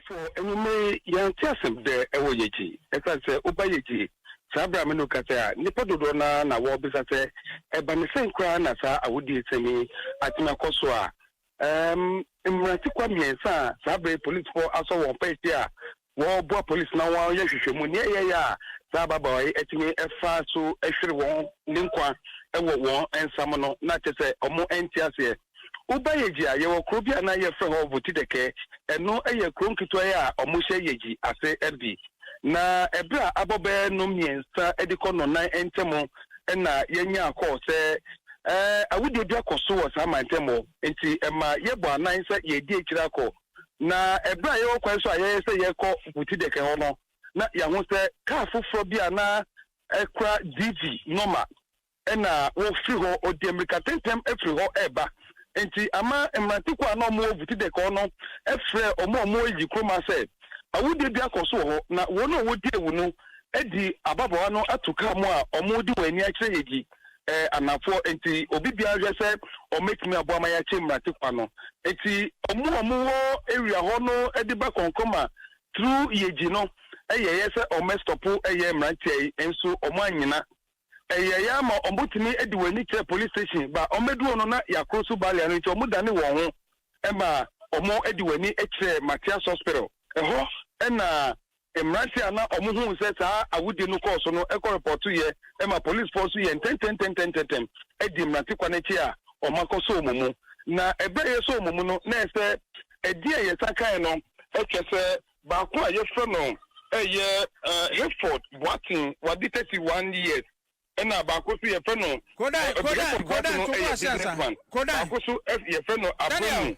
For any may young Tiasm there, Ewoyeji, as I say, Ubayeji, Sabra Menukata, Nipodona, Nawabisate, Ebanisen Kran, as I would say me at Makoswa. Mratikwa Sabre police for Aso on Petia, War Police now, Yashimunia, Saba boy, etime Efa so Eshri Linkwa, Ewo, and Samono, not to say, or more entias. Ubayeji a yewo krobia na ye fe ho votideke eno eye kronkito ya omushe yeji ase erdi na ebra abobe no miensa ediko no nan entemo na yenya akọ se awudi bia koso wo sa mantemo enti ema yebo anan se ye di ekira akọ na ebra yewo kwan so aye se ye kọ votideke ho no na ya ho se ka foforo bia na ekra DG normal na wo fi ho odi America tentem efri ho eba enti ama emratikwa na omo vuti de ko no efre omo eji kroma se awude bia koso ho na wono wodi ewu no edi ababawa no atuka mo a omo di wani a kire yeji anafo enti obi bia hwe se o make me aboama ya che emratikwa no enti omo wo area ho no edi ba konkoma through yeji no ye se o mestopu eye emratie enso omo anyina ya ma ombutimi edi wani che police station ba omedu no na yakrosu balia no nti omudane wo ho ema omo edi wani eche Matias hospital eho na emranti ana omuhu se sa awudi no course no e ko report ye ema police force ye 10 edi emranti kwa nechi a omakoso omumu na ebe ye so omumu no na ese edi ye sakai no ekese ba ko aye fro no eye Hereford Boatin wadi 31 years ena bakosu ye feno koda bakosu ye feno abonu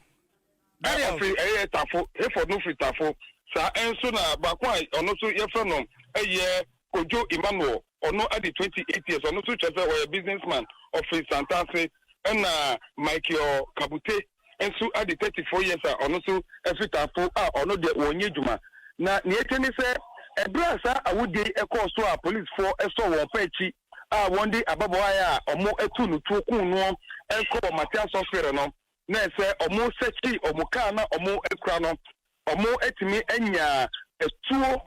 Daniel tafo Hereford no free tafo sa enso na bakwa ono so ye feno eye Kojo Emmanuel ono adi 28 years ono so chese o businessman of Santase ena Michael Kabute enso adi 34 years ono so free tafo ono de wonye djuma na ne eteni se ebra sa awudi ekoso a police for eso wo pachi one day ababoa ya omo etu no tu kun no enko Matias hospital no na ese omo sechi omo ka na omo ekra no omo etimi enya etuo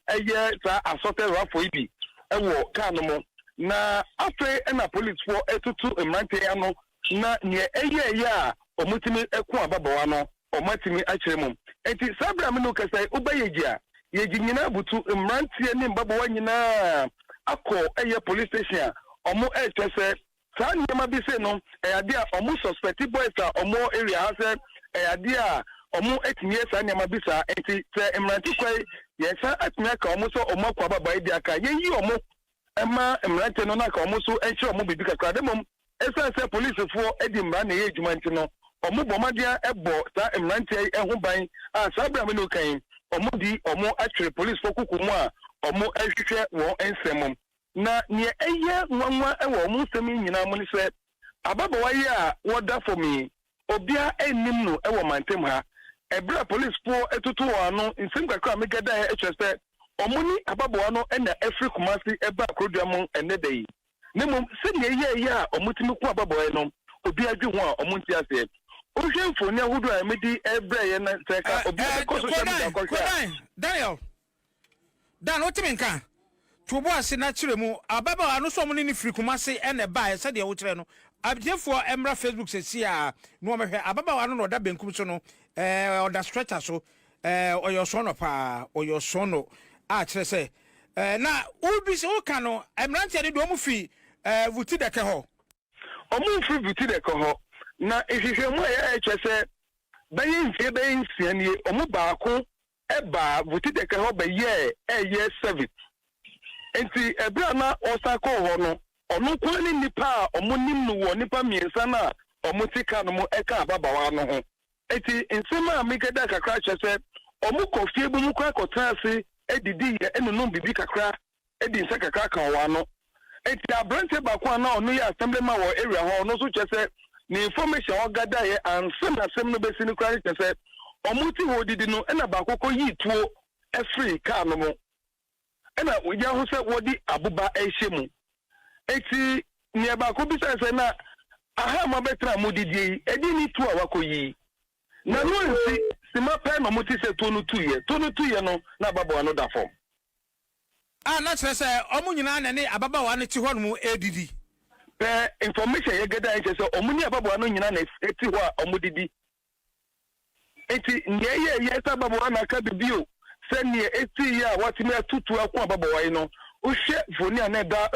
eye sa asote rafo ibi ewo ka no mo na afi na police for etutu emrante ya no na ne eye ya omo timi eku ababoa no omo timi akire mum enti sabra me no kasai ubayeji a yeji nyina butu emrante ni mbaboa nyina akọ eye police station omo chese sa nyema bi se no ade a omo suspect boys a omo area ha se ade a omo etinye sa nyema bi sa enti se emranti kwai ye sa atnya ka omo so omo kwa baba ide aka ye yi omo ema emranti no na ka omo so enchi omo bibi kakra de mom esa se police fo edi mra na ye adwuma nti no omo bomadia ebo sa emranti ehu ban sa bra me no kan omo di omo actually police fo kukumu a omo ehwehwe wo ensem na ne eye nwanwa ewo omo semi nyina mo ni se ababawa ye a woda for me obia enim no ewo mantem ha ebra police po etutu ano nsem kakra megada e chese omo ni ababawa no na Afri Kumasi eba akrodua enedai ne mom se ne ye a omo timi ku ababawa no obia dwi ho a omo nti ase ohwe mfoni ahodo a medi ebra ye na teka obia ko social media ko Daniel Dan otimi nka tubo ase na kire mu ababa anu so mo ni Afri Kumasi ene ba se de wo kire no abjefo emra Facebook se si a no mehwe ababa anu no da benkum so no oda stretcher so oyo sono pa oyo sono a kire se na ubi se o ka no emrantia de do mu fi vuti de ke ho omu fi vuti de ke ho na ehihwemu ya kire bayin fie bayin sianie omu baako eba vuti de ke ho ba ye service enti ebra na osako ho no onu kwani nipa omu nim no wo nipa miensa na omu tika no mo eka ababawa no ho enti nsema amigada kakra chese omu kofie bu mu kwa kotanse edidi ye enunum bibi kakra edi nsa kakra kan wa no enti abrante bakwa na onu ya assemblyman wo area ho no so chese ni information o gada ye ansem na sem no besi ni kwa chese omu ti ho didi no na bakoko yi tuo efri ka no mo ena uja ho se wodi abuba ehemu eti ni abako bi se na aha ma betra mu didi edi ni tu awakoyi na no nsi Sima pen no muti se tonu 2 years. Tonu 2 years no na ababa no da form. Na chere say omu nyina na ne ababa wa ne ti ho no mu edidi. Information ye geda en say omu ni ababa no nyina na eti ho a omu didi. Eti ye ababa wa na ka bibio. Se ne eti ya watimi atutu akwa ababa wa yi no. Uhwe foni na da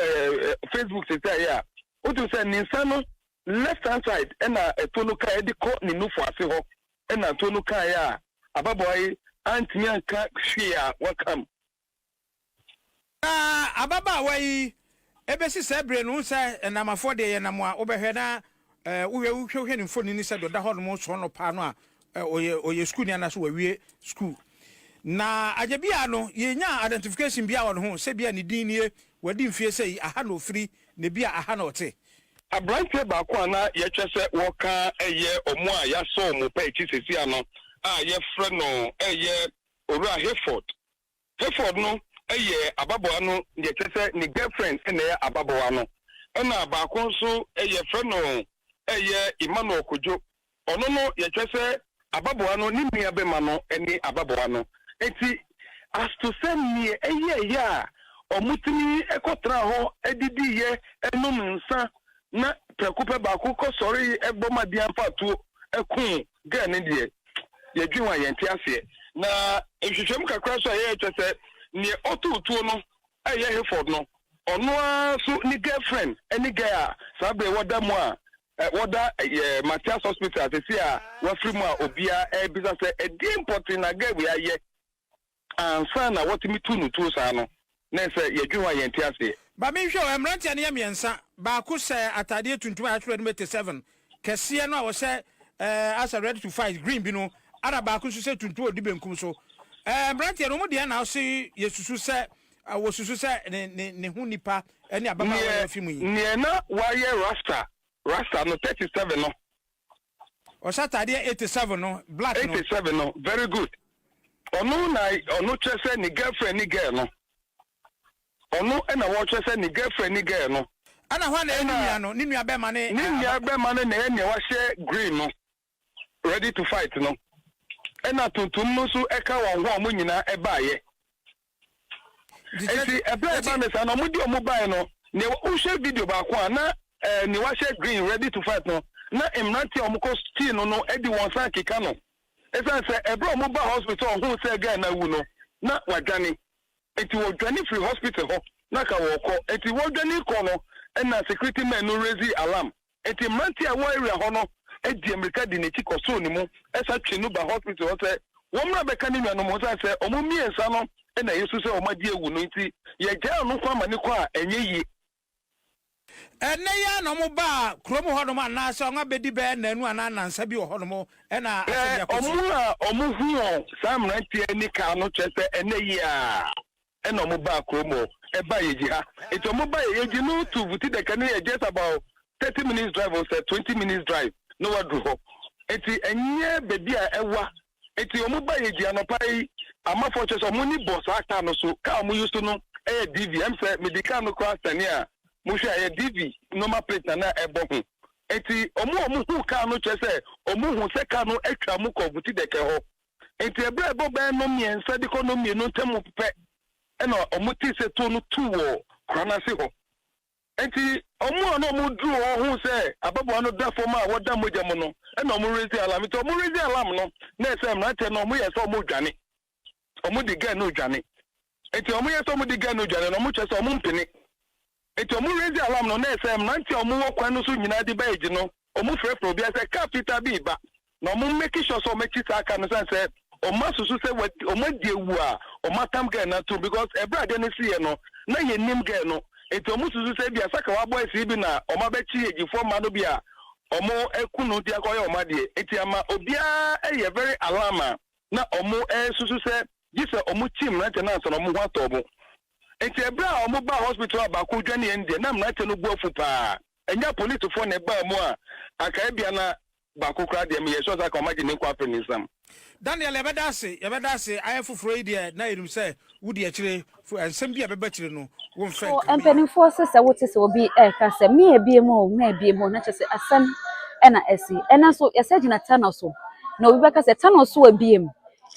Facebook se say ya. Otu say ninsa no left hand side na etonu ka edi ko ni nufu ase ho. Na tonu ka ya ababa wa yi antimi anka hwe a wakam. Ababa wayi ebesi sebre no se namafo de ye namwa obehwe na uhwe ni phone ni se do da ho no so no pa no a oye school ni anaso wawie school na ajebia no ye nya identification bia won ho se bia ni din nie wadi mfie sei aha no free ne bia aha na ote abrante ba ko na ye twese wo ka eye omo a ya so mo pa echi sesi ano a ye frɛ no eye Owura Hayford no eye ababo no ye twese ni girlfriend na ye ababo no na ba ko nso eye frɛ no eye Emmanuel Kojo ono no ye twese ababo no ni nua be ma no eni ababo no enti as to send me eye ya omutimi ekotra ho edidi ye enum nsa na prekupe ba ko sorry egboma dia mfatu ekun ga ne die ye dwiwa ye nti ase na ehwehwem kakra so ye twese ni otutu no eye Hayford no ono aso ni girlfriend eni guy sabe woda mu a woda Matthias Hospital tesi a wafri mu a obia bisa se edi important na guy we aye ansa na wotimi tunu tu sa no na se ye dwiwa ye nti ase ba me hwe o emrantia ne yemiensa ba ko se atade tuntum a 27 kese no a wo se as ready to fight green bi no ara ba ko se tuntum odi benkum so emrantia no mo de na so yesusu se wo susu se ne hu nipa ene ababa wa fi mu yi ne na wa ye rasta no 37 no o sa atade 87 no black no 87 no very good onu chese ni girlfriend ni girl no onu na wo chese ni girlfriend ni girl no ana hwa na enua no ni nua be ma ne na ene wa share green no ready to fight no na tuntum no so eka won ho mo nyina ebaaye enti eba me sa no mo di o mo bae no ne wo share video ba ko na ni wa share green ready to fight no na emranti o mo ko steal no edi won san kika no esa se ebro mo ba hospital ho se ga na wu no na wadwane enti wo dwane free hospital ho na ka wo ko enti wo dwane ko no na security men no raise alarm enti emranti a wo area ho no edi America di nechi ko so ni mu esa twenu ba hospital ho se wo mra be kan ni no mo se o mo miensa no na yesu se o ma di ewu no enti ye gya no kwa mane kwa enye yi ene ya no mo ba kromo ho no ma na se onga bedi be na anu ana nansa bi ho no mo na asebia ko omu hu sam na tie ni ka no chese ene yi a ena omu ba kromo e ba yeji ha eti omu ba yeji no to vuti de kan ye just about 30 minutes drive or 20 minutes drive no wadru ho eti enye bedi a ewa eti omu ba yeji anopai amafo chese omu ni boss actor no so ka omu use no e DVM se medical no cross tania musha ye DV normal plate na ebo hu eti omu hu ka no chese omu hu se ka no etwa mu ko vuti de ke ho eti ebra ebo ba no miensa de ko no mienu ntemu pe ena omu ti se to no tu wo krana se ho enti omu no mu dru hu se ababo no da fo ma woda moja mu no ena omu raise alarm to omu raise alarm no na se mrate no omu ye so omu dwane omu di ga no dwane enti omu ye so omu di ga no dwane no omu chese omu mpini eti omu raise alarm no na ese mrante omu wo kwan no so nyina di baeji no omu frefro obi ase capital bi ba na omu make sure so make aka no say omu susu se omu di ewu a omu tam girl na too because ebra de no see no na ye nim girl no eti omu susu se bia Sakawa boys bi na omu abechi ejifo ma no bia omu ekunu di akoye omu de eti ama obia eye very alarm na omu susu se gise omu team na na so omu ho atobo enti ebra omu ba hospital ba ko dwane ende na mrate no buafu pa enya police fo na ba mu a aka bia na ba ko kra de me yeso za ka maji ne kwa penisam Daniel yebedase ayefufuro ide na irum se wudi akire ensem bia beba kire no wo mfa empenifo se wote se obi ka se me ebie mu na chese asem na esi ena so yese gina tana so na obi beka se tano so abiem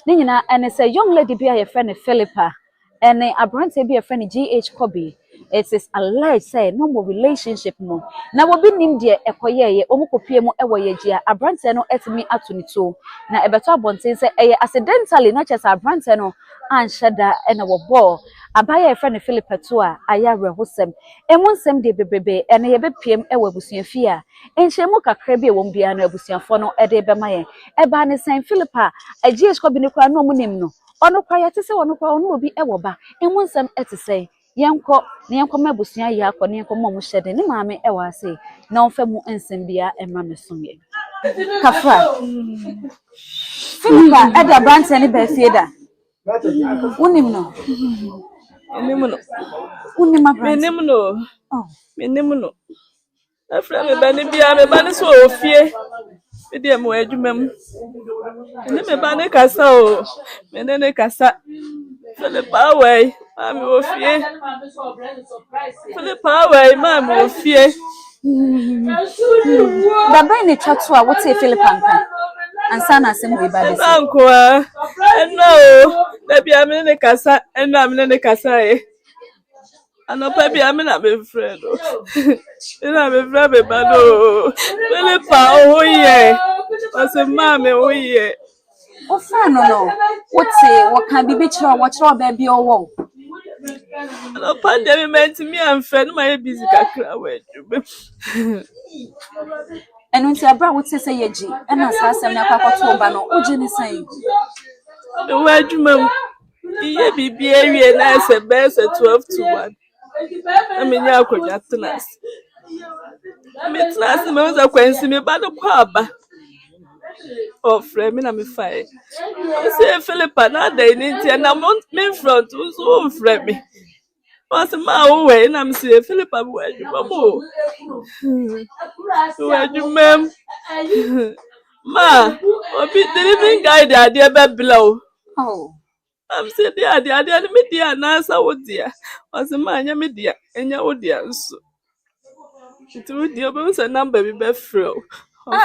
ne nyina ene se young lady bi a ye friend Philippa ene abrante bi a friend Kobby it is alleged say no more relationship mo na wobi nim de ekoye ye omukopie mu ewo ye gia abrante no etimi atuni to na ebeto abonten se eye accidentally na chese abrante no anshada ene wo ball abaya friend Philippa to a ayare hosem emunsem de bebrebe ene ye bepiem ewo abusuafi a enhyemu kakra bi ewom bia na abusuafo no ede bemaye eba ne sen Philippa Kobby ne kwa no munim no ono kwa yete se ono kwa ono obi ewo ba emunsem etese yenko ne yenko mabusua ya akọ ne yenko mo hyede ne maame e wa se na onfa mu ensem bia emma mesomye kafra Philippa eda branch ne ba fieda unim no unima branch menim no afra me ba ne bia me ba ne so ofie me de mo adwumam me ba ne kasa o me ne kasa Philippa way mami ofie Philippa way mami ofie baba ne twatu a wote Philippa nka ansa na asem we ba de se anko no na bia me ne kasa eno me ne kasa anopa bia me na be friend o ina be friend be ba no Philippa o ye o se mami o ye o fa no wote woka bibi kira wo kira ba bia owo no pandemic me and friend my busy kakra we djube enu nti abra wote se yeji ena sa asem na kwakoto ba no oje ni san we adwuma iye bibi ewie na se best 12 to 1 amenya akonya tnas me tnas me uza kwensi me ba do kwa aba of friend me na me fire say Philippa na dey ni ntia na me front so friend me was ma o we na me say Philippa we adwuma mo we adwuma ma obi delivering guide ade be blow I'm say ade me dia na sa wo dia was ma anya me dia enya wo dia nso itu dia be say number bi be free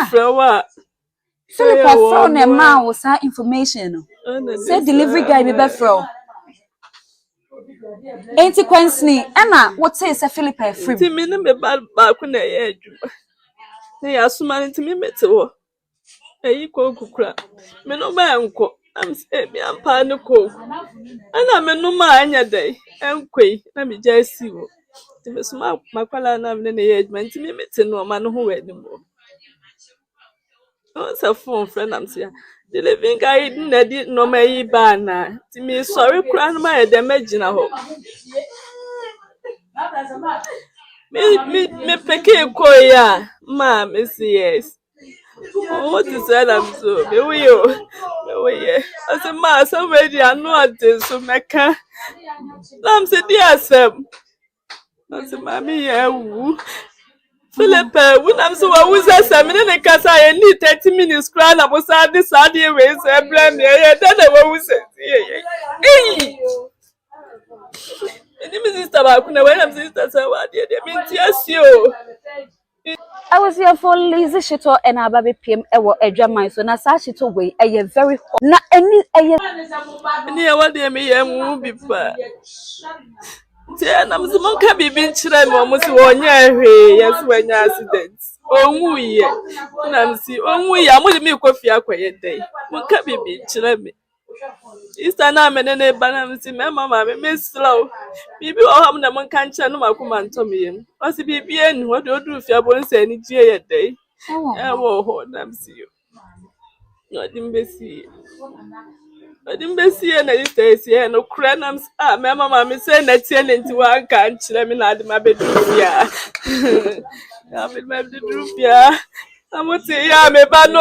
wa Philippa from na ma wo sa information no say delivery guy be from enti kwansni ena what say say Philippa free ti me ne me ba ku na ye adwuma ne ya suma ne ti me mete wo eyi ko kukura me no ba enko am say me ampa ne ko ana me no ma anya dai enkoi na me jasi wo ti me suma makwala na me ne ye adwuma ti me mete no ma no ho we ni mo on sa phone friend am say the living guy na di no ma yi ba na ti me sorry kura no ma ye dem agina ho me peke ko ya ma me say yes what is that I'm so me we as a ma somebody I know at so meka am say di asem as mami ya wu Philippa when I'm so I was asem ne kasa I need 30 minutes cry na mo sa di we say blame me then I will say any sister ba kuna when I'm sister say what dey me tias you I was here for lazy shito and ababe PM ewo edwaman so na sa shito we eye very hot na any eye ni e what dey me ye mu bi pa tie na mzimo ka bibi nchira me omo si wonya hwe yes wanya accident onwu ye na msi onwu ye amudi mi kofi akoye dai mo ka bibi nchira me Isa na me ne ba na msi me mama me slow bibi o ham na mo kan nchira no makoma ntom ye o si bibi eni wo do du fi abo nsa ni gie ye dai e wo ho na msi yo no dimbesi na this year no krenams me mama me say na tie nti wa kan kire me na ade ma be dufia ya me be dufia amuti ya me ba no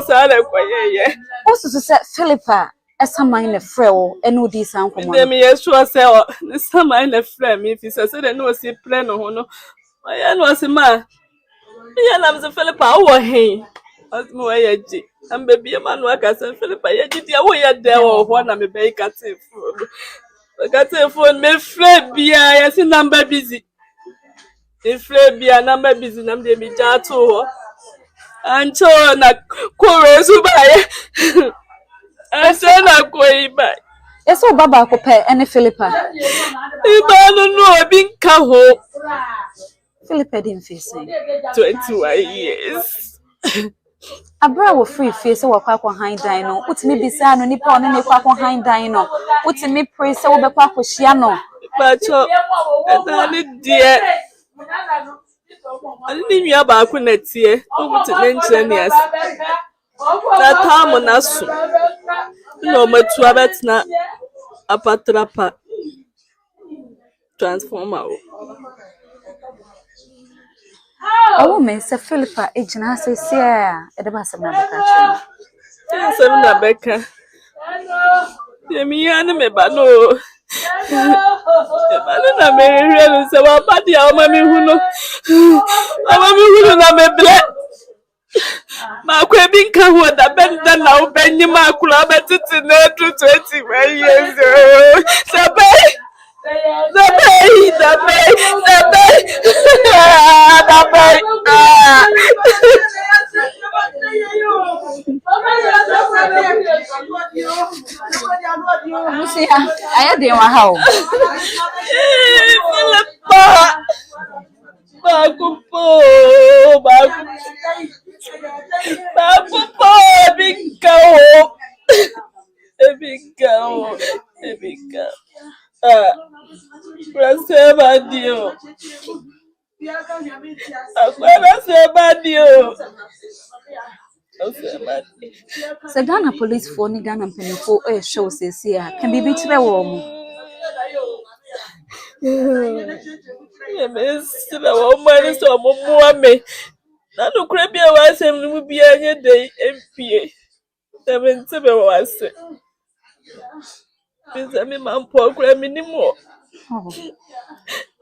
sa na kwayeye osusu se Philippa esaman na freo enu di san komo dem ye sure say esaman na frem if you say they no see plan no ho no ya no se ma ya na me Philippa wo hen asmo ya ji am baby manu aka say Philippa ya ji dia wo ya de wo na me be phone me free bia ya si number busy e free bia number busy nam de mi ja to ho Ancho na kore subaye. Ancho na koi ba. Eso baba ko pe ene Philippa. Iba no binka ho. Philippa didn't face 21 years. Abra wo free face wo kwa hand dan no. Utimi bisa no nipa one ne kwa hand dan no. Utimi pray se wo be kwa hia no. Bacho. Etani die. Ani nua ba ku na tie. Obuti na nkyere ne as. Na tamu na so. No matu abetna apatrapa. Transformer. Oh, Miss Philippa, Ejina says, yeah, at the Bassam Becca. Yes, I'm not Becca. Me anime, but no. I don't know, so I'm body, I'm mammy who know. I'm mammy who know, I'm a black. My crabbing can hold a bend than now, Benny Macula, but it's in there to 21 years old. So, the I had in my house. Dio. So Ghana police for ni Ghana penifo show says here can be beat the warm. Yes, the woman is so muame. Na no krabia wasem no bi anye dey MP. 77 wase. Bisa me mampo kra minimo.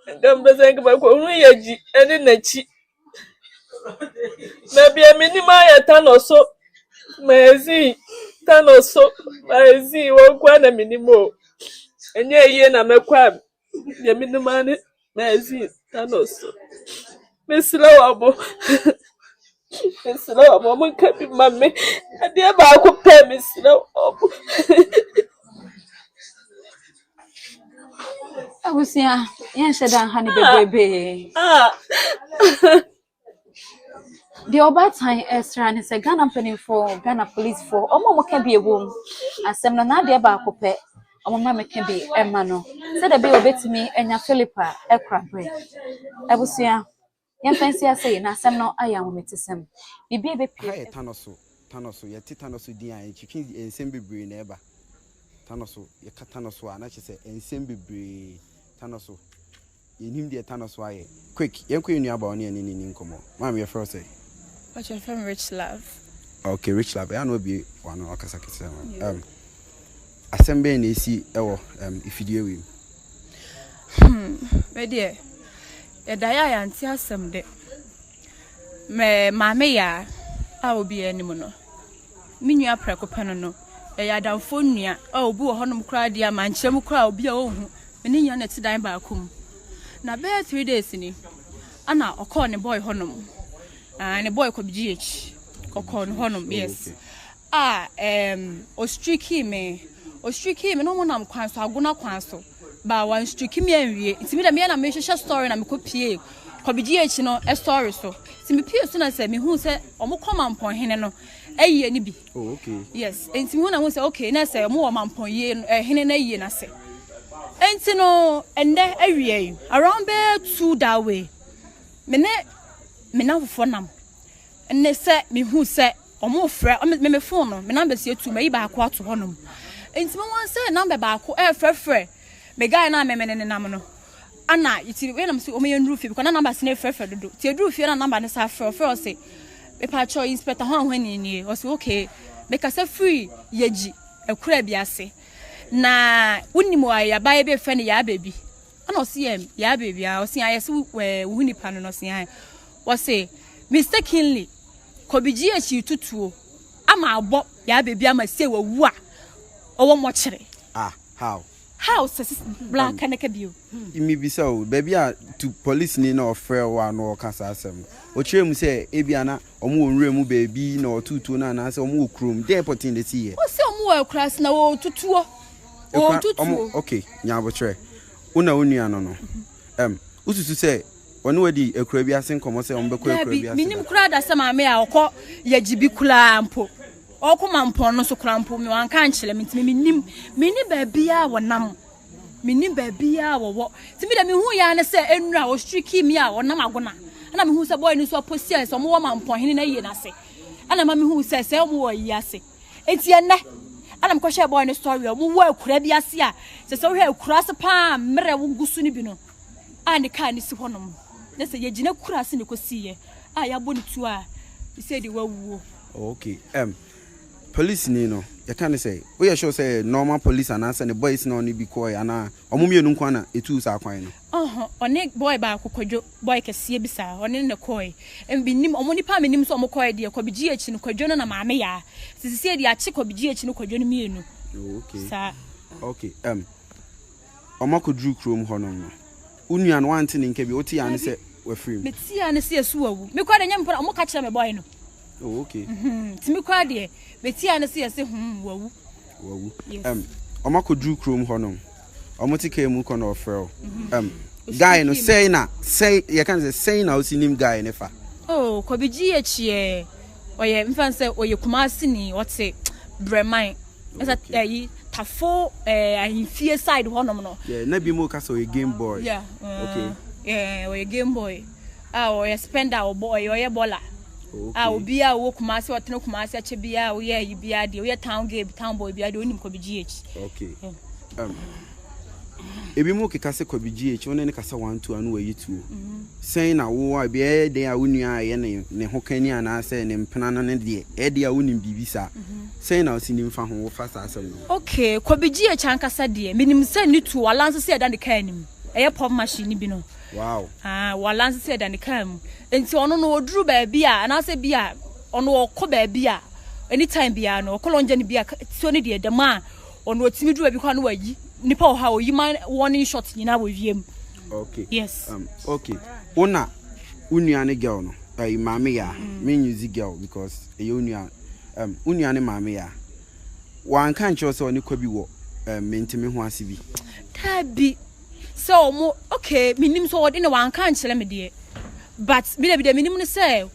Ngamba ngaba ko hu yaji ene nachi. Na bia minima ya tanoso. Mazi tanoso. Mazi wo kwa na minimo. Enye ye na mekwa. Ya minima ne mazi tanoso. Mesra wabo. Mesra wabo mun kabi mamme. Ade ba ko pe mesra wabo. Abusia, yan shedan hani bebe. The over time extra and say Ghana penifo, Ghana police for omo mo can be a womb. Asem na de ba ko pe. Omo ma me can be emano. Said the be obetimi enya Philippa ekra bre. Abusia yan fancy say na asem no ayam metisem. Bibi be pe tanoso ye titanoso din an chicken ensem bebre na eba. Tanoso ye katanoso ana che say ensem bebre tanoso. Ye nim de tanoso aye. Quick, yenko enu aba oni ani ni nkomo. Mam ye fro say. What's your friend Rich Love? Okay, Rich Love. I know be one akasa kisa. Assemble na esi ewo ifidie wi. Me dear. E da ya anti asem de. Me maame ya a obi anim no. Minua preko peno no. E ya danfo nua a obi wo honom kra dia mankyem kra obi a ohu. Me ni nya na ti dan ba akum. Na be 3 days ni. Ana okọ ne boy honom. And the boy Kobby Gh. Kokon honum, yes. O streaky me no one am kwanso aguna kwanso. Ba one streaky me enwie. It's me da me na me share story na me kopie. Kobby Gh no a story so. Ti me pie so na say me hu say omo komampon hene no. Aye ni bi. Oh, okay. Yes. Enti me hu na hu say okay na say omo mampon ye hene na ye na say. Enti no ende awie around be 2 that way. Me na fofo nam enne se me hu se omo frɛ me phone no me number se etu me ba akwa to honom enti me wan se number ba akwa frɛ me guy na me ne nam no ana yiti we nam se omo ye nru fi because na number se ne frɛ dodo ti edru fi na number ne sa frɛ se me pa cho inspector ho ni o se okay me ka se free yeji ekura bi ase na wonimo ya ba ye be frɛ ne ya baby ana o se ya baby a o se ayese wo nipa no se ai was say mistakenly Kobby Gh tutuo ama abo ya baby ama say wawu a owo mo kire how house black and kabio. Maybe so, baby, to police ni no fair one or casasem. O chem say, Ebiana, or more room baby, no 2 na na so more crum, they put in the sea. O so more class now to 2. Oh, 2. Okay, Nyabotre. Una no. Usu say, one way the Caribbean sing come say on the Caribbean. Minim crowd as some may or call ye jibicula ampo. Or come on pon no so crampo me one can't chill me minim baby our nam. Minim baby our what. To me, that me who ya say, and I was tricky me out or namagona. And I'm who's a boy who's a possess or more man point in a year, and I'm who says, more yassi. It's your neck. And I'm quite boy in the story of work, Crebiasia. So we have cross a palm, Mera Gusunibino. And the kind is one of them. Let's say, you know, cross in the Cosia. I am born to her. He said, you were. Okay. Police Nino, you can't say. We are sure say normal police and answer the boys no need be coy and Omumio Nunkwana, it too are quine. On neck boy back, boy can see beside, on in the coy, and be nim only palm him some coy, dear Kobby Gh in Cojon and Mamma. Since said the chick Kobby Gh in Cojon me. Okay, sir. Okay, Omako drew chrome honor. Union wanting in Kebioti and say, we're free. But see, and see a swallow. Me quite a young put a more catch them a boy. Oh, okay. To me, quite dear. But see, and see a say, woo. Omako drew chrome honor. Omotike Mukon or Fro. Guy no say na, say, you can't say now, see him guy in a Oh, Kobby Gh, ye. Or your infant say, or your Kumasini, what's say, Bremine. Is that Tafo, in fear side one no. Yeah, never more castle a Game Boy. Yeah, okay. Yeah, or a Game Boy. Or a spender or boy or a bola. I will be a walk master or no master Chebia, or yeah, you be a dear, we town game, town boy, be a doing Kobby Gh. Okay. Ebi mo keka se Kobby Gh one ne kasa 1 2 anu ayi tu saying na wo a be dey a wunua ye ne hokani ana say ne mpena na ne de e dey a wunim bibisa saying na osinim fa ho wo fa sa asem no. Okay, Kobby Gh ankasa de minim say ni tu walanse say dan de kan nim eye pop machine bi no. Wow. Walanse say dan de kan enti ono no oduru ba bia na say bia ono okọ ba bia anytime bia no okolonje ne bia so ne de ma ono otimi duru bi kwa no wayi nipa how you man warning shot nyina wo wiem. Okay. Yes. Okay. Una unuane girl no. Mama ya. Me use girl because unuane unuane mama ya. Wan kan cho so ni Kobby wo mentimi ho ase bi. Tabi. So mo okay, minim so wodi na wan kan chele me de. But me de minim ne say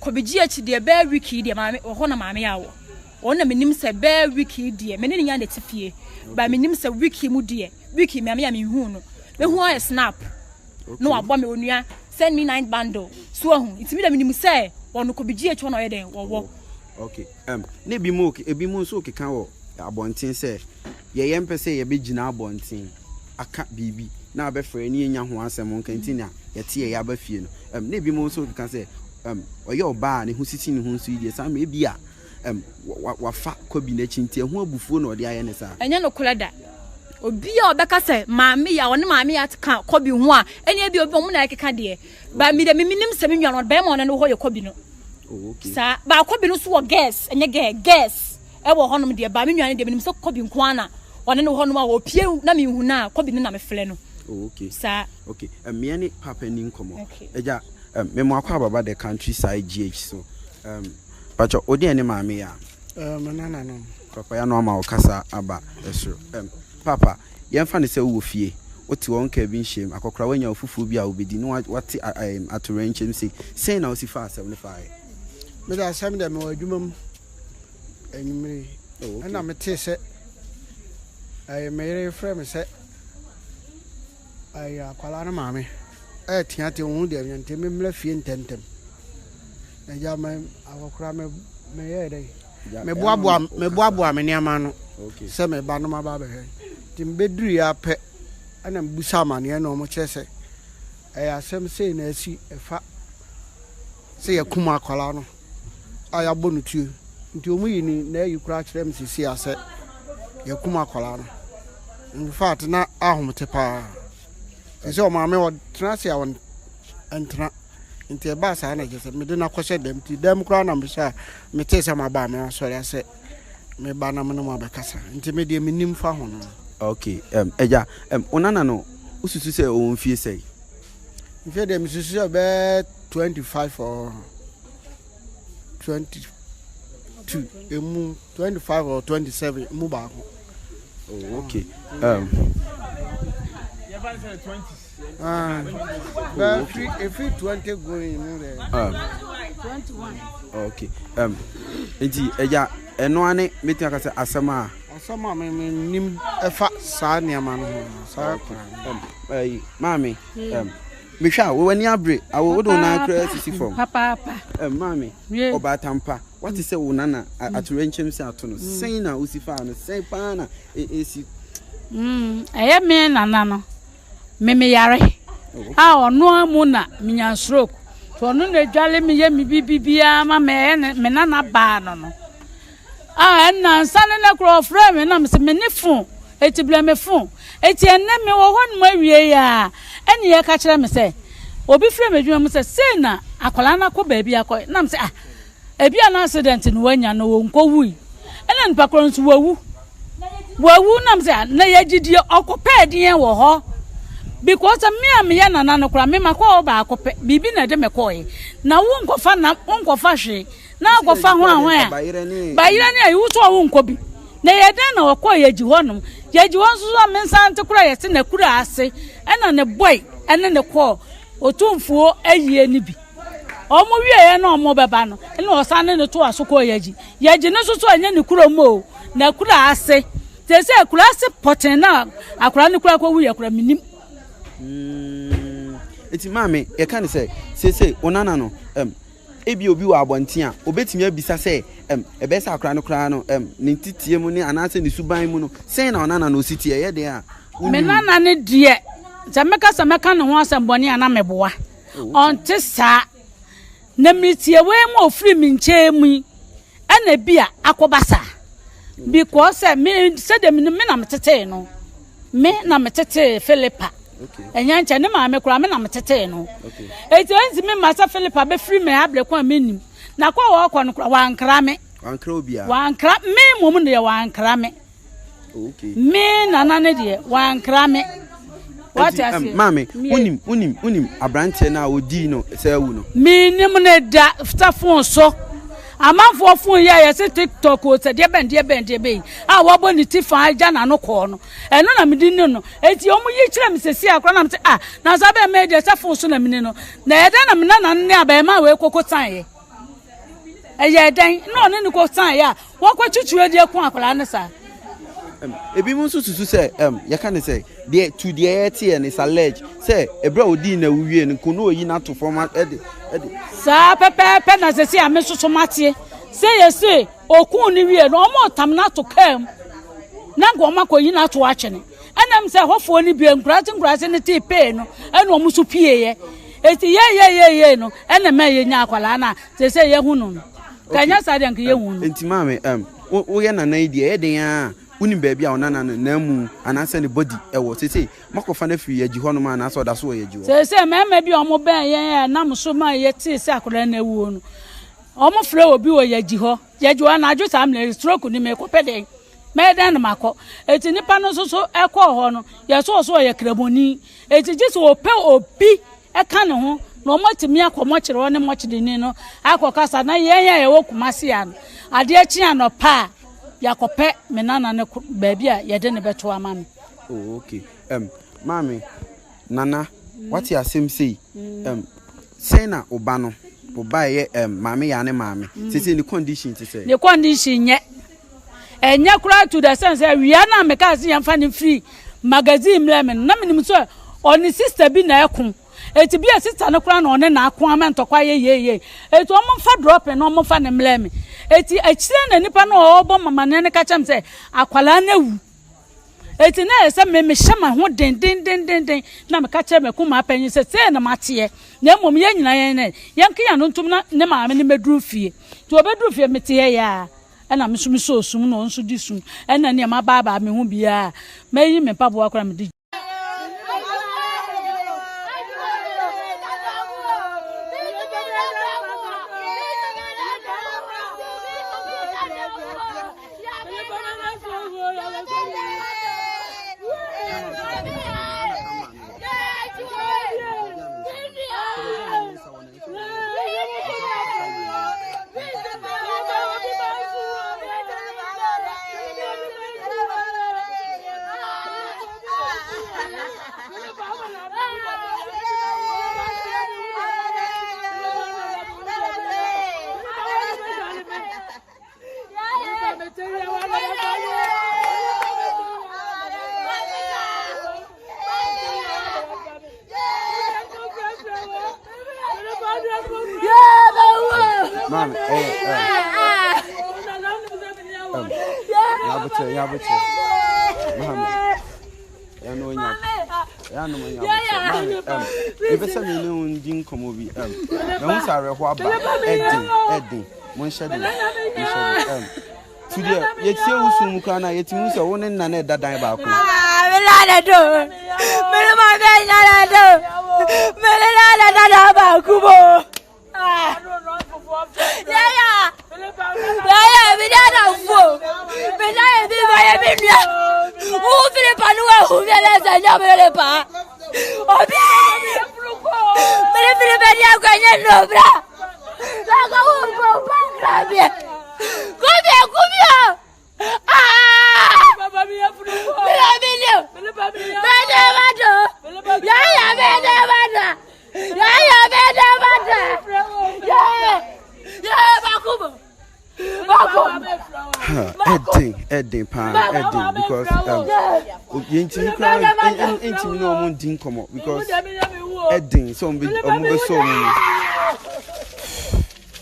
Kobby Gh de be wiki de mama ho na mama ya wo. Ona minim say be wiki de me ne nya na tifie. Ba minim say wiki mu de. Wiki me am me hu no. Me hu a snap. No abo me onua send me 9 bundle. So hu it me de minim say wono Kobby Gh wono ye den wo. Okay. Ne bi mo ebi mo so keka wo abonten say ye yempe say ye be gina abonten aka bibi na abefre ni enya ho asem nkantina ye tie ye abafie no. Ne bi mo so keka say oye oba ne hu siti ne hu so yi sa me bi a wafa Kobby na chinti ho abufuo na ode aye ne sa. Enya no kolada. Obi a obeka say maame ya woni maame ya ka Kobby ho a enya bi obi omo na ekeka de ba mi de minim se me nwa no ba mo na no ho ye Kobby no. Okay. Sa ba Kobby no so wo guess enya guess e wo honom de ba me nwa ne de minim so Kobby nko ana woni no honom a wo pie na me hu na Kobby na me fele no. Okay. Sa okay. Me ne papa ni nkomo. Eja me mo akwa baba the countryside GH so pacho odi ene maame ya. Manana no. Papa ya no ama okasa aba esro. Papa yemfa ne se wo fie. Oti won ka bi nshem akokora wanya ofufu bi a obedi no wate atoranchem say na osi fa 75. Me da asem da me wadwumam enyimre. Na me te se me yere frame se akwala na maame tiate hu de ntem me mla fie ntentem. Ja me akokora me ye dai me boaboa me niama no. Okay. Se me ba no ma ba be he. Tim bedru ya pe ana mbusa mane na omo chese asem sei na asi efa se yakuma akwala no aya bonu tuo nti omu yini na yikura kirem sisi ase yakuma akwala no in fact na ahomte pa se o ma me wo trase ya won entra nti e ba sa na jese me de na kwose dem ti dem kura na mbisa me te se ma ba me so ya se me ba na me no ma be kasa nti me de minim fa ho no. Okay. Eja, onana no, ususu say o nfie say. Nfie dem susu be 25 or 22. Emu 25 or 27 emu ba ko. Oh, okay. If it 20 going there. 21. Okay. Enti eja eno ane metin aka say asema Asama me nim efa sa niama no sa mami me hwa wo wani abre awo do na kra sisi form Papa mami oba tampa what is say wo nana atorenchem se ato no sen na osifa no sen pa na esi eye me nana no me yare a ono amu na minya stroke to ono na dwale me ye me bibia ma me nana ba no na nsane na kro frame na me se me ne fon eti bla me fon eti enne me wo hon ma wie ya ene ye ka kire me se obi frame adwuma me se sei na akwala na ko ba bia ko na me se ebi an accident no wanya no wo nko wu ene npa kro nso wawu na me se na ye gidie okopa den wo ho because me ya nana no kra me makọ ba akope bibi na de me koyi na wo nkofa hwe na akofa ho a bayire ni ayu so wo nkobi na ye den na wakọ yeji honum yeji won so me nsante kra yesi na kura ase ena ne boy ene ne ko otumfuo ayie ni bi omo wie ye na omo beba no ene osane ne to asoko yeji ne so anya ne kura mo na kura ase te se kura ase poten na akura ne kura ko wu ye kura minim. Eti mami e kan say onana no ebi obi wa abontia obetimi abisa say ebe sa akra no kra no ne titie mu ne anase ne suban mu no say na onana no sitie ye de a me nana ne die sameka no ho asemboni ana meboa onte sa na mitie we mo ofri mi nche mu ana bia akobasa because me say dem me na metete no me na metete Philippa. Okay. Enyanche ne ma me kura me na metete no. Okay. Eti enzi me masa Philippa be free me able kwa menim. Na kwa wo kwa no kura wankra me. Wankra obia. Wankra me mom de wankra me. Okay. Me nana ne de wankra me. What I say? Mami, unim abrante na odi no say wu no. Me nim ne da phone so. Amanfo phone ya yes TikTok o se de ben be. A wo bo ni tifa aja na no ko no. Eno na me di no. Eti omu yi kire me sesi akra na me na so be me de se phone so na me no. Na ye den na me na ne aba ma we kokko tan ye. Eye den no ne ko tan ya. Wo ko chuchuwe de ko akra ne sa. Ebi mun susu say ya kan say the to the eti and is alleged say ebra odi na wuwie no kono oyi na to format edi sa pepe na sesi amesoso matie say yesi okun ni wie no omo tam na to kam na go makoyi na to achene anam say hofo ni bi nkurate ne ti pe no ena omo so pie ye eti ye no ena ma ye nya akwala na say ye hunu no kanya sa de nke ye hunu enti mame wo ye na idea ye den a unim baby a onana na mu anase ne body ewo say makofa na free yaji hono ma na so da so yaji wo say mema bi omo ben ye nam so ma ye ti say akora na ewu no omo frɛ obi wo yaji ho na aju sam le stroke ni me ko pede me dan na makọ eti nipa no so ekọ ho no ye so ye kraboni eti ji so ope obi eka ne ho na omo timi akomo kire wo ne mo chidini no akọkasa na ye wo kumase ya no ade achi anopa yakope me nana ne baabi a ye de ne beto ama me. Oh okay. Mami nana what you asem say say na oba no oba ye mami ya ne mami say the condition to say the condition ye enya kura to the sense we are na me ka se yamfa ne free magazine mlem na me nim so oni sister bi na ekun eti bi sister no kura na one na akon ama ntokwa ye eti omo fa drop na omo fa ne mlem eti akire na nipa no obo mama ne ka cham se akwala na wu eti na ese me hyema ho den na me ka cham ku ma panyin se na mate na mom ye nyina ye ne yanke ya no ntum na ne ma me ne meduru fie to obeduru fie mete ye ya na me sumi so sum no nso di sum na ne ma baba me ho bia mayi me pabo akora me di Mami, yabuche. Mami. Ya no nya. Ya no nya. Mami, if say me no ndin komo bi. Na hu sare ho aba. Edin. Mon shade. Today, yet see who can I yet use a one and none that die back. Edding because you no one didn't come up because Edding so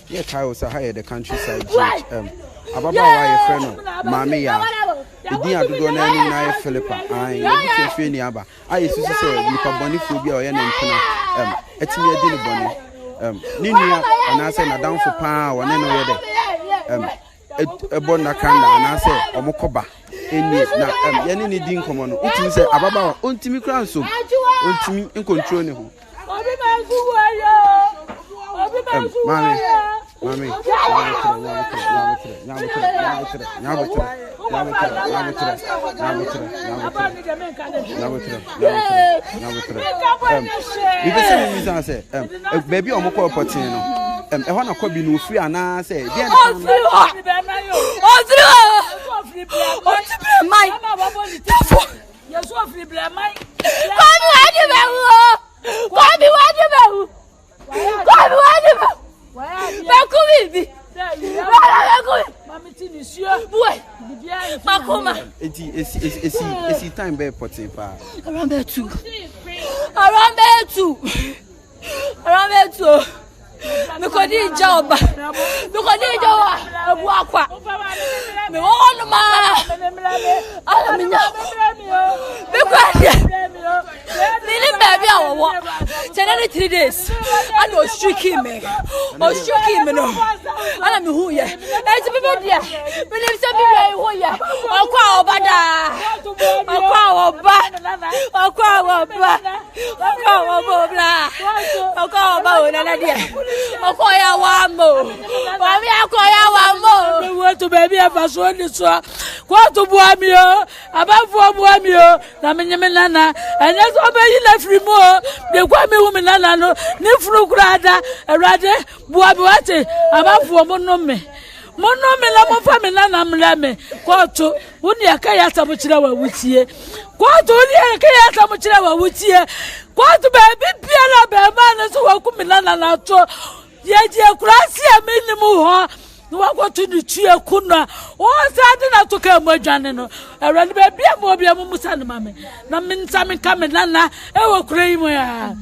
yeah, I was higher the countryside Ababa wa friend Mami ya Idi adugo na ni na Philippa I you fe ni aba I so say nipa boni phobia o ye na mpena etimi adi ni boni ni nua ana say na down for pa wo ne no ye de ebona kanda na say omokoba eni na ye ni di nkomo no utimi say ababa wa ontimi kra nso ontimi in control ne ho Mami, baby on Moko Potino. I want to Kobby no free and I say, it's time by potting around there too. Because he job, because he job, walk. Me want ma. Baby, I walk. 3 days. I was striking me. No. I am who ya. It's a baby dear. Believe some people who ya. To baby have so this what to boamio about for boamio na menana and that's obey left remove the kwame woman no ne furu kurada erade boabiwate about for monome na mo family na mlame kwato woni akaya tabuchira wa wutie kwato woni akaya tabuchira wa wutie kwato baby piala be man so wa kumina na to yeje kurasi aminimu ho no go to the tree kuna o sade na to ka mo adwane no awrade be bia mo bia mo musa no mame na minta me ka me nana e wo kura yi mo ya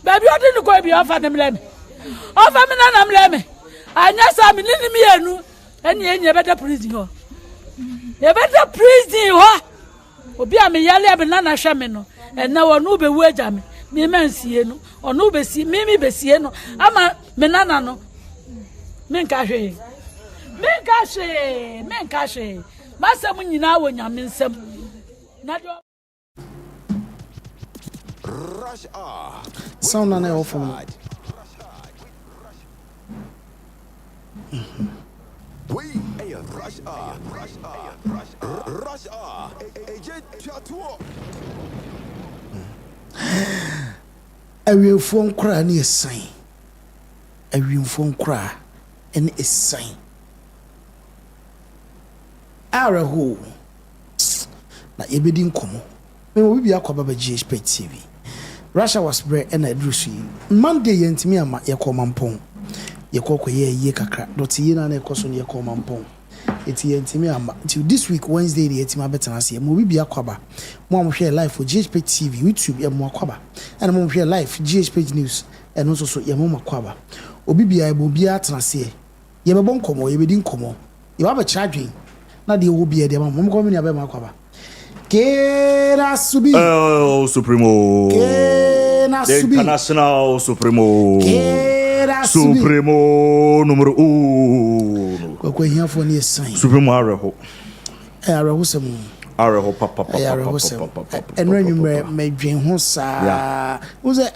baby odi ni ko bia ofa dem leme ofa me nana mleme anya sa me ni mi enu eni enye beta prison ho e beta prison ho obi a me yale be nana hwe me no na wo no be wu agya me me mansie no ono be si me besie no ama me nana no me nka hwe Menkashe. Masam nyina wo nyame nsam. Na do Rush Hour. Sound na off from. We Rush Hour. Rush Hour. Agent Chatwo. Awiemfo nkra na esan. Awiemfo nkra ene esan. RASH HOUR na yebedi nkomo me wo bibia kwa baba GhPage TV Rashad was bread and adrusi Monday yentimi ama yekoma mpon ye kakra dot ye na ekoso ne yekoma mpon eti yentimi ama until this week Wednesday the yetima betana se mo bibia kwa ba mo amhwe live for GhPage TV YouTube ye mo akwaba and mo amhwe live GhPage News and also so ye mo akwaba obibia e bobia atana se ye be bon komo ye be din komo ye ba be chadwen na de wo bia de ma mo ko me ya be ma kwaba Kera Asu-B Supremo Kera Asu-B International Supremo Kera Asu-B Supremo numero 1 Kwa hiya fo ni sign Supremo areho sem areho papa enra nyumre medwen ho sa wo se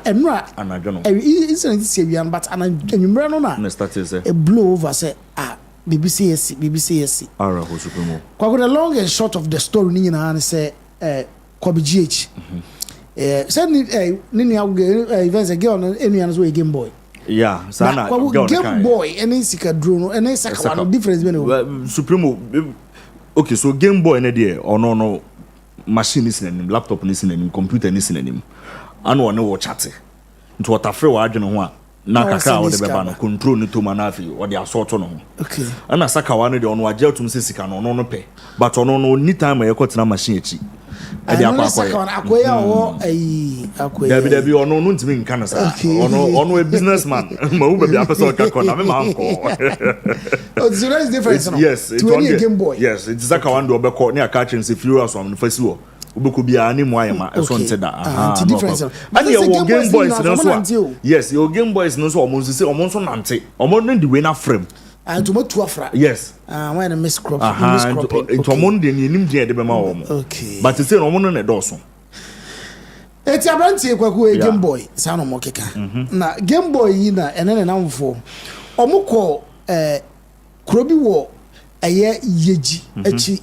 enra anadwo no isn't this area but ananyumre no na start say a blow over say BBC areho Supremo kwa the long and short of the story ni nyina say Kobby Gh say ni events again enu so game boy yeah sana game boy any sika drone any Sàkàwa no difference be Supremo okay so game boy na there or no machine is in laptop is in computer is in ano ne wo chat nto watafre wa adwene ho a na kakra wo de beba no control ni to manafi wo de assault no okay ana Sàkàwa ne de ono agye atum se sika no no pe but ono no ni time e kwotena machine echi e de akoya wo akoya dabi ono no ntimi nka no sa ono a businessman ma wo be apesa o kakọ na me ma anko it's very different yes it's a game boy yes it's Sàkàwa ndo obekọ ne aka chen se furious am no fasi wo obekọ bia ni mo ayema so nte da different but your game boys no so yes your game boys no so omo se omo so nante omo no the way na frame and to two afra yes when a miss crop into omo de ni nim de be ma wo okay but say omo no na do so eti abrantie kwaku e game boy sa no mo keka na game boy yi na ene na mfo omo ko krobi wo eye yeji achi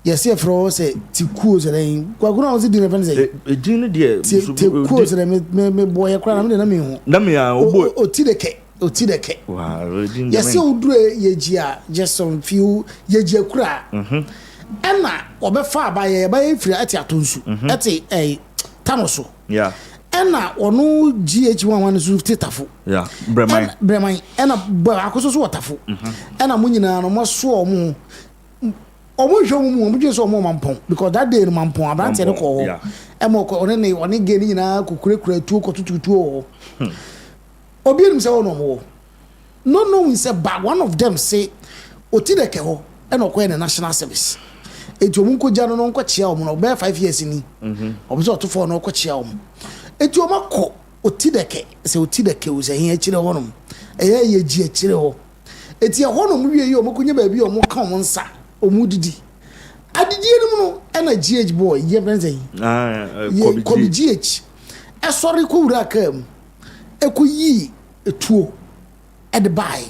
yesi afro say tikuo zeren kwaku na ozi di reference say ejin de tikuo zeren me boy kra na me hu na me a obo otideke wow yesi odure yeji a just some few yeji akura ena obefa abaye baye firi ati atonsu ati tanoso yeah ena onu GH11 so titafo yeah breman ena ba akoso so watafo ena munyina no moso omo hwom mu omo so omo mampon because that day no mampon abante ne ko ho emo ko one ge ni nyina kukurekura tuo ko tututuo obi nim se wono mo no we say but one of them say otideke ho ena ko na national service eti omu ko jano no nko chia omu no be 5 years ni obiso to for no ko chia omu eti omako otideke se otideke o se hin akire honom ye ji akire ho eti honom wie yi omokunye ba bi omo ka omo nsa omu didi adidi enu no ena GH boy ye benze Kobby Gh sorry ko wura kam ekoyi etuo e de buy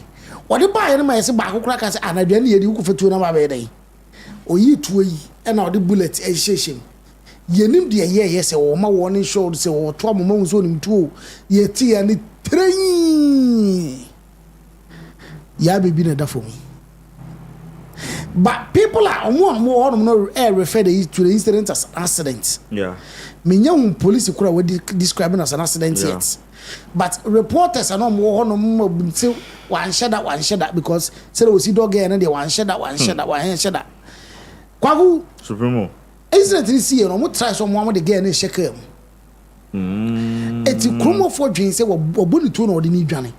what the buy na ma se ba kokura ka se anadua ne ye di ku fetuo na ba be dai oyi tuo yi na odi bullet ehihye yenim de ye se wo ma warning shot se wo to amoma nso nim tuo ye ti ya ni train ya bebi na da for me but people are more no refer to the incident as accident yeah me police kura we describing as an accident yet but reporters are no more no say one shada because say we see dog and they one shada kwagu Supremo incident ni see no mo try so mo de girl na sheka mu eti kromo for dwen say wo boni to na odi ni dwane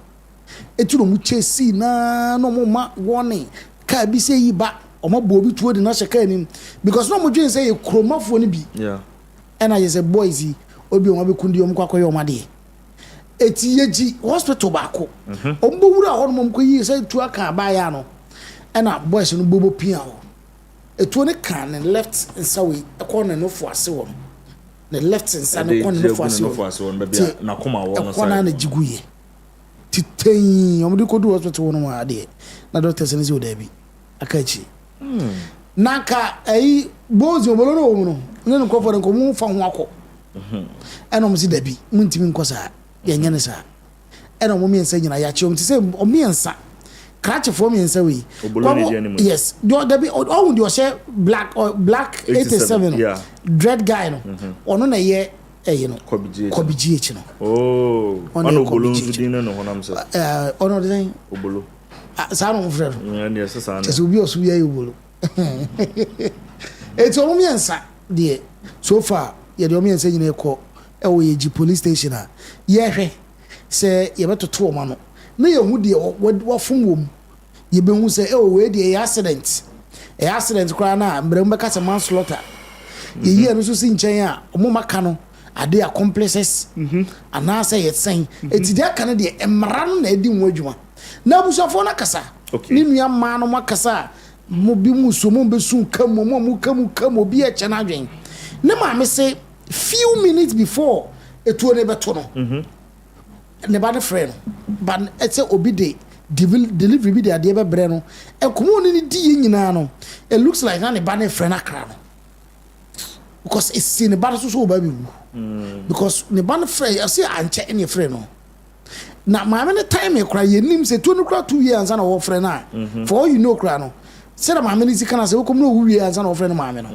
eti no mu chesi na no mo ma warning ka bi say yi ba o ma bo bi to di na sheka ni because no mo dwen say kromafo ni bi yeah and I say boys obi o ma be kundi o mo kwakoye o ma de eti yeji hospital ba ko o mbo wura ho no mo ko yi say tu aka ba ya no and boys no bobo pia ho etu ne kan and left inside a corner no for ase won the left inside no corner no for ase won na koma wo no corner na jiguye titen omde ko do hospital won ma ade na doctors ne zo da bi akachi naka bozi omolo no wo no ne ko for ko mu fa ho akọ eno mo si da bi mu ntimi nkosa ya nya ne sa eno mo miensa nyina ya chi o mti se o miensa catch for me and say we yes do there be all do share black 87 yeah dread guy no ono na ye you know Kobby Gh no oh ono obolo nso din no honam say ono dey obolo sa no mfre yes sa na so bi osu ye obolo it's all me answer there so far ye de o me answer nyina e ko e wo ye police station a ye hwe say ye beto to o ma no na ye hu de wo fom wom ye be hu say we de accident kra na mbrem be ka se manslaughter ye no so si nchen a omo maka no ade accomplices ana say ye sen eti de aka no de emra no na edi ho adwuma na abusafo na kasa ni nua ma no makasa mo bi mu so mo be sun kamo mo kamo bi e che na adwen ne ma me say few minutes before etuo ne beto no ne ba de friend but it's a obi de delivery bi de ade be bre no e komo ni di nyina no it looks like na ne ba ne friend akra no because it's seen ba so ba bi because ne ba ne friend I say anche any friend no na ma me ne time e kra ye nim say to no kra 2 years na wo friend na for all you know kra no say na ma me ni sika na say wo komo no wo years na wo friend ma me no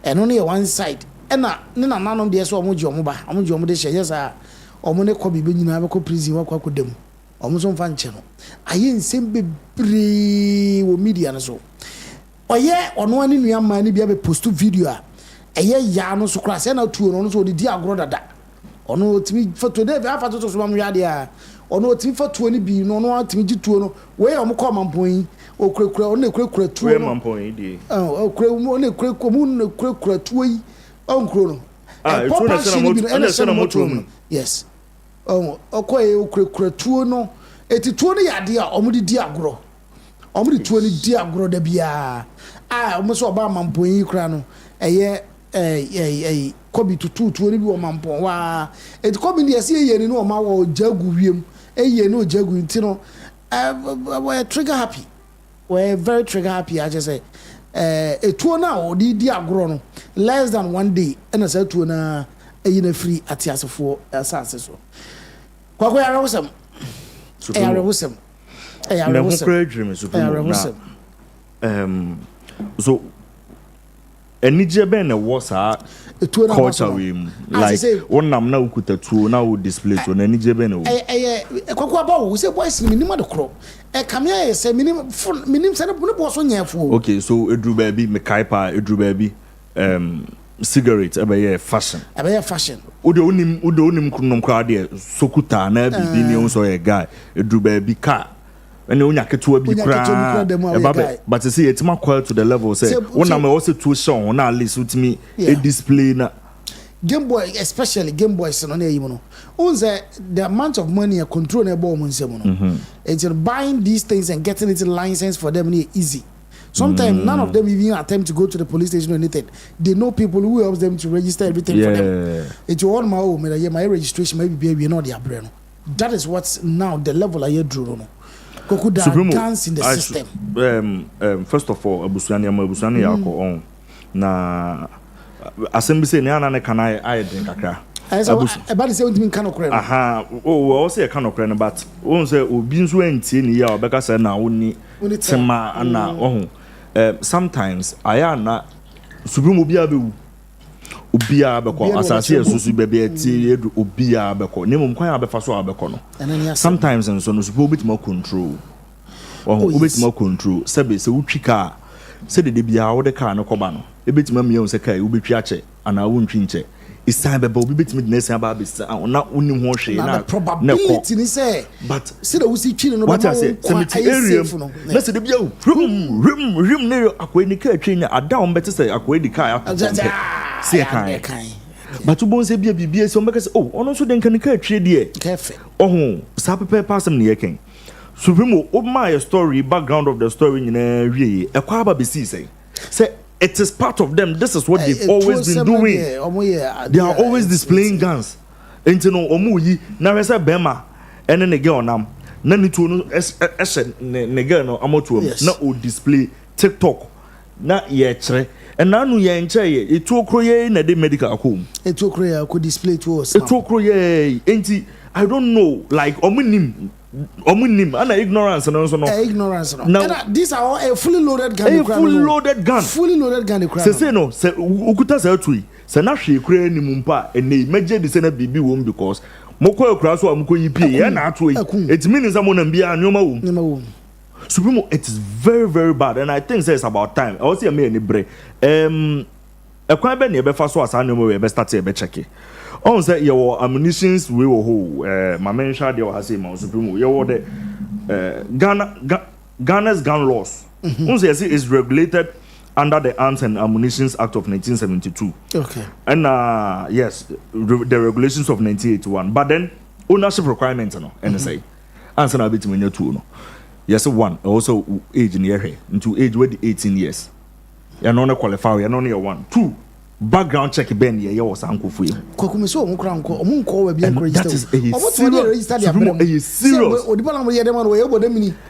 eno ne one side ena ne na nanom de so omo ji omo ba omo ji omo de hye yes a omo ne Kobby be nyina be ko prison wa kwa kodam omo so mfa nche no aye nsem bebre wo media no so oye ono ani nua ma ne bia be post video a eye ya no so kra say na tuo no so di agro dada ono timi foto de afa to so mam yade a ono timi foto ni bi no no timi ji tuo no we omo ko mampon okrekura ono ekrekura tuo no mampon di okre ono ekrekura mu no ekrekura tuo yi onkro no it's na moto yes okoye okrekura tuo no eti tuo no yade a omo di agro omo di tuo ni di agro da bia omo so oba mampon yi kra no eye Kobby tuo ni bi o mampon wa eti Kobby ni ese ye ni no ma wo jagu wiem eye no jagu nti no we trigger happy we very trigger happy I just say tuo na o di agro no less than 1 day and say tuo na eyi na free atiasefo asase so kwakwa ya rewosem so enije ben na was culture we like wonam na ukuta tuo na wo display so na enije ben na kwakwa ba wo say boys ni ma de kro kame ya say minim say ne bo so nyafo okay so edru ba bi me kai pa edru ba bi cigarette ebe fashion ude onim kunom kwa de sokuta na bibi ni on so ye guy edru ba bi ka ene onya ketewa bi kra but say etima qual to the level say wona me also to show na at least utimi a display na Game Boy, especially Game Boy, so no, you know, the amount of money and control na bomb on it's buying these things and getting it licensed for them easy. Sometimes none of them even attempt to go to the police station or anything. They know people who helps them to register everything for them. It's all my own. My registration maybe be not their brain. That is what's now the level I drew on. Kokuda dance in the system. First of all, Abusani yako on na assembly say na na can I drink kakra. About say we can okra. Aha, we say can okra but won say obi nso antie ni ya obeka say na woni tema na sometimes aya na subimu bia bewu obia beko asase asusu bebe ati edu obia beko nemum kwan abefa so abeko no sometimes nso no supo obitima control obitima control sebe se wutwika se de bia wo de car no koba no ebetima miye se kai obetwi ache ana wontwi nche isan bebe obi betimi de nesa ba bisa na unim ho hwe na probability ni say but se de wusi twi no ba area na se de bia rim ne akoy ni ka atwi nya ada on beti say akoy di kai ato se kan but ubon se bia se on beka say oh ono so de nkan ka atwi de kefe sa pepe passam ne yeken supremo my story background of the story nyina wie e kwa ba besi say it is part of them. This is what they've always been doing. They are always displaying guns. And you know, omuyi na resa bema ene nege onam na nitu no nege no amotu na o display TikTok na ye kire and na nu ye nche ye etu okro ye na de medical akom etu okro ye ko display to us etu okro ye enti I don't know like omunim and ignorance and also ignorance no. And these are all a fully loaded gun. Fully loaded gun. Say no, say ukuta say tui. Say na hwe kura ni mumpa ene meje de say na bibi wom because moko ekura so amko yipi na atoi. It means someone bia nyoma wom. Supremo, it is very very bad and I think say it's about time. I also me any bre. e kwan be ne be fa so asa no we be start e be check on say your ammunitions we wo my mention there was say my supreme you the Ghana's gun laws on say is regulated under the Arms and Ammunitions Act of 1972. Okay. And yes, the regulations of 1981. But then ownership requirements no NSA. Answer na bit me two no. Yes, one also age in here into age with 18 years. You no qualify, you no one. Two, background check ben ye was uncle for you. Kokumiso omukranko omunko we bi encourage. That is a serious.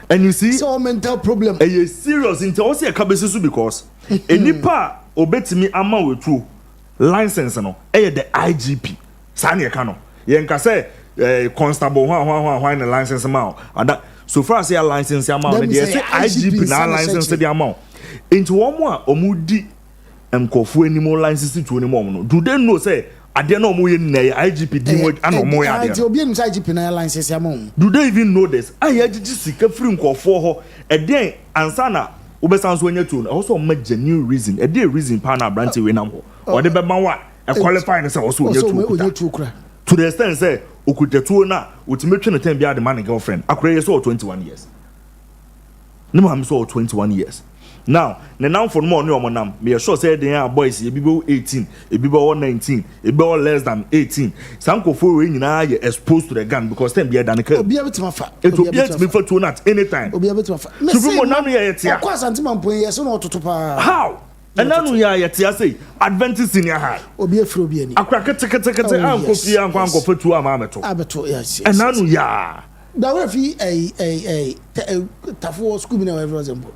And you see, so mental problem. A serious into also a cabesu because enipa obetimi ama we true license no the IGP. Sani kano. Yen ka say constable one license amount. And that so far as your license amount, they say IGP na license the amount. Into one more omudi mkofu any more licenses to any more. Do they know say I don't know more IGP deal with more IGP na license amount. Do they even know this? I just free mkofu a day ansana obesanso wenye tune also make genuine reason a day reason partner branch we nam or the bema a qualifying say also to the extent say okutetuo na ultimately na time bia the man girlfriend akure so 21 years no am so 21 years now now for more no monam me sure say they boys e bibo 18 e bibo 19 e bibo less than 18 sankofo we nyina ye exposed to the gun because time bia dan ka obi abetima fa it will be to me for two at any time obi abetima fa so mo nanu ye tia kwa santima mpon ye so na ototo pa how and nanu ye tia say Adventist senior high obi afro obi ani akwa kete anko fi anko fetu ama ameto abeto yes and nanu ya da we fi tafo school na we example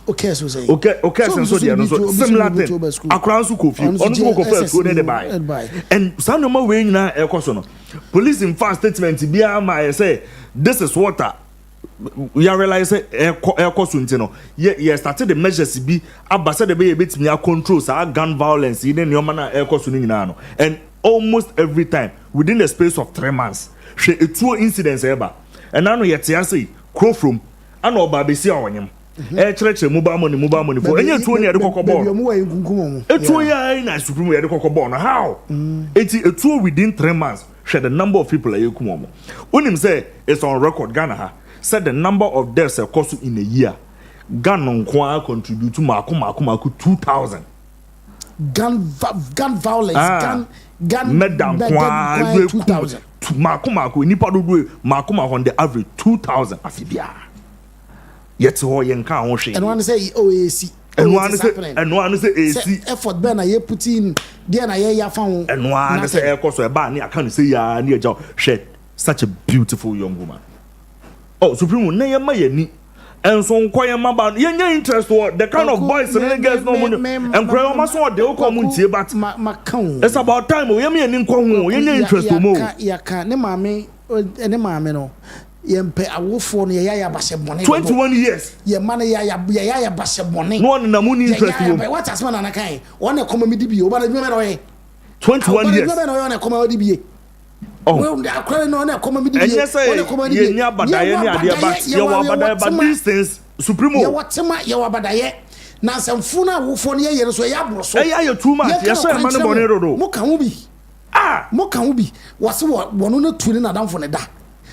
okay so say okay so dia no so similar thing akwa nso kofi onu so kofi so dey buy and sanoma we nyina ekoso no police in fast statement bia ma say this is water we realize ekoso ntino ye started the measures bi abasa de be betimi control sa gun violence in the na ekoso ni nyina no and almost every time within the space of 3 months she a two incidents ever and now yet say crow from and oba be see awonyem church mobile money for any two near the kokobon etu ya na supreme ya the kokobon how it a two within 3 months she the number of people like kumomo unim say it's on record Ghana ha said the number of deaths occurs in a year Ghana nko contribute to maku 2000 gun violence gun medam kwa 2000 maku nipa do maku on the average 2000 afibia yet ho yenka ho hwe and one say OAC and one say AC effort be na ye put in there na ye ya fa ho and one say e koso e ba na aka no say ya na eja hwe such a beautiful young woman oh supreme na ye ma yani and so nkoye maba yenye interest what the kind of boys and girls no money and cry o so de o come ntie but it's about time we me ni nko ho yenye interest mo ya kan ne maame no yempe awofo no ya bashe bone 21 years ye man ya bashe bone no na mo ni interest mo what as man na kan one come me di bi o ba na bi me no ye 21 years o ba na come di bi oh akwai no na come me di bi one come di bi ye ni abadaye ni ade but ye wa abadaye but these things supremo ye watema ye wa abadaye na samfu na awofo no ye so ya bro so ya too much ye so man bone rodo mo kan wo bi wase wono na tuni na damfo ne da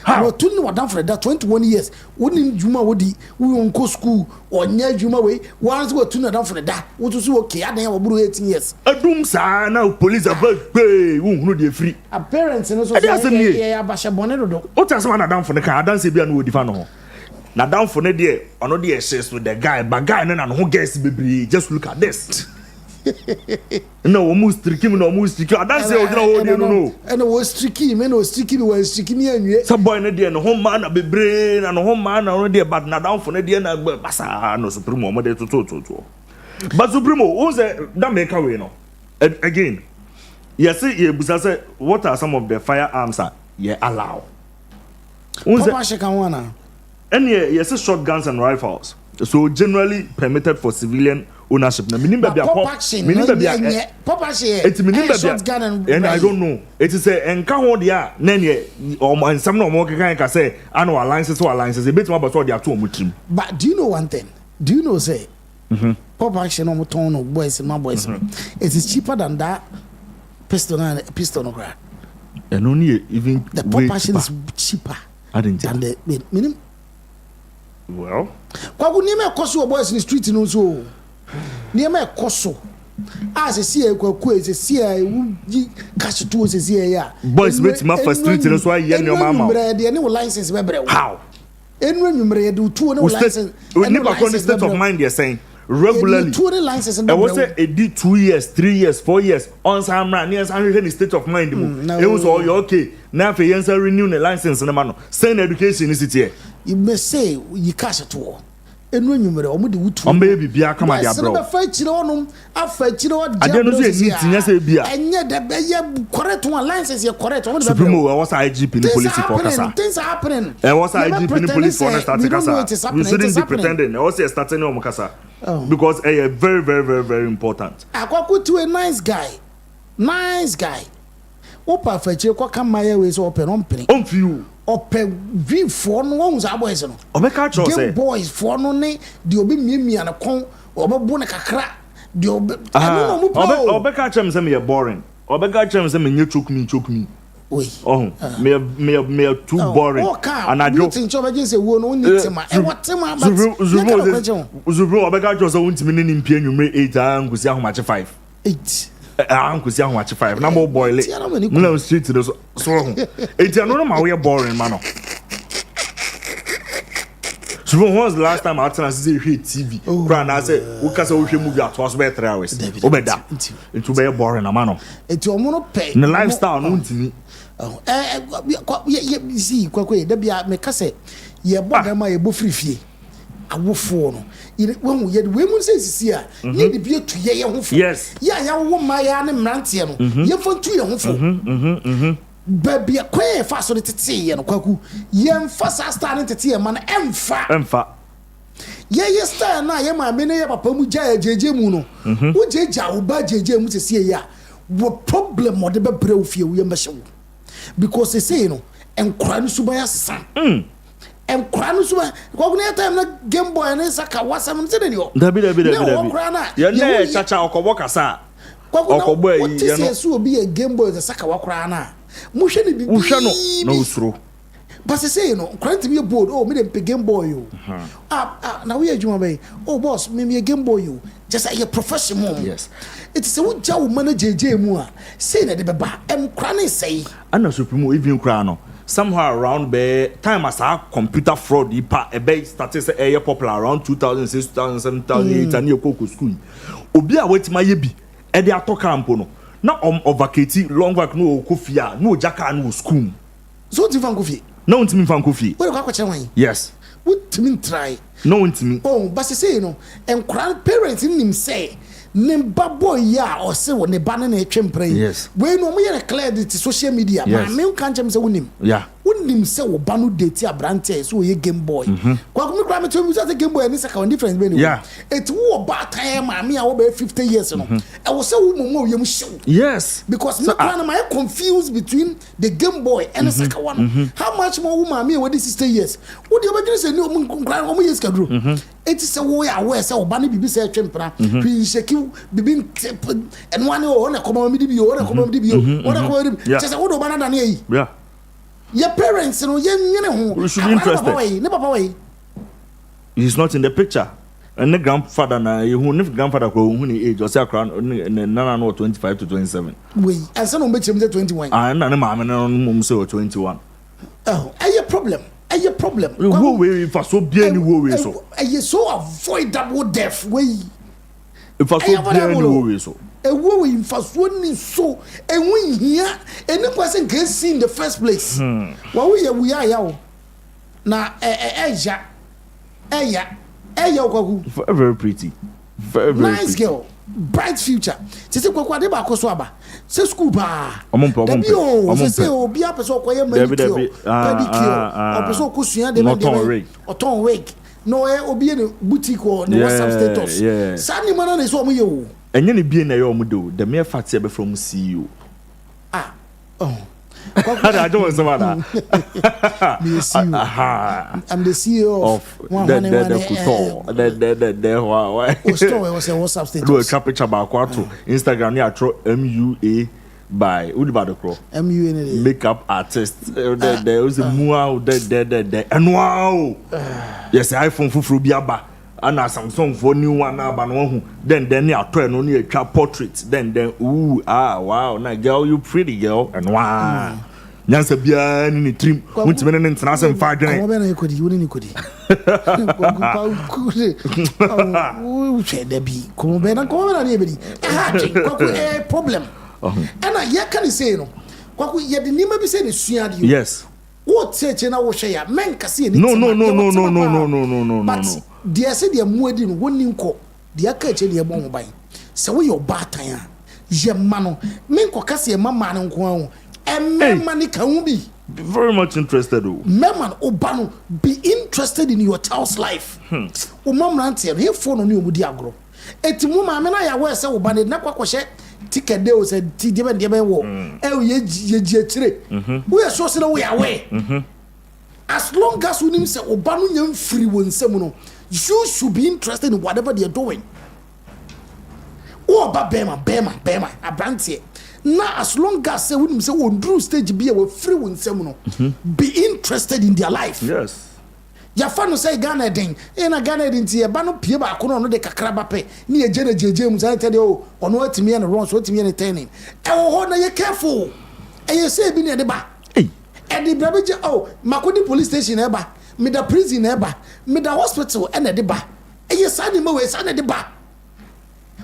how tuni wa damfo ne da 21 years woni juma wodi wo nko school onya juma we once we tuni na damfo ne da wo to so okay adan wa buru 18 years adum sa na police aba gbe wo hunu de free appearance no so ya bashe bone dodo o ta sama na damfo ne kan adanse bia no odi fa no ho na damfo ne de ono de shares with the guy but guy no na no guess bebre just look at this no almost tricky no almost tricky adanse o dina o de no and was tricky me no tricky me was tricky me anwie some boy ne de no ho ma na bebre na no ho ma na no de but na damfo ne de na basa no supreme mo de to but supreme o say that make away no again yes you busa say what are some of the firearms that you allow Papa Shekawana and yes shotguns and rifles so generally permitted for civilian ownership na minim bia papa shotgun and I don't know it is a enka ho dia na ne nsam na omo kekan ka say annual alliances e betima about all dia to omutrim but do you know one thing do you know say Pop action on tone of boys and my boys. It is cheaper than that pistol and pistol no. And only even the pop action is cheaper. I didn't than the minimum. Well, why would you make cost boys in the street in also? Near my cost. As a see a quiz, a see a cash towards a see a boys with my first street, that's why you're your mama. The new license, how? And when you do 2 license, we never on the state of mind, you're saying regularly. 2 license, and I was say a did 2 years, 3 years, 4 years on some run years, and state of mind. It was all okay. Now, for you renew the license and the man, send education is it here. You may say you cash at all. And when you were almost baby, be a come at your bro. I fight you on. I fight you on. I don't know if you be and yet the correct one license, you're correct. Supremo, I was IGP in the police for things are happening. I was IGP in the police for Casa. We shouldn't be pretending. I was starting on Casa because a very, very, very, very important. I go to a nice guy. Opa fetch you come my ways open on penny. On few. Ope V4 no ones are boys no. Obeka cho say boys for no ne de obi miemi an kon obebu ne kakra de obe no mo pro. Obeka chem say me boring. Obeka chem say me choke me. Oi. Oh, me too boring. And I do think choba just say wo no need tema. E what tema but. Zubro obeka cho say won't me nim pie nwumre 8 angusi ahomache 5. 8. Angusi ahomache 5. Na mo boy le. No street to so. It's another my way boring man. So when was the last time I turned to see TV? Grand I said, we can say we movie at was better 3 hours. Obeda. It will be boring, man. It's your mono pay. The lifestyle known to me. Oh, see, Quaque, there be a make us say, ye bought my bo free fee. I will phone. When we had women says here, need to be to ye. Yes. Yeah, woman, my aunt Mantiano. You for 2 years. Baby, a queer fast on the tea and Quaku. Yam fast starting to tea, man, emfa. Yes, stand now, my many of a Pomuja, JJ Muno. Would JJ Uba JJ Musia ya? What problem or the bro fear we are because they say, no, and Kran Subaya son. And Kran Suba, what time Game Boy and Sàkàwa some said you. You're Chacha or Kobaka, sir. What is will be a Game Boy the Sàkàwa Krana? Mushani be no through. But they say, no, crying to be a board, oh, me a Game Boy you. Now we are Juma. Oh, boss, maybe a Game Boy you. Just like a professional. Yes. It's a wood job manager J. Moore. Say that the Baba and Cranny say. I'm not Supremo even Crano. Somehow around the time as our computer fraud, a base started a popular around 2006, 2007, 2008, and your Coco school. Obia wait my yebi, and they are talking ampono. Now overcating long work no kofia, no jacka no school. So to Van Coffee. No one to me, Van Coffee. What yes. What to me try? No one to me. Oh, but they say no, and grandparents in him say. Nemba boy ya or say when the banana chempre. Yes. When no me clear the social media. Yes. My main can't say win him. Yeah. Wouldn't him say o banu date ya brante so ye Game Boy. Kwa me grandma to me say Game Boy and Sàkàwa difference be. Yeah. It wo ba time me I be 50 years no. I was say wo mo yem show. Yes. Because me grandma I confused between the Game Boy and Sàkàwa. How much more woman me with 60 years? What do you say no grandma o years kadru. It is a way aware say o banu bibi say twempra. He shake bibin and one on a commodity be on a commodity what a just a wood banana. Yeah. Your parents, you know, we should be interested. Never. He's not in the picture. And the grandfather, who grandfather who age was a crown, no 25 to 27. We and some make him 21. And I'm mom so 21. Oh, are your problem? Are your problem? Who will for so be any worry so? Are you so avoidable death way? If I so be any worry so. A woman first one is so and we here and the person can see in the first place. Well, we are now. Now, very pretty. Very nice pretty. girl. Bright future. Say kwa de ba ko so aba. Say school ba. Say obi apeso ko ye manicure. Pedicure. Apeso ko suan de oton wig. No obi e boutique or no WhatsApp status. Sani mana na so mo ye o. And you be na your mudo, the mere fact ever from CEO. I don't want someone. I'm the CEO of the store was a WhatsApp status. Do a Chopbar quattro Instagram ya tro MUA by Udibadokro. MUA makeup artist. There was a mua there and wow. Yes, iPhone for Biaba. And a Samsung for new one now, then you are trying only a car portrait. Then ooh wow, now girl, you pretty girl, and wow. Nyansa bia ni trim wonti menen international fa dwen ko be na ekodi woni ni kodi o che da bi ko be na ni ebedi ko problem and ya can say no ko ye de nima bi say ne suade yo yes wo cheche na wo hwe ya men kase ni no but dia say dia muadi no woni nko dia ka che dia bon ban se wo yo batan a ye ma no men ko kase ma ma no nko an very much interested. Memman Obano, be interested in your child's life. Umamrantia, he phone on you with Diagro. Etimuma, I ya wear so banned Naquashe, ticket deals and Tidiban Diabo. Oh, ye, we are so we are away. As long as we name say Obano free one semono, you should be interested in whatever they are doing. Oh, but Bema, a branch. Now, as long as say we say on Drew stage be a free one semono, be interested in their life. Yes. Ya fanu say Ghana den, na Ghana den ti e ba no pie ba ko no de kakra ba pe, ni e je na jeje mu say tell you ono atimi na run so atimi na turning. E wo ho na ye careful. E ye say bi na de ba. E de bra be je Makodi police station e ba, me da prison e ba, me da hospital e na de ba. E ye sa ni ma we sa na de ba.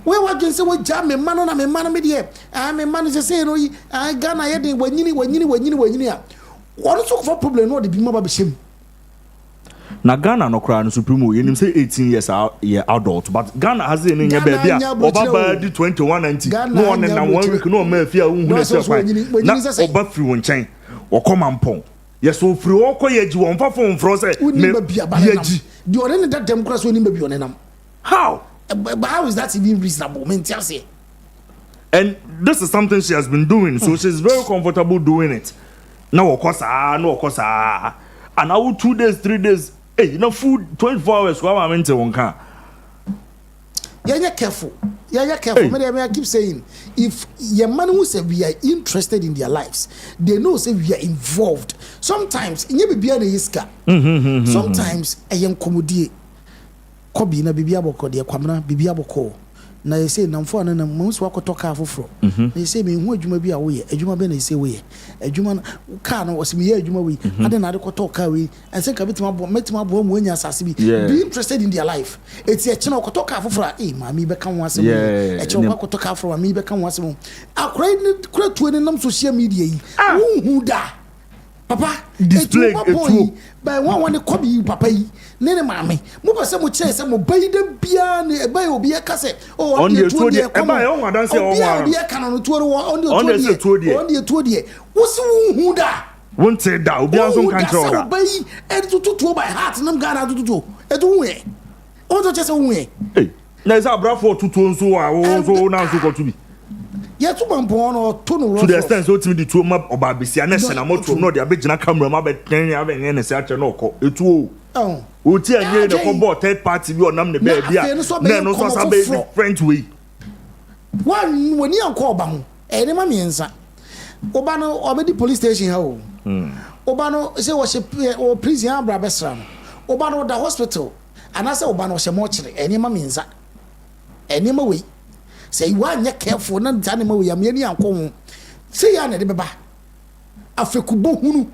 We wa dwen se wo ja me mano na me mano me de me mano se say no yi Ghana ye den wanyini a wonu so for problem no de bi ma ba be shem na Ghana no kra no supreme you say 18 years adult but Ghana has in nya baby a oba di 2190 no one na 1 week no ma fi a hu na se kwa na oba free won chen wo koma mpon yes wo free wo koye ji won fa fon fro say me yaji di one that dem kra so ni ba bi onenam how? But how is that even reasonable? And this is something she has been doing, so she's very comfortable doing it. No, of course, and now 2 days, 3 days, hey, food 24 hours. What am I into one car? Yeah, careful. Yeah, careful. Hey. I keep saying, if your man who say we are interested in their lives, they know say we are involved. Sometimes, in your baby and iska. Sometimes, I am commodity. Kobby na bibia boko de kwamna bibia boko na yese namfo na munsu akotoka afoforo na yese me hu adwuma bi a wo ye adwuma be na yese wo ye adwuma ka na wose me ye adwuma we ade na ade kotoka we anse ka betima bo mu anya asase bi be interested in their life eti e kina okotoka afoforo mami be kan ho asem e kina okotoka afoforo mami be kan ho asem akora ni kura tuo ni nam social media yi hu da papa display etu by one Kobby papa yi nene maame mo pese mo kire se mo bayi de bia ne eba obi e ka se on the tuo de eba e on adanse o wa obi e ka no tuo on the tuo de wo se hu da wonte da obi anso kan kire da bayi e tutu by heart nam Ghana tutu e tu hu e o to chese hu e na isa brafo tutu nso wa wo so na nso ko tu bi ya tu mampo no to no to the extent so timi di tuo ma oba besia na se na moto no de abegina camera ma be ten ya be ne se ache no ko etu o ti anye ne ko bo third party bi onam ne be bia na no so sabe different way one when you call ba ho ne ma miensa oba no obedi police station ha o oba no say wo prison abra besra no oba no da hospital anase oba no hye mo kire ne ma miensa ne ma we say you are careful na zanima we am yeni anko say ya na de beba afekubo hunu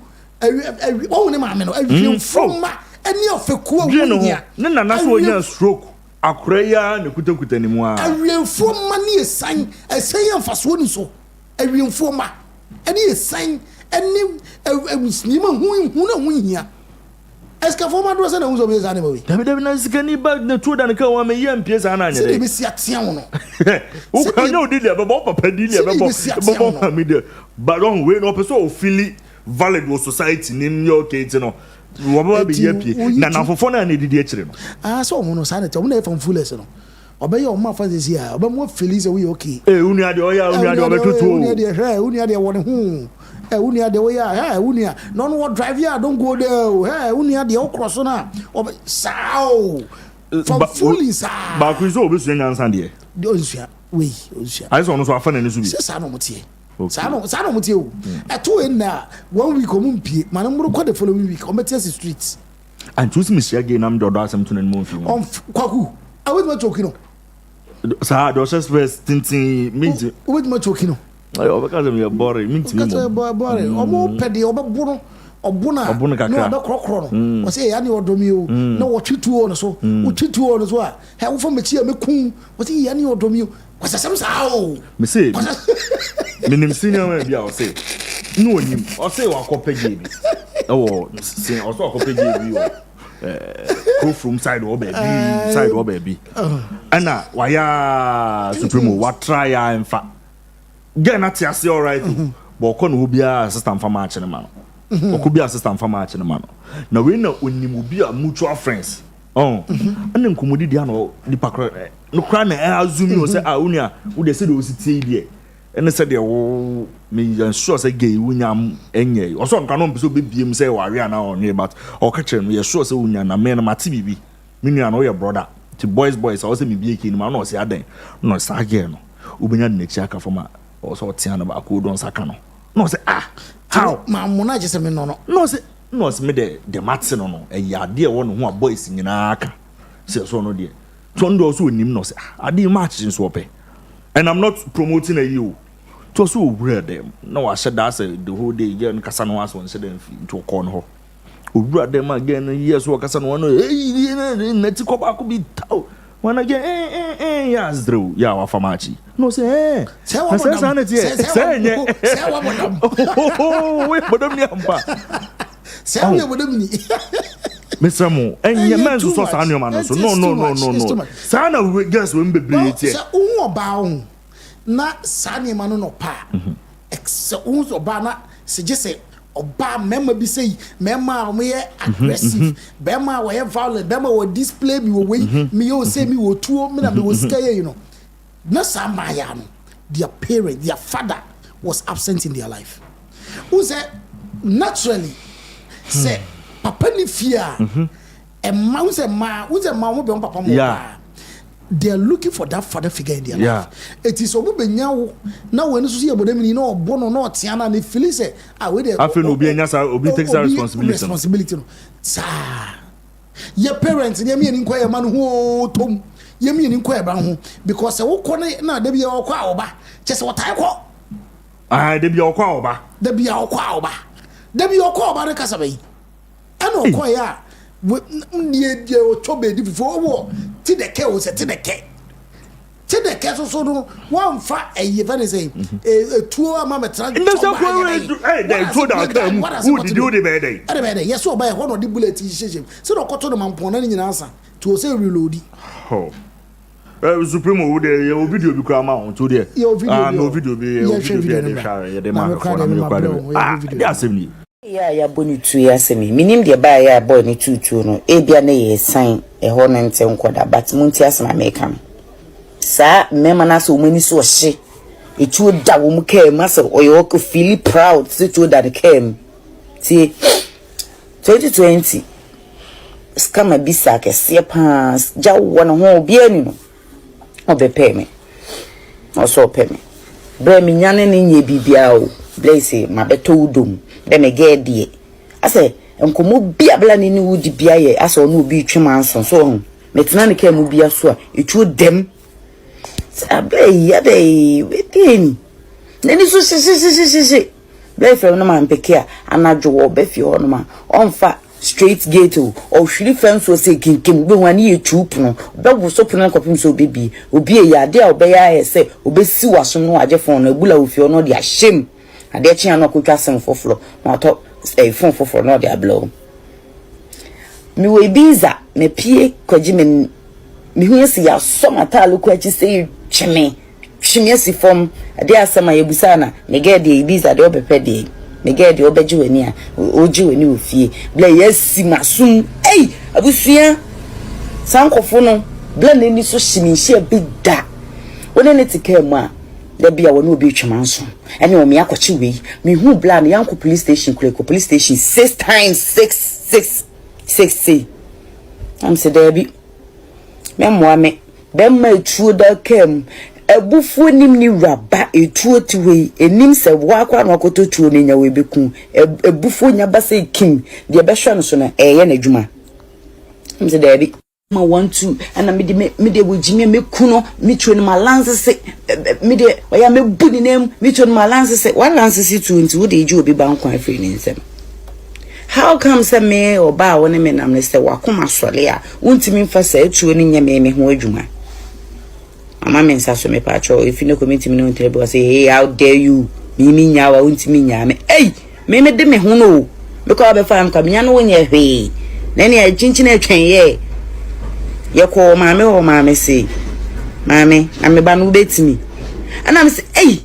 o ne ma me no awiem froma eni afeku hunu ya ne na so onya stroke akora ya ne kutakuta ni mu a awiem froma ne esan amfaso ni so awiem froma eni esan eni nima hu na hu hia eska forma do se na hu so be zane we david na sikani bag na tuo dan kan wa me yam pie sa na anya de be si atia wo no o kan no di le be papa di le be bo me de but on we no person o feel valid wo society ni your case no wo ba be yapie na fofo na na didi a kire no so mo no sa na te mo na from fullest no obey your ma fa this here oba mo feel say we okay uni ade o ya uni ade o be tutu uni ade wo ne hu unia de way unia no no drive ya don't go there unia de cross na sao from fully sa ba ku so obesu nyansa de onsia we onsia I so no so afa na nesu bi sa no motie sa no motie o eto en na 1 week omumpie man mro kwa the following week o metie streets and choose me share game am do asem to na mo fi on kwaku I was not talking sa do just first tintin minti with my talking ayo because me boring minti me mo boring omo pede obeburu obuna no abekrokro no o say ya ne odomi o na wo twituo no so wo twituo no so a he wo fo mechi amekun wo say ya ne odomi o kwasasem sa o me say minim senior man bia o say no onim o say wa kopege bi o say o so kopege bi o go from side or baby ana waya supremo what try in fact get na tiase all right but ko no bia assistant farmer ache na man ko bia assistant farmer ache na man na we na onim bia mutual friends ana nkomodi dia no dipa kro no kra na azumi o say unia wo de say do sitie die ene say de wo me sure say gay wunyam enye o so nka no mpiso bebiem say ware ana onwe but o ka kire no ye sure say wunya na me na mate bibi me nua no ye brother ti boys I say me bi eki ni ma no say adan no say again no ubenya de nechi aka foma o so tia na ba ko don saka no say how ma mona je say me no say me de mate no ya de wo no ho a boys nyina aka say so no de so ndo so onim no say ade match nso ope and I'm not promoting a you to so weird them no I said that the whole day again kasa no aso nse dem to call no owura dem again yes wo kasa no no na ti ko ba ko bi taw wana again ya zdro ya wa famachi no say say wa bodam we bodam ni amba say wa bodam ni Mr. Mo enye men so sa anyo man so no sa na we guess we mbebre tie say unwo ba un na sani ma no pa ex unzo ba na se say oba mema bi say mema mo ye aggressive bema wo ye violent bema wo display me wo we me yo say me wo tuo me na me wo scare you know na sama ya no their parent their father was absent in their life who say naturally say papa ni fear e ma who say ma mo be on papa mo they are looking for that father figure in their life. It is obubenyawo na when so see abodamini na obono na otiana na feel say we dey afi no obi anya sa obi takes responsibility no sa your parents dey me ni kwa ya man ho tom ye me ni kwa ya ba ho because wo ko na da bia okwa oba chese wotai ko da bia okwa oba da bia okwa oba na kasa bai ana okwa ya we o chobe di before wo ti de ke o se ti de ke so no one fa e very say tuo ama metra they told our come who did you the bad yes so buy one of the bullet sheshem so no koto no mampon na nyina ansa to say reload Supremo wo de your video bi kra ma on to there no video bi dey share ye dey ma ko na me kwa dey asemi ya boni tu ya semi minim de ba ya boy ni tutu no e bia na ye sign e ho na ntem nkoda but munti asema meka sa mema na so mani so hye e tu da wo mu kem asa oyo ko feel proud to tu da kem ti 2020 skama bisa ke se pass ja wo no ho bia ni no obepe me oso pe me bre mi nyane ni nye bibia o blase mabeto udom de me ge die ase enkomo bia bla ni wudi bia ye ase onu obi twema so metena ne ka mu bia so a etu dem abe ya be wetin neni so si be fe no man peke a anajo wo be fi ho no ma onfa straight gate o hwiri fence o se kinkim be wani ye chup no be wo so puna kopim so bebi obi e ya de a obe ya se obesi waso no age fon no ebula ofi no de ahyem ade chi an okotwa sem foforo na to fon foforo no de ablo mi we biza me pie kwaji me hu esi ya so mata loku achi sei cheme si form ade asema yebusa na me get de biza de opepe de me get de obeji wani a oji wani ofie bla yesi masum abusua sankofo no bla na ni so shiminhia bi da wona ne tike mu a there be a one will be chamanso. And you me akwachi we. Me who bland yanko police station police station 6 times 6. I'm say there be. Me Bemma true that came. A buffo nim ni raba a true to way. A nim se wakwa no koto true in your way beku. A buffo nyaba say king. The beshan sona a yen juma. I'm say there be. I want to, and I made with Jimmy me kuno, me train my lances say, me de, why am a bunny name, me train my lances say, one lances you to into the Jew be bound quite free in them. How comes a me or bow when a man am Mr. Wakuma Swalia, won't mean for say to any me who juma. A man says to me, Patrol, if you know committee me on table, say, hey, how dare you, me mean ya, won't mean ya, hey, me me de me who know, because if I'm coming, I know when you're hey, then I chinching a train, yeah. You call mammy or mammy say, Mammy, I'm a banu bet me. And I'm say, hey,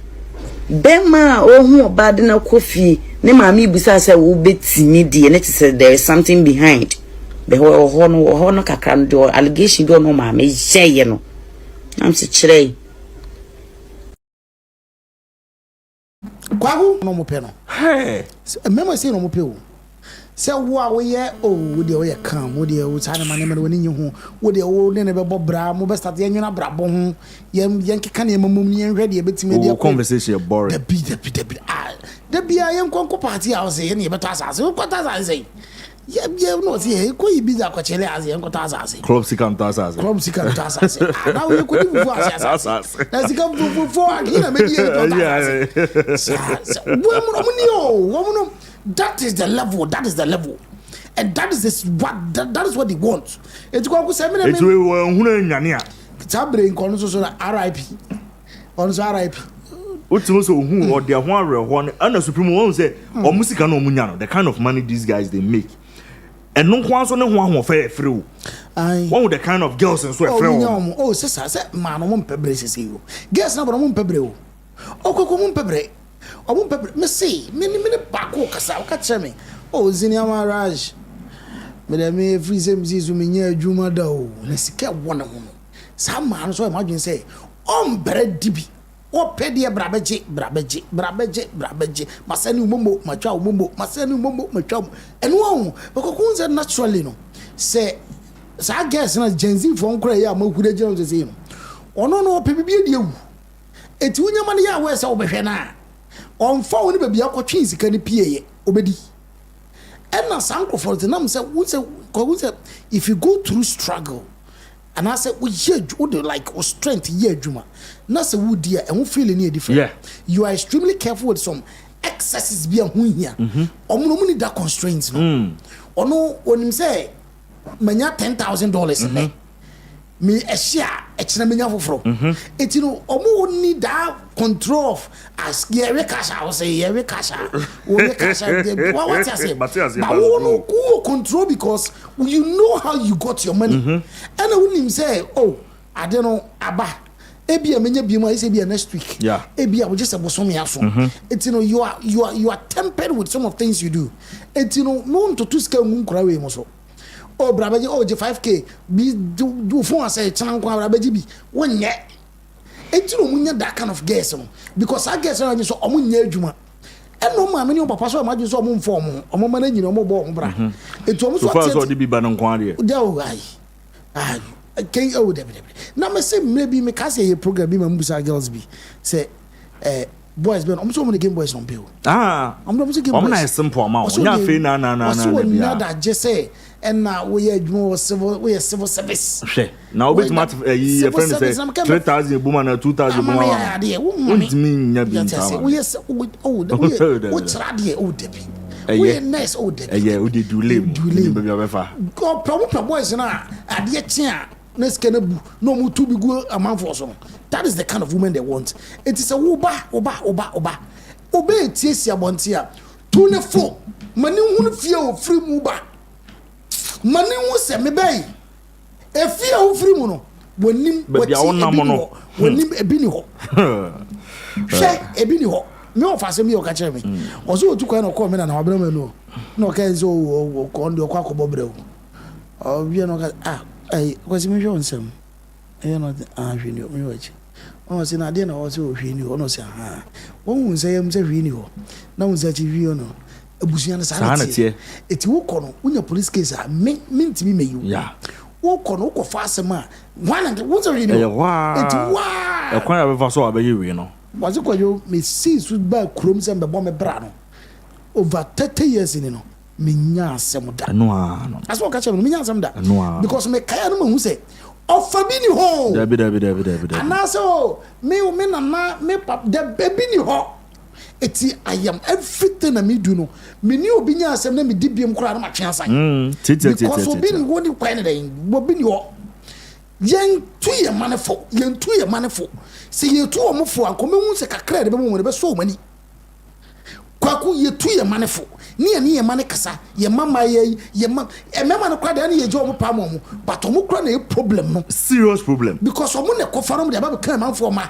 Bema, oh, who bad in a coffee, ne mammy besides I will bet me, dear, and it said there is something behind. The whole honor can do allegation go no mammy, say, you know. I'm such a Quago no more penal. Hey, a member say no more pill. So what we are would you come, would you time my name when you home, would you old never bra, mobile start the union brabon, Yankee can mummy and ready a bit media conversation boring. The be I am conco party, I was saying, but as what as I say. Yeah, no, see, could you be that Coachella as young Cotas? Club Sicantas, Club Sicantas. Now you could do as come before again, maybe. That is the level. That is the level, and that is that is what they want. It's going to say, "It's brain conversation RIP, also RIP." What's also who or their one and the supreme one say, or musica no munyano, the kind of money these guys they make, and no one who fair through. One with the kind of girls and sweat. Oh, sister, said man, I won't pebre says you. Guess number one pebre. Oh, coco pebre. I won't pepper. Me see, minute back walk as I'll catch me. Oh, Zinia Raj. Madame, every same season, me near Juma do. Let's get one of them. Some man, so imagine say, bread dibi. Oh, pedia brabeji. Masenu mumbo, my child mumbo, Masenu mumbo, my child. And one, because who's naturally no. Say, so I guess not Gen Z from Korea, more good agents to see him. Oh, no, baby, you. It's when your money are where's over here now. On phone baby akwa twins kan pie obedi and na sanko for the nam say if you go through struggle and I say we like strength here adwuma na say wo dia e ho feel any different. Yeah. You are extremely careful with some excesses bi ho hia omo need that constraints no ono onim say manya $10,000 me a share echina menya foforo eti no omo need that control of as ye cash I will say ye cash we cash what I say but no control because you know how you got your money and I wouldn't say oh I don't know aba ebi amenya bi mo say bi next week ebi I will just abosom yaso eti no you are tempered with some of things you do eti no no to ska mu nkura we mo so oh brabaji oh je 5k bi do phone say chana kwa brabaji bi wonye etiro munya that kind of guess no because I guess na so omunya adwuma eno ma me ni papa so ma so omu form omu ma na nyina omu bo omu bra etu omu so so de bi ba no kwa de o ai can oh de na me say maybe me ka say program bi ma mbusa girls bi say boys ben omu so omu game boys on bill omu so game boys omu na simple ma onya fe na na that just say and now we are more civil service. Now we mat your friend say 3,000 boom and 2,000 boom. What mean ya be time? We what radio oh debi. We nice oh debi. Yeah, we dey do lame. Baby obefa. Go promo boys na ade tia na skenabu no mu tu bi go amanfo so. That is the kind of woman they want. It is a oba. Oba etie abonte a 24 mani hu fie o free mu ba. Mani hu se me bai efia wo free mu no wonim wonim ebi ni ho hwe ebi ni ho me o fa se me o ka kire me o so otu kwa na ko me na wabra me no na o ka nzo o ko ndi o kwa ko bobre o wie no ka ai ko si me hwe onsem e no hwe ni o me wachi Oh, say na dey na also hwe ni ho no say ha. Won hu say yam say hwe ni ho. Na hu say chi hwe no. Ebusuan na sa na tie. Eti wo kɔ no, unya police case a me ntimi meyu. Yeah. Wo kɔ no ko fa asɛm a. Wan and wo say hwe ni ho. Eti wa. E kwan ya be fa so abaye hwe no. Was it yo me see su ba krom se be bɔ me bra no. Over 30 years in no. Me nya asɛm da. No no. Aso ka kyɛ me nya asɛm da. No. Because me kaya no hu say ofa bi ni ho. Dabi. Anaso me nana me pap the baby ni ho. Eti I am everything na me do no. Me ni obi nya asem na me di biem kura na ma twe asan. Because obi ni wo ni kwan na den. Obi ni ho. Yen tu ye manefo. Se ye tu o mofo anko me hu se kakra de be mo be so o mani. Kwaku ye tu ye manefo. Ni ye mane kasa. Ye mama ye mama no kwa de na ye je o mo pa mo. But o mo kura na e problem no. Serious problem. Because o mo ne kofa no de ba be kan manfo ma.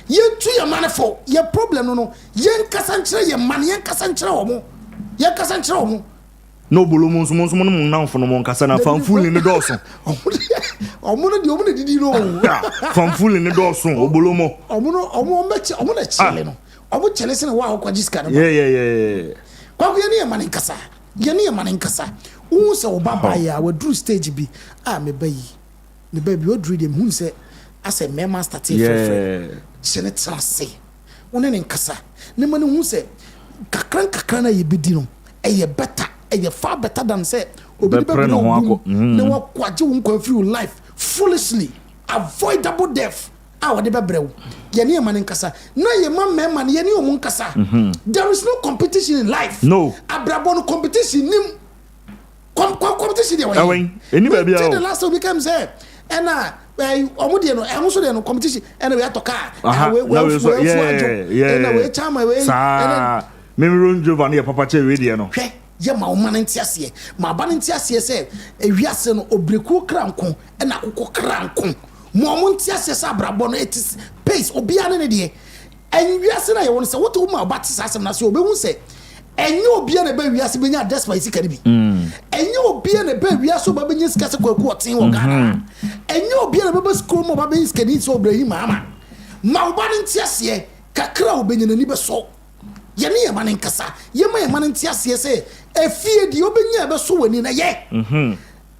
Yen tu ye manefo. Ye problem no. Yen kasa nkyere ye man yen kasa nkyere o mo. Yen kasa nkyere o mo. No bolo mo so no nanfo no mo kasa na fanful ni doso. Omo no de omo ne didi no. Fanful ni doso obolo mo. Omo na chele no. Omo chele se na wa kwa jiska no. Yeah. Kwa ye ne man nkasa. Ye ne man nkasa. Wu se obaba ya we drew stage bi. Me bayi. Me baby o drew dem hu se ase me master tea free. Chele trase. Wona ne nkasa. Ne man hu se kakran na ye bidi no. Eye better. Eye far better than say obi be no ne wa kwaje won kwa free life foolishly avoidable death a wode be brew ye ne man nkasa na ye man ye ne omun nkasa. There is no competition in life. No abrabo no competition nim competition dey way eni ba bia the last we became say na omo de no ehun so de no competition and we atoka we na we chama we sa me Range Rover na papa che we de no ye ma o man ntiase ma ba ntiase se ewiase no obreku kranko na akoko kranko mo ntiase se abrabo no etis pace obia ne de enwiase na ye won se what o ma ba tisase na se obehu se enye obia na ba wiase benya despite sika bi enye obia na ba wiase ba benya sika se kwaku oten wo Ghana enye obia na ba school mo ba benya sika ni so Ibrahim ama ma ba ntiase kakra obenya na ni be so ye ne ye man nkasa ye ma ye man ntiase se efie di obenya be so wani na ye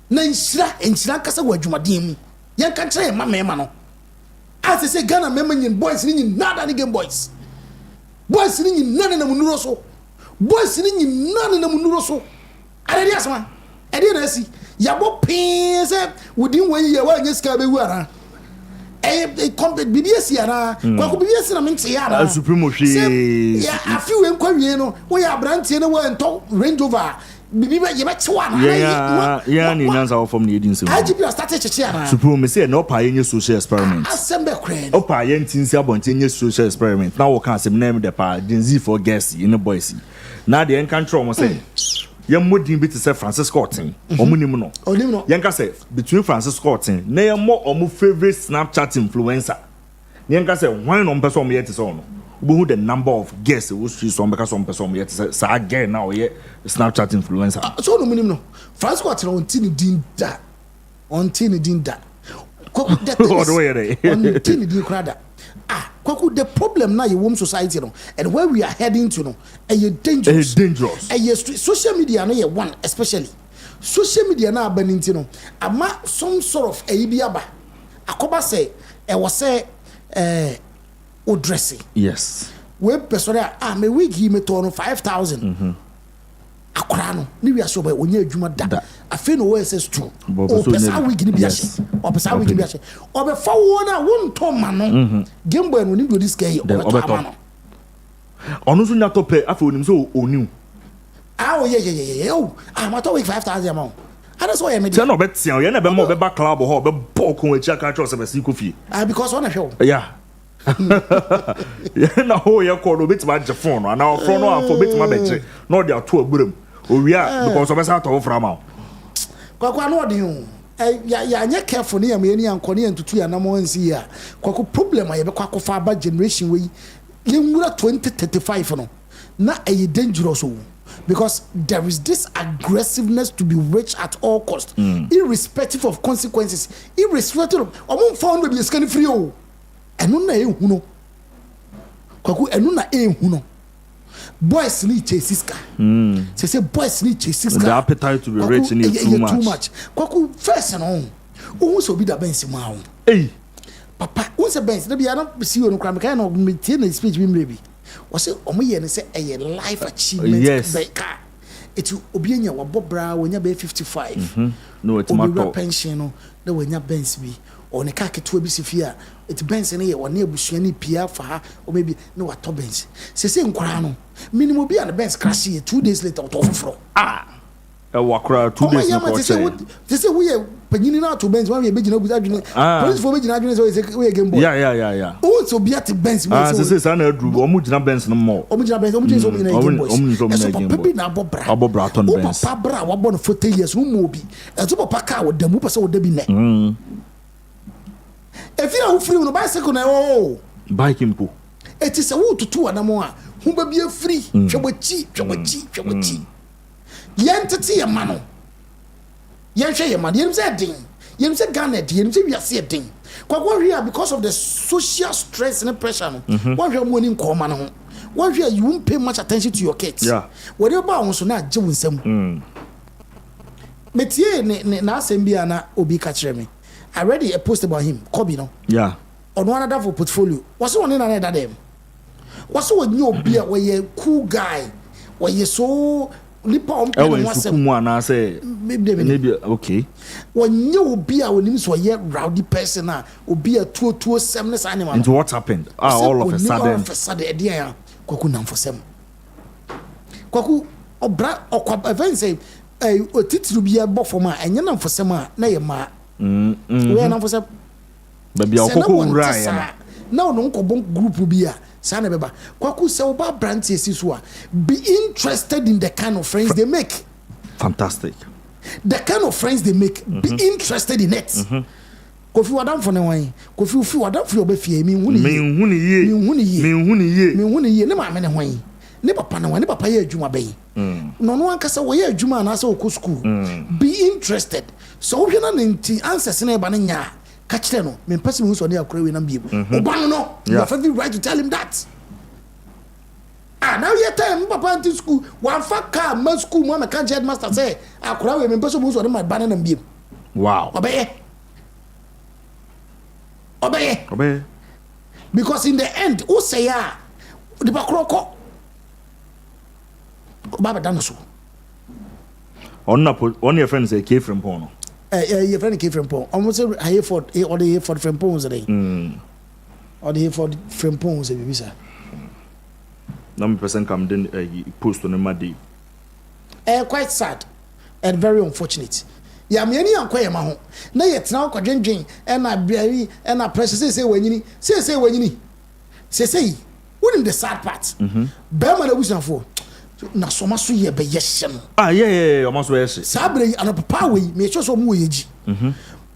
na nhyira kasa wa adwumaden mu ye kan kire ma mema no as say Ghana mema nyin boys ni nyin nada ni game boys ni nyin nana na munuro so boys ni nyin nana na munuro so are dia sama e dia na si ya bo pin se within 1 year wa nyeska be wu ara BBS ara kwa BBS na mente ara supreme hwe ya afi we nkwa wie no wo ya brantie no wa ento Range Rover bibi ye be chewa na ya ni nyanza wo from na edin se IGP start cheche ara supreme say no pa yenye social experiment assemble crane o pa ye ntinsi abonte yenye social experiment na wo kan asem na em de pa Gen for guests in boys na de en control mo say ye modin bit say Francisco Otin omunim no ye nka say between Francisco Otin na ye mo omu favorite Snapchat influencer ye nka say why no person me yet so no who the number of guests who see some because some person yet say again now ye Snapchat influencer so no munim no Francisco Otin on tin din da Kwaku, the problem now in society no, and where we are heading to no, dangerous. Social media no one especially. Social media now abaning no, ama some sort of biaba. Akoba say was say o dressing. Yes. We person me wig he me to 5,000. Akora no ni wi aso ba onye adwuma da afi no ss 2 o pesa wig ni biase o pesa wig ni biase o be fa wo na wo nto ma no game boy no ni do this guy o be to ma no onu so nya to pe afi onim so onu o ye o ma to wig 5,000 amount ada so ye me dey no be tia ye na be mo be ba club ho be ball kon achi aka tro se be si kofi because one hwe yeah na ho ye ko no betima je phone no na phone no afo betima be je no dey ato aburam owia because of say ato from am kwakwa no dey o ya nya careful ne ya me ni ankone entutu ya na mo nsi ya kwakwa problem ya be kwakwa fa ba generation we ye nwura 2035 no na e dangerous o because there is this aggressiveness to be rich at all cost irrespective of consequences irrespective of omon found be scan free o eno na ehu no kwaku eno na ehu no boys need chesiska say boys need chesiska the appetite to be rich need too much kwaku first no who so be da bensi ma ho papa who say bensi na bia na see you no kra me kai no me tie na speech bi mrebi wo say omoye ne say a life achievement beka etu obi anya wabobra wonya be 55 no it's matter pension no na wonya bensi bi o ne ka keto bi sifia it bensi ne ye wona abusua ni pia fa ha o maybe no wato bensi se nkora no minimum bi an bensi crash 2 days later to foforo wakra 2 days no ko say we panyini na to bensi we be gina buza adwene police for be gina adwene so we game boy yeah o so bi at bensi say say na adru o mu gina bensi no mo o mu gina bensi o mu gina so be na game boy so papa bi na abobra ton bensi papa bra wa bon 40 years no mo bi e to papa ka wo da mu pese wo da bi ne if you are free no bicycle na bike impo it is a wo tutu anamo a hu ba bi free hwebachi yentete ye ma no yenhwe ye ma ye nim say den ye nim say Ghana den ye nim say wiase den kwakwa hwe because of the social stress and pressure no one hwe mo ni nkoma no one hwe you won't pay much attention to your kids whatever ba won so na age wonsam metie ne na asembia na obi ka kire me I read a post about him, Kobby no. Yeah. On one other for portfolio. What's one in another them? What's one you be where you cool guy, where you so lip on I say maybe okay. When you be a when so ye rowdy person or be a 227 animal. And what happened? All of a sudden, dear Kwaku nam for some. Kwaku or bra or event say a title be a buffer and you're for some na ye ma. We are not for some baby right now no group be a sana beba kwaku se oba branches so be interested in the kind of friends they make. Fantastic. The kind of friends they make, be interested in it. Kofi wadam for no one kofi wadam for obefie me huni ye ne ma me ne hwan ne papa na ne papa ye adwuma bɛyi no no ankasa wo ye adwuma na asa wo school be interested so wo na nti answers na ba na nya ka kire no me pese hu so ne akora we na biem oba no you have every right to tell him that now you time papa anti school one fa car ma school mo me kan headmaster say akora we me pese hu so ne ma ba na biem wow obeye because in the end who say ya the bakroko Baba Danoso. On your friends came from Pono. Your friend came from Pono. Almost I hear for or the for from Pones today. Or the for from Pones, Visa. No person come then post on the Madi. Quite sad and very unfortunate. Ya me any ankwaya ma ho. Na yet now kwadwenwen and na biari and na precious say when you say what in the sad part. Bema na busanfo. Na soma so ye be yeshe no yeah almost we yeshe sabre ana papa we me cho so mo yeji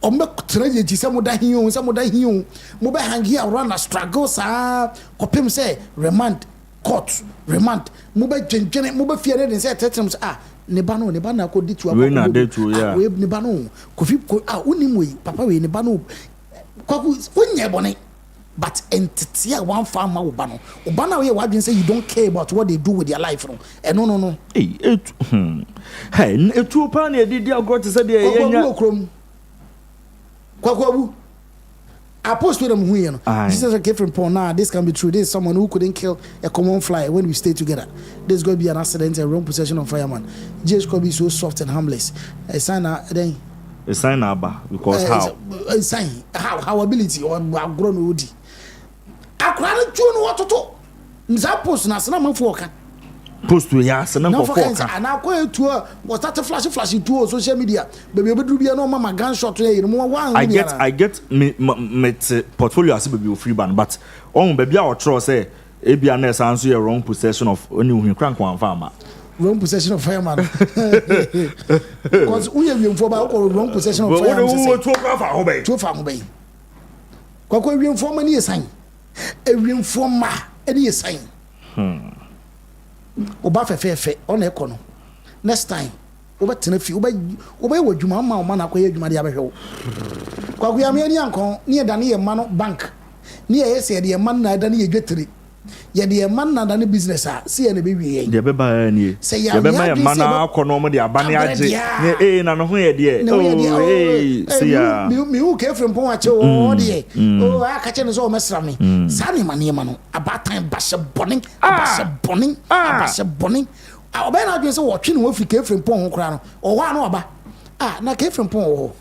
o me tena yeji se mo da hiun mo be hangi around na struggle sa kopem say remand court remand mo be dwenjene mo be fiere den say tetem ne ba na ko ditu we na ditu yeah we ne ba no kofi ko unim we papa we ne ba no kwaku wonye bone but entity one farmer ubano ubana we wadwin say you don't care about what they do with their life no no hey etu pa na edidi agro te say dey yenya kwakwabu apostle them hu no Jesus came from Paul now this can be true. This is someone who couldn't kill a common fly when we stay together. There's going to be an accident and wrong possession of fireman. Jesus Kobby so soft and harmless a sign then a sign aba because a sign how ability or grown woody akwara tuo what to nza post na sana manfo ka post we ya sana manfo ka na akwa tuo was that flash tuo social media baby obeduru bia no mama gunshot here no one I get me portfolio as baby free ban but on baby a otro say e bia na sanso ye wrong possession of oni hu krank wan farmer wrong possession of fireman because we have for ba wrong possession of fireman tuo fa ho bai kwakwa wi info mani esan ewiem forma ene yesan oba fefefe ona ekono next time oba tena fi oba wadwuma ma na akoye adwuma de abehwe kwakwa ya me ani ankon ne da ne ye ma no bank ni e se de man na da ne ye dwetire ye de man na da ne business a se na be wie de be ba ni ye be ma man na akono mo de abane age na no ho ye de see ya mi u ke frem pon ache o de o aka che no so o mesra me sa ne mane ma no abatan ba se boning oba na adwen se wo twe no wo fi ke frem pon ho kra no o wa na oba na ke frem pon ho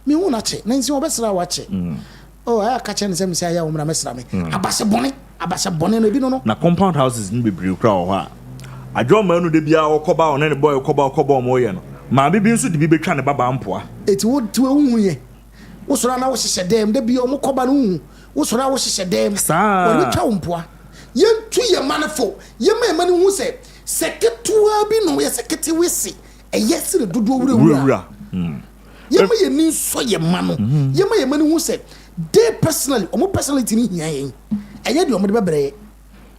mi hu na che na nsi obesra wa che aka che no se mi se aya wo mra mesra me abase bone no bi no na compound houses ni bebre kra ho a adwo ma no de bia okoba one ne boy okoba mo ye no ma bibi nso de bi betwa ne baba mpoa eti wo tu hu ye wo sora na wo hyehyɛ dem de bi o mo koba no hu wo sora wo hyehyɛ dem wo betwa mpoa ye tu ye manfo ye ma no hu se seketua bi no ye sekete wesi yes le dodo wura ye ma ye ni so ye ma no ye ma ye ma no hu se they personally o mo personality ni hia yen eye de o mo de bebre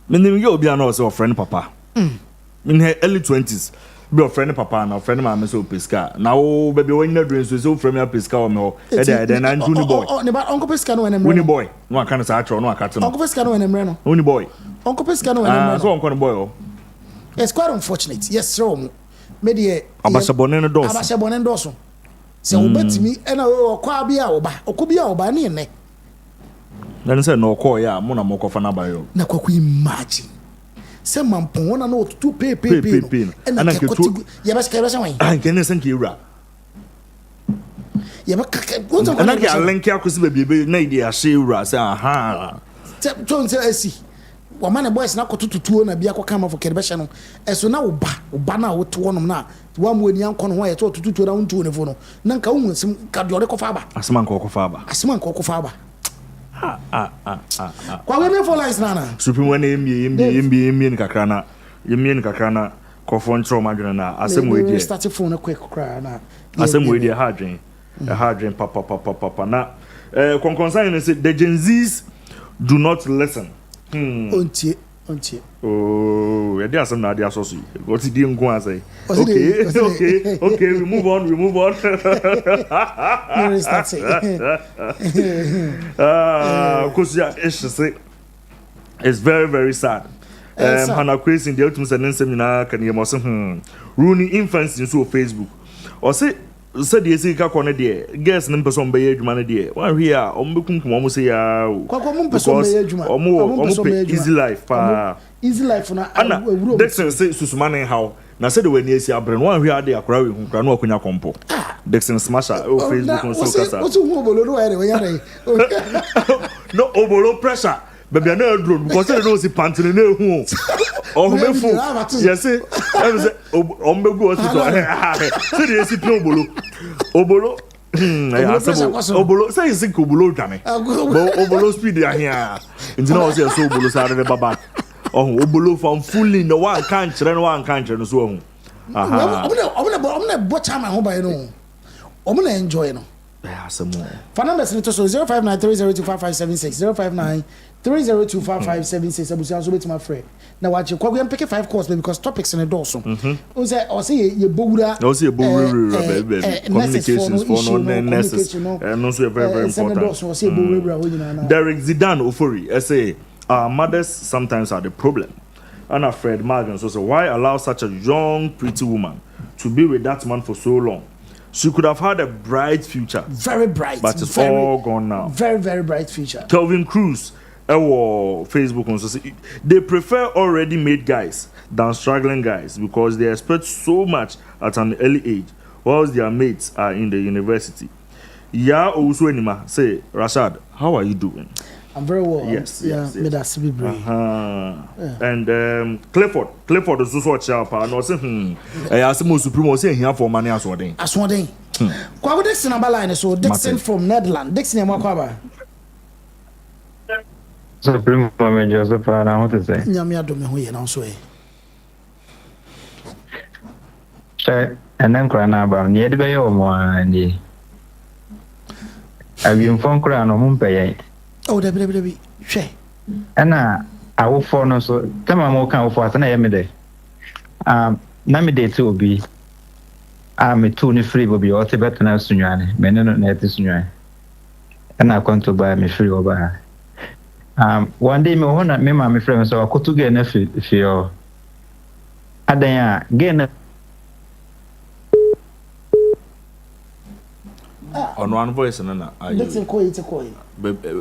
menim ye obi ana o se friend papa in her early 20s be a friend papa na friend ma me so pesca na wo baby when na do so friend me pesca o me ho e dey na ntuni boy ne ba onko pesca no enemre uni boy no aka na sa atro no aka to no onko pesca no enemre no uni boy onko pesca no enemre so onko no boy o it's quite unfortunate yes so me dey abashabone no doso se wo betimi e na wo kwa bia wo ba okobia wo ba ne ne na say no call ya mo na mo ko fa na ba yo na kwa imagine se mampon na no tu pe ana ke tu ya baska wan nke ne san ke ura ya ba ana ke alenke akosi ba bibe na ide ahye ura se aha to nse asi wa man boys na kotututuo na bia ko kama fo kere be hye no eso na wo ba na wo to wonom na wa mo ani anko no ho ye to tututuo na wontuo ne fo no na nka wo nsim ka de ore ko fa ba asman ko fa ba kwa we me for lines nana supreme when emie ni kakra na kofo ntro madwene na asem we die start phone na quick cry na asem we die hardren papa na konkonsan say the Gen Zs do not listen ontie oh ya dia asem na dia so go ti di nko asai okay we move on kusia it's very very sad hana crazy in the ultimate sentence na kan yemo so Rooney infants in so Facebook or say said the sika kone de guess nem person be adwuma ne de wan hwe a ombekunkum omo say ya kwakwa mo person be adwuma omo easy life pa easy life na awuro Dixon say susumane how na said we esi abre no wan hwe ade akora we hu kra no akonya kompo Dixon smasher o Facebook on so kasa o hu obolo no ere we yare no obolo pressure baby na drone because they no see pantene na ehu o me fu yes I say ombegu hospital say dey see pin obolo obolo say is think obolo dwane but obolo speed ya here ntina o say so obolo say dey baba obolo from fully no one kan kire no so ohun omna bocha ma ho ba no omna enjoy no for numbers to so 0593025576 0593025576 abusia so betima frɛ na wache kwa gwe pick 5 calls because topics in the door so o say ye bowura communications for no nurses and also very important Derek Zidane Ofori say our mothers sometimes are the problem. And Fred Morgan so why allow such a young pretty woman to be with that man for so long? She could have had a bright future. Very bright. But it's all gone now. Very, very bright future. Kelvin Cruz, Facebook, also they prefer already made guys than struggling guys because they expect so much at an early age, whilst their mates are in the university. Ya also anima say, Rashad, how are you doing? I'm very well. Yes. Made us be brave. And Clifford is also a chapa. No, say I asked him supreme say here for money as one. Kwa Dixon abaline so Dixon from Netherlands. Dixon ya makwaba. Supreme for Joseph na what to say. Nyame adome ho ye na so e. Che enen kra na ba ni de be yo mo ani. Abi mfon kra no mo mpeye. Oh, debi. Hwe. Ana awofo no so tema mo kan awofo asana ye me de. Na me de to obi. Me to ni free obi o te betena sunwane. Me no na te sunwane. Ana konto ba me free oba. One day me wanna me my friend so I could to get na feel. Adanya again. On one voice na Let's koi to koi.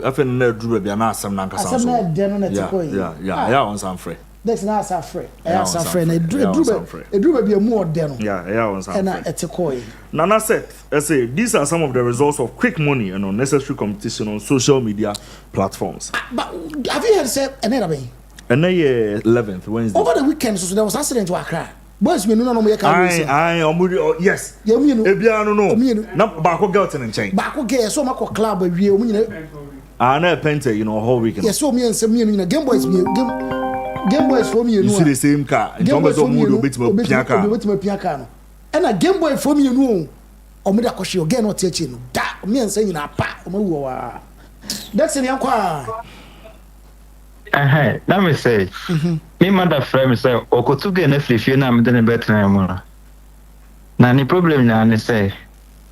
After na dru bia na asem na nkasa so. Asem na de no na koi. Yeah, on some free. That's not a friend. That's a friend. A drube be more than. Yeah, on some. And it's a koi. Nana said, I say these are some of the results of quick money and unnecessary competition on social media platforms. But have you heard said another way? And 11th Wednesday. Over the weekend, so there was accident to Accra. Boys, we no make I yes. Yeah, me no. Ebia no. Na Bako Gh in chain. Bako Gh so my club we na Parental, you know, whole weekend. Yes, so me and some me Game Boys me Game Boys for me you see the same car. Game Boys for me bit piaka no. And a Game Boy for me no. O me da kwhye o gen no te achi no. Da me and say na pa o ma wo wa. That's in yankwa. Let me say. Me mother friend me say okotuge na frifie na me de ne betra mu na. Na ni problem na ne say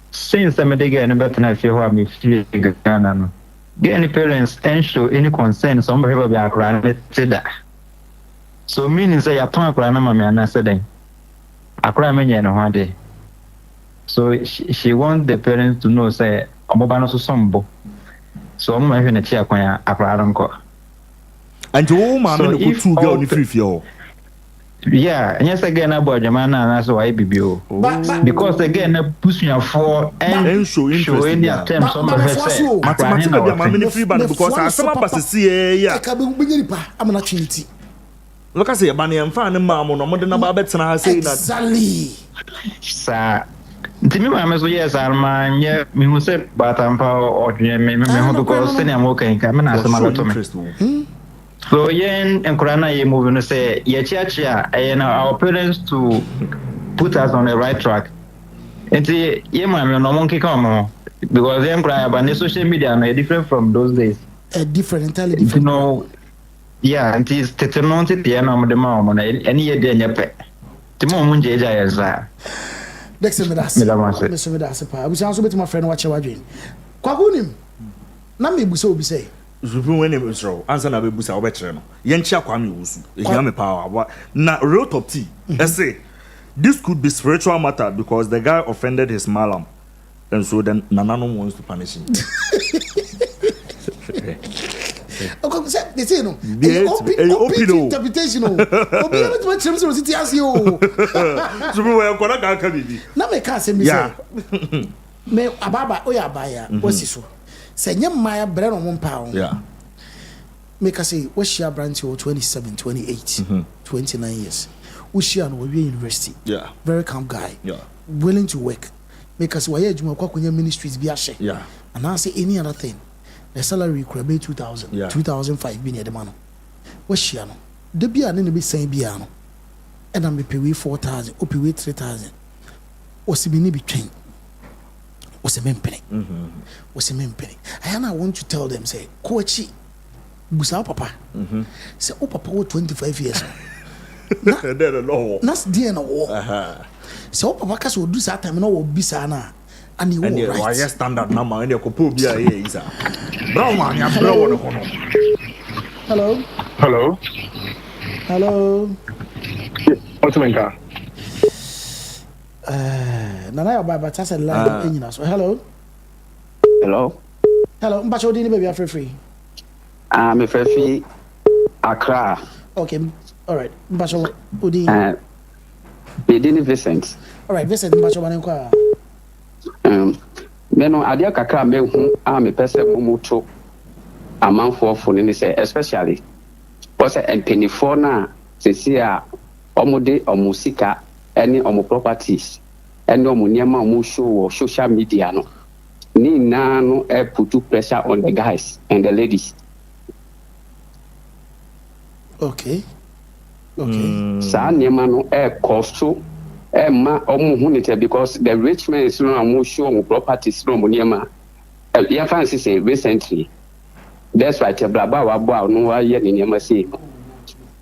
since me de get ne betra fie ho me fie Ghana no. Get any parents and show any concern some people be akra ne teda. So meaning say ya ton akra na mama na say den. Akra me nye no ho de. So she want the parents to know say omoba no so sombo. So omo ma hwe ne chi akwan akra ron ko. And you mama no go two girl ni free fio. Yeah, and yes again about Jamana and so I BBO. Because again push me for and show in the attempt some of her say mathematical free band because I some pass see yeah. I'm not trinity. Look I say bani am fan ma mo no mo de na ba betena say that. Exactly. Sir Timi mama so yes man yeah me who say batampa or me because senior mo kan ka me na asema to. So yen enkurana ye moving to say ye chia and our parents to put us on the right track. And see ye mama no monkey come because them cry about the social media no different from those days. Different entirely different. You know, yeah, and it's tetanonti the no the mom any ye de nyepe. The mom munje ja yesa. Next me das. Me das pa. We say so bit my friend watch your dream. Kwagunim. Na me buso obi say Zubu when it was raw, answer na bebusa obetre no. Yenchia kwame wusu. Ehia me power. Na real top T. Let's say this could be spiritual matter because the guy offended his malam. And so then Nanano wants to punish him. Okay, they say no. Open interpretation. Obi ebe to chim so city as you. Zubu we kwara ka bibi. Na me ka se me say. Me ababa oya abaya wasiso. Say nyamaya bre no mo mpa. Yeah. Make us say we share branch 27, 28, 29 years. We share no we university. Yeah. Very calm guy. Yeah. Willing to work. Make us why ejuma kwa kwenye ministries bi ahye. Yeah. And I say any other thing. The salary could be 2,000, 2005 be near the man. We share no. The bia ne be saying bia no. And I'm pay 4,000, or pay 3,000. O si bi ni bi twen. Was a mempenny. Was a mempenny. And I want to tell them, say, Kochi, Busa Papa. Say, oh, Papa, 25 years. That's dear no war. So, Papa, Cass will do that time, no, Bisana. And you will write standard number and your copo be a brown man, ya brown. Hello. Hello. Hello. What's my car? Nana your Bible that's a line in us. Hello. Hello. Hello. Mbacho Dini baby are free. I'm a free Accra. Okay. All right. Mbacho Udi. Bedini Vincent. All right. Vincent Mbacho Banenko. Meno adia kakra me hu a me pese momoto amanfo fo ni say especially was a penny4 na sesi a omode omusika any omo properties any omo niema omo show or social media no ni na no put pressure on the guys and the ladies. Okay. Sa niema no cost ma omo hunite because the rich men is no omo show omo properties no omo niema ya fancy say recently that's why Chopbar wa bo no wa ye niema say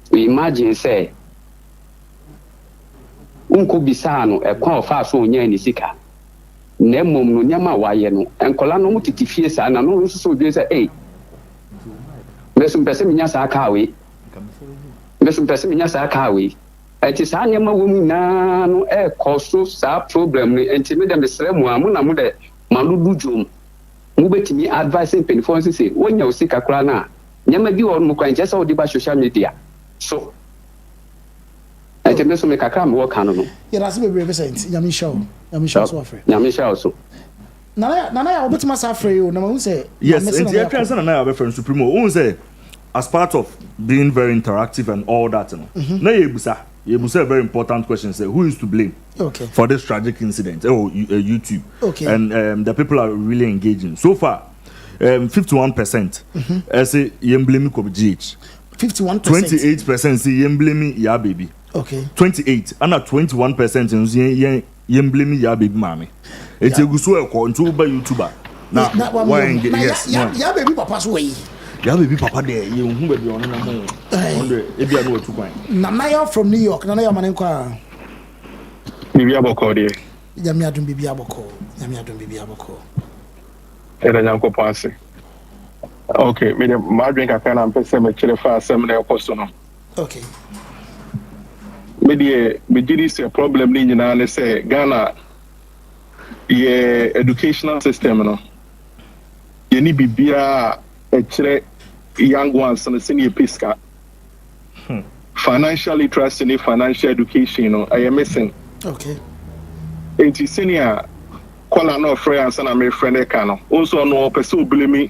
we imagine say unko bisano kwa ofa so onya ni sika na mom no nyama waye no enkola no mutiti fie sa na no so dwe say Mesum pese minya sa aka we. Mesum pese minya sa aka we. Enti sa nyama wo mu na no e koso sa problem ni enti me dem sere mu amu na mu de maludu jom. Mu betimi advising penifo say wonya osika kra na nyama bi won mu kwan je sa odi ba social media. So enti me so me kakra me work no. Yeah, that's be represent. Nyame show. Nyame show so afre. Nyame show so. Nana ya obetima sa afre you na ma say yes, enti ya try say nana ya be friend supremo. Who say as part of being very interactive and all that, na yebusa a very important question. Say, who is to blame for this tragic incident? YouTube. Okay. And the people are really engaging. So far, 51%. Say you blame Kobby Gh. 51%. 28% say you blame ya baby. Okay. 28 and 21% you blame ya baby mommy. It's a good so control by YouTuber. Now, why engage? Yes. Ya baby papa's way. Ya baby papa there, you who be on number. Ebi anu otu kwan. Nana from New York, nana ya manen kwa. Bibi aboko de. Nyame adum bibi aboko. Nyame adum bibi aboko. Era nyanko panse. Okay, me my drink aka na mpese me kire fa asem na ekoso no. Okay. Me die me gidi se problem ni nyina ne say Ghana ye educational system no. Ye ni bibia e young ones and senior pisca. Financial literacy and financial education, you know, I am missing. Okay. And senior call no friends and I'm a friend cano. Also no pursue blame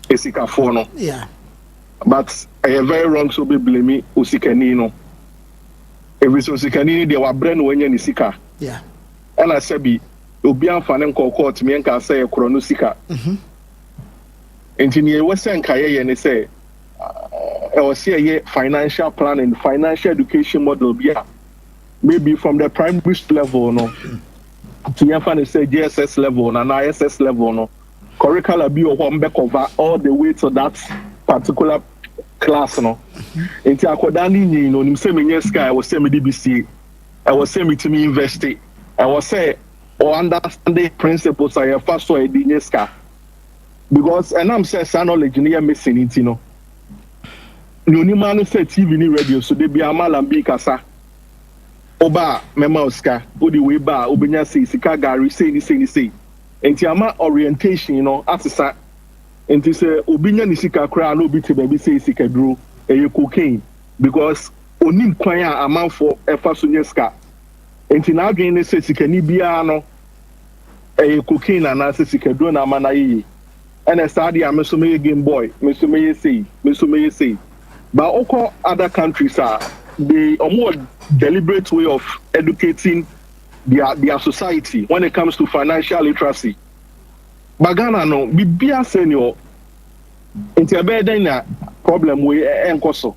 Esika Fono. Yeah. But I am very wrong so be blame Usikanino. Every Usikanini they were brain when you Nisika. Yeah. And I said be Ubian Fanem court me and can say a chronusika. Engineer was saying Kaya and say I was here financial planning, financial education model maybe from the primary school level no to Yafan say GSS level and ISS level no curricula be one back over all the way to that particular class no into Akodani you know him say me sky I was say me DBC I was say me to me university I was say or understand the principles I have first so I did sky. Because and I'm saying some knowledge near missing it, you know. No man say TV ni radio, so they be a malambi kasa. Oba mema Oscar, odi we ba obenya say sika gari say. Enti ama orientation, you know, asesa. Enti say obenya ni sika kra no bi te baby say sika duro e cocaine because onim kwan a amanfo efa so nyeska. Enti na adwen ne say sika ni bia no e cocaine na sika duro na ama na yi. And I started I'm so many Game Boy, me so many say. But also other countries are they a more deliberate way of educating their society when it comes to financial literacy. But Ghana no, be a senior into a better problem we encoso.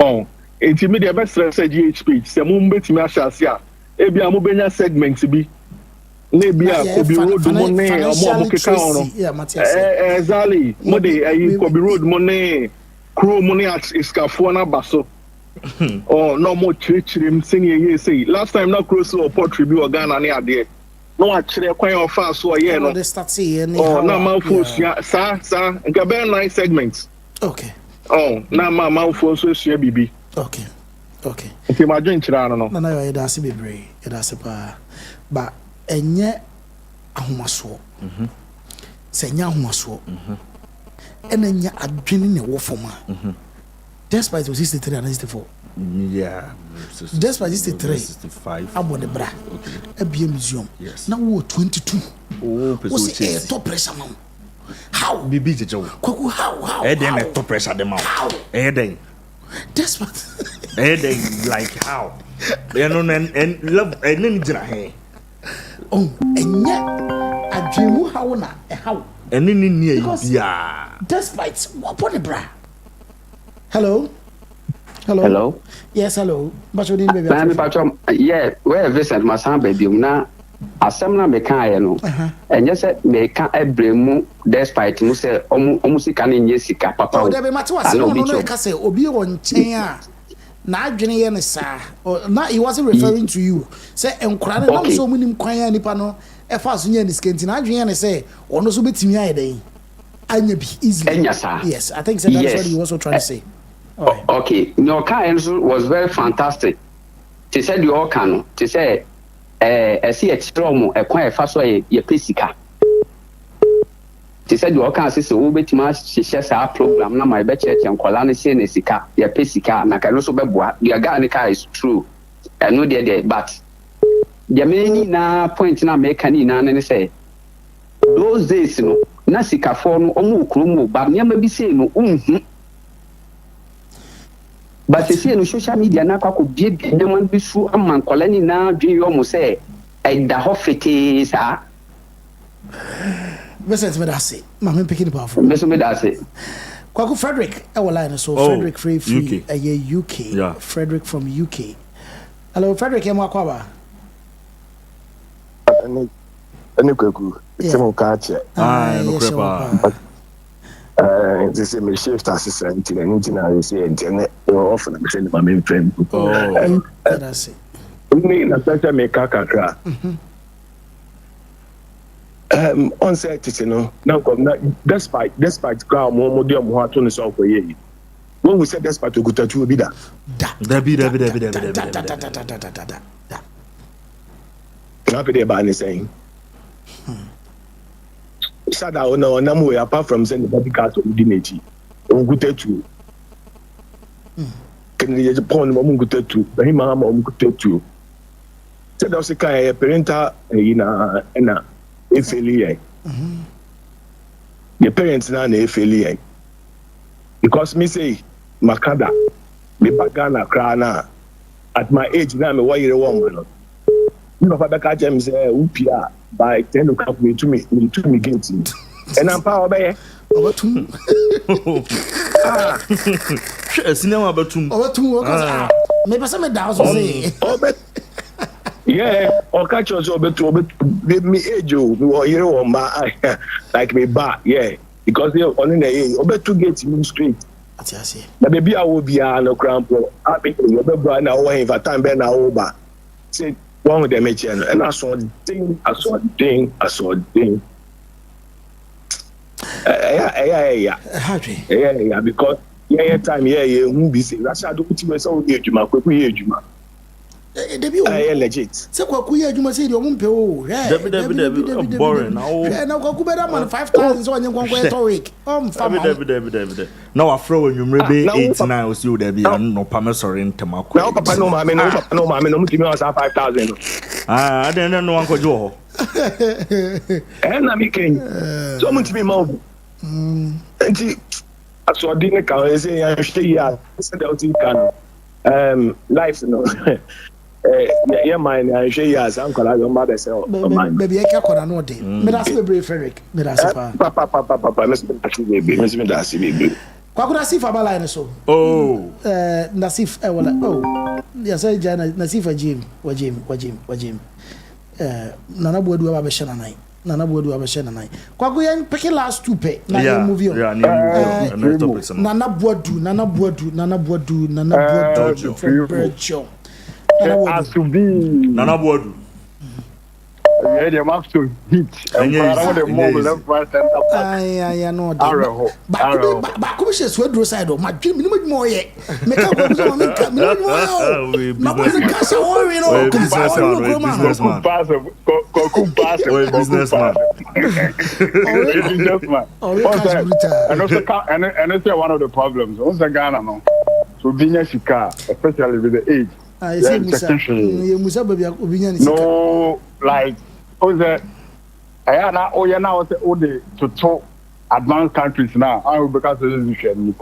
Oh, into me the best say GhPage, se mumbe ti me ahasia. Ebi amubenya segments bi. Maybe a Kobby Road money or more keka exactly mode Kobby Road money crew money at Iskafona Basso oh no more church him singing say last time na cross or port review Ghana near there no actually quite of fast so yeah no oh na mouthful sa gabe 9 segments okay oh na mouthful so share bibi okay nti ma dwen kira no na yo da se bebre da se pa ba enye ahomaso se nya ahomaso enenya adwene ne wo foma despite 63 and 64 yeah despite 65 abo de bra abia museum na wo 22 wo se top pressure man how bibi jejo kwaku how dem top pressure dem out dem despite dem like how you know and love and then jira he oh enye adwemu how na how eni ni bia despite what the bra hello yes hello but you didn't baby yeah where Vincent Masan baby na asem na meka ye no enye se meka ebremu despite mu se omu sika na nye sika papa o de be mate wase no ka se obi won chen a na adwene ye ne sa na he wasn't referring to you say enkura na so munim kwan ya nipa no e fa so nya ni skenti na adwene ye ne say ono so betimi aye den anya bi easily. Yes, I think so that's what you also trying to say. Okay, your car was very fantastic. She said you all can. She said, I see a strong, a quiet fast way, your physical. She said you all can see so bit much. She shares our program. Now my bet and Kolani saying Sika, your physical, and I can also be what the Ghana is true. I know they're but the many na point na make any and say those days, you know, Nasika form omu krumu, but never be saying no. But you see, no social media na kwa kubie no man be so amman kolani na dwe yo say e da hofete sa. Vincent Medase, mama picking the powerful. Vincent Medase. Kwaku Frederick, our line so Frederick free UK. Yeah. Frederick from UK. Hello Frederick, am Kwaba. Any kwaku. It's mo kache. No crepa. This is my shift assistant in I say internet often I'm saying my main friend. That's it. Me na pesa me kakakra. On set you know now come despite crowd more dem ho ato no so for ye. When we said despite ogutatu obi da. Dabi. Happy day ba ni saying. Sada ona na way apart from saying the body card to Udineti. Ogutatu. Can you just pon mo ogutatu? Bahi ma mo ogutatu. Said also kai parental na efeli the parents na efeli because me say makada me bagana kra na at my age na me wire one man no papa ka tell me say upia by 10 o'clock me to me get it and I'm power be obatum cinema obatum me pesa me da so say yeah, or catch us over to me age you hear on my like me back, yeah, because they on in the over to get him straight. That's the baby I will be no cramp. I think you better now if I time be now over. Say one of them and I saw the thing. Yeah, because time who be say Rashad do put myself here Juma. Legit. Se kwaku ye adwuma se de omumpe o. David boring. Na kwaku be da man 5,000 so onye kwankwa to week. David. Now afro when you maybe 8-9 was you there be no pame sorry ntema ko. Now papa no ma me no mutimi was 5,000. I didn't know uncle Joe. And na me ken. So mutimi ma obu. Enti aso di ne ka say ya hwe ya se da oti kan. Life no. Yeah, mine. I show you as uncle. I don't matter. So, baby, I can't call no day. Me that's me brave Frederick. Me that's papa. Baby. That's baby. Kwa kuna sifa bala ene so. Nasif wala. Yes, I jana Nasif wajim. Nana bodu aba beshana nai. Kwa ku yen pick last two pay. Na you movie on. Yeah, new topics. Nana bodu. Asu-B. Nana bodu. Yeah, they have to hit. And around the mobile left, right, center. I know. But come she sweat do side. My dream minimum more yet. Make up minimum more. My boy cash worry no. Businessman. And it's one of the problems. Also Ghana no. So being a shika, especially with the age. No, like now to advanced countries now. I will because of this issue.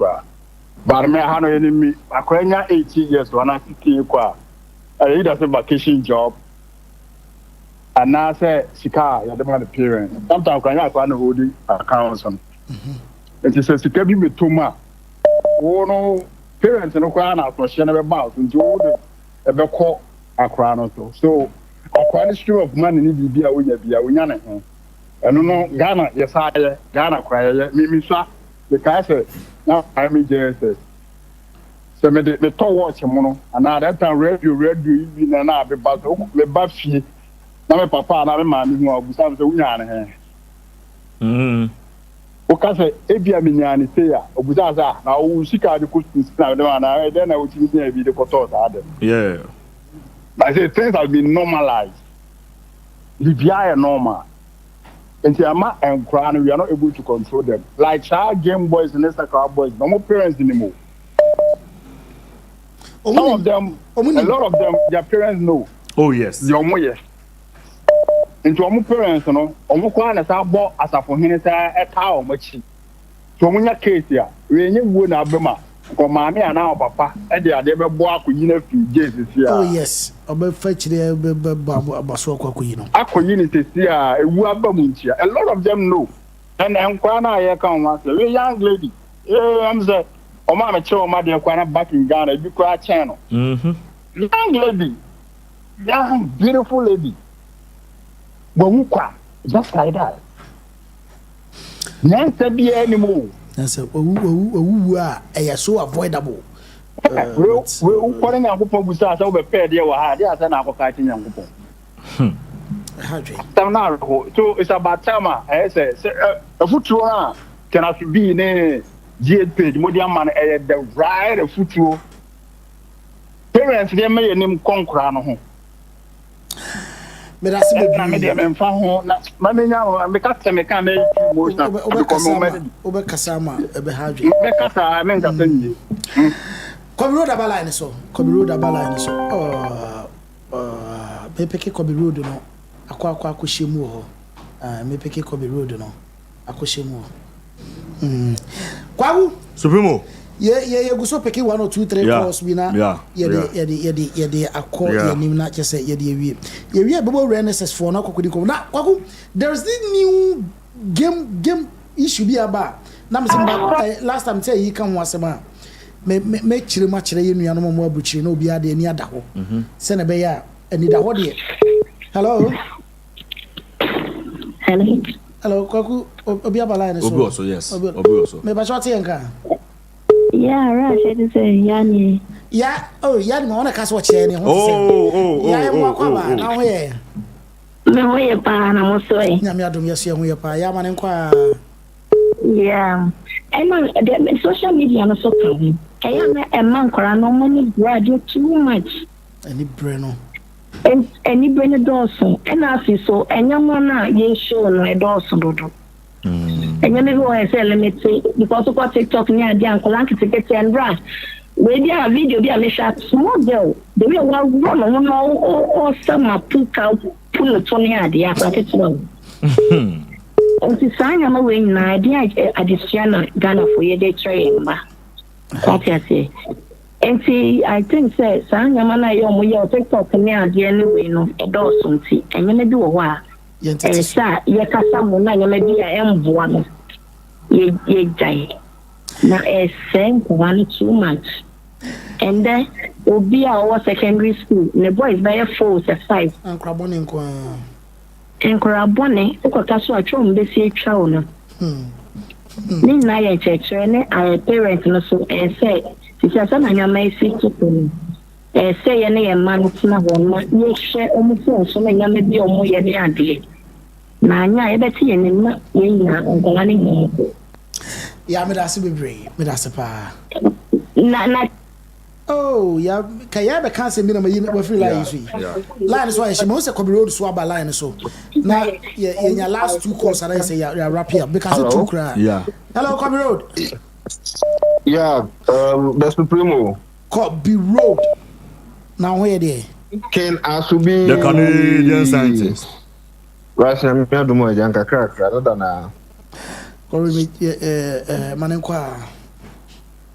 But me have no enemy. I can 18 years when I 16 kwa. I did a vacation job. And now say Sika, you don't have parents. Sometimes I can hold accounts on. And she says Sika be with too much. Oh no, parents no kwa na for share never mouth into ebe call akra no so akra stream of money ni bibia wo ya wonya ne ho eno no Ghana yesaye Ghana kwaye mi swa the guy say now I me just so me the to watch mo no and that time radio bi na be ba so me ba fie na me papa na me ma mi ho abusa so wonya ne he Okase ebia minyani say ya obuzaza na o sika de ko na de na then na o ti dey be the koto that. Yeah. I say things have been normalized. Libya normal. And Tiama and Crown, we are not able to control them. Like child game boys and Sàkàwa boys, no more parents anymore. Some of them, a lot of them, their parents know. Oh yes. Your more yes. Into our parents, you know, Omukwana Sabo as a for him at how much. So when your case here, we would have been Mammy and our papa, and they are never walk with you Jesus here. Oh yes. About fetch the Baswaka Queen. Unity here, a Wabamuntia. A lot of them know. And Kwana, I come once, a young lady. I'm the Mama Cho Mother Kwana back in Ghana, you cry channel. Young lady, young, beautiful lady. Wawukwa, just like that. Never be anymore. That's a so avoidable. We calling our people who start over pair dear were there as an appetite young people. So it's about time. I say a future cannot be in a GhPage, Modian man at the right of future. Parents, they may name conquer. But I see them found Mammy now, and the customer can make most of over Kasama, a behavior. I meant to send you. Kobby Road Abaline so. Kobby Road Abaline so. Pepeke Kobby Road no. Akwa kushimu. Mepeke Kobby Road no. Akushimu. Kwagu Supremo. Yeah, go so peke 1 or 2 3 calls we na. Yeah, akọ ya nim na chese ye de wie. Ye wie bebo renaissance for na kokodi kom. Na kwagu there's this new game issue bi aba. Na me last time say you can was ma. Me chire ma chire ye nua no mo abuchire na obi ade ani ada ho. Se na be ya ani da ho de. Hello. Hello, kwagu obi abala ni so. Obi also yes. Obi also. Me ba short yenka. Yeah, Rashad say Yani. Yeah, oh, Yani me wanna cast watch any. Oh. Yeah, mo kwa na ho ye. Me ho ye pa na mo so e. Nyame adom yes ye ho ye pa. Ya ma ne kwa. Yeah. And the social media no so come. I am a man kora no money graduate too much. Any breno. Any breno doso. And I feel so anyone na ye show no e doso dodo. And you know I say let me say because of TikTok near the uncle get and rush. We there a video there me shot small girl. The way one run or some pull out pull it on here the application one. And to sign am away na idea additional Ghana for ye dey train ba. What I say. And see I think say sign am na yo mo ye TikTok near the anyway no e do something. And you do wa. Esa ye kasa mo na nyame bia emboa no ye jai na esen one too much and then obi our secondary school the boys by 4 to 5 ankrabone ukota so atwo mbesi atwa no ni na ye cheche ne our parents no so say sisa na nyama isi tupu say ye ne ye man tina ho no ye hwe omuso so na nyama bi omo ye ne ade na anya ebeti ye ne na ye na ngolani ni ya me da se bebre me da se pa na oh ya kaya be kan se mi na mayi we free line so line so she mo se Kobby Road so aba line so na ye nya last 2 calls and I say ya wrap here because it too cry hello Kobby Road that's the primo Kobby Road now where there Ken Asu-B the Ghanaian scientist Rashad me adumo janka crack rather than Kobby manenkwa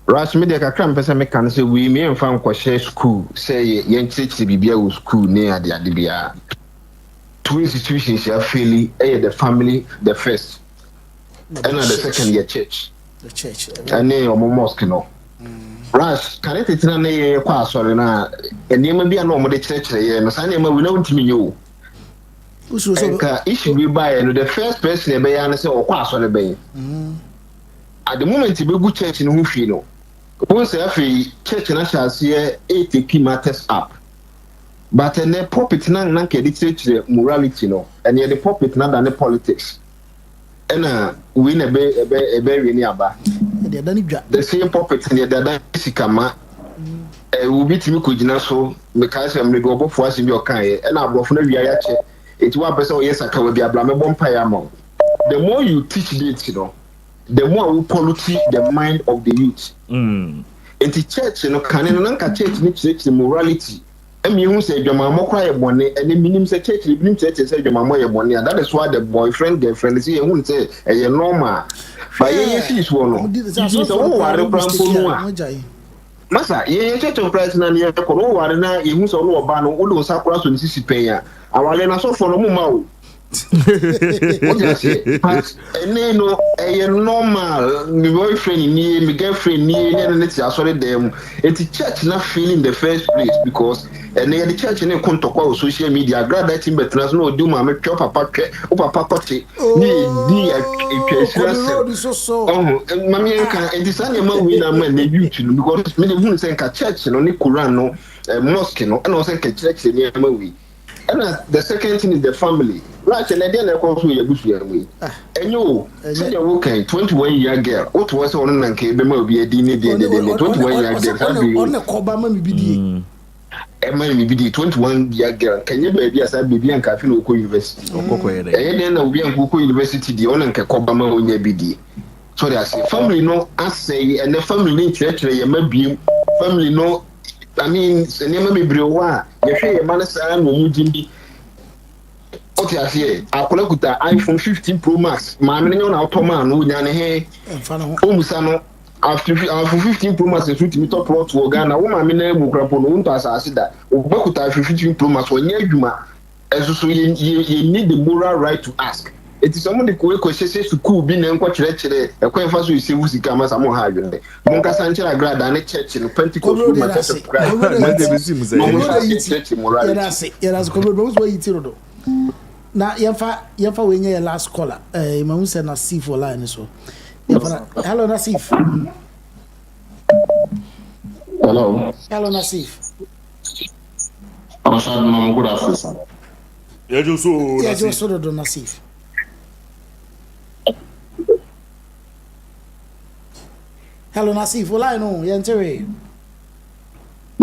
Rashad me de kakra mpesa me kan say we me mfa nkwohye school say yen chichi bibia wo school ne ade bia two institutions ya fairly the family the first and the second year church and then your mosque no Rash can it na ne kwa asore na enema bia no mo de church no sa ne ma we na ntimi nyo Enka issue we buy no the first person e be ya na say okwa asore be at the moment be go church no hwi no once every church na chance here 80 matters up but in the pulpit na ke the church morality no and the pulpit na than the politics ena we na be we ni aba the same puppet in the dada sikama will be timi kujina so because I'm go bo for asim bi okan e na abrofo na wi aya che eti one person yes Sakawa bi abla me bompa ya mo the more you teach this, the more we pollute the mind of the youth. In the church, can church the morality. And you say your mama cry money, and the minimum say church, the minimum church say your mama money, and that is why the boyfriend, girlfriend is here. Won't say a normal. But yes, is one. Masa, ye church of Christ na ye ko no ware na ye hu so no oba no wo do sakura so nisi sipen a awale na so for no muma o what you say but no a normal my boyfriend ni my girlfriend ni na ti asore dem et church na feel in the first place because the church na kontokwa on social media grad that in betras no do ma me twa papa twa o papa kote ni di mami enka edisanya ma we na ma na youth no because me dey say enka church no ni Quran no mosque no and also enka church ni ma we. And the second thing is the family. Right, and then I call you a bush way. And you say you're okay, 21-year girl. What was on and came be a dinner, 21-year girl. On the Cobama BD. Emma BD, 21-year girl. Can you be as I be and Cafe University? And then I'll be in Kuku University, the owner and Cobama on your BD. So that's a family no, I say, and the family church, you may be family no. I mean, the name of me brewa. You say a man is a Mujimbi. Okay, I say, I collect the iPhone 15 Pro Max. My man on Automan, who done here. Omusano after 15 Pro Max, the me top plot to Ghana. Woman, my name will grab on one as I said that. Obakuta 15 Pro Max when you so you need the moral right to ask. It is someone the question says to cool being and quite lecture. A quite fast we see who's the cameras are more high. Monka Sanchela grad and a church in Pentecost. Now, Yafa, when you're last caller, Mamu said Nasif for line so. Hello, Nasif. Hello. Hello, Nasif. Rashad, good afternoon. Yeah, just so Nasif. Hello, Nasif. Well, I know. You're entering.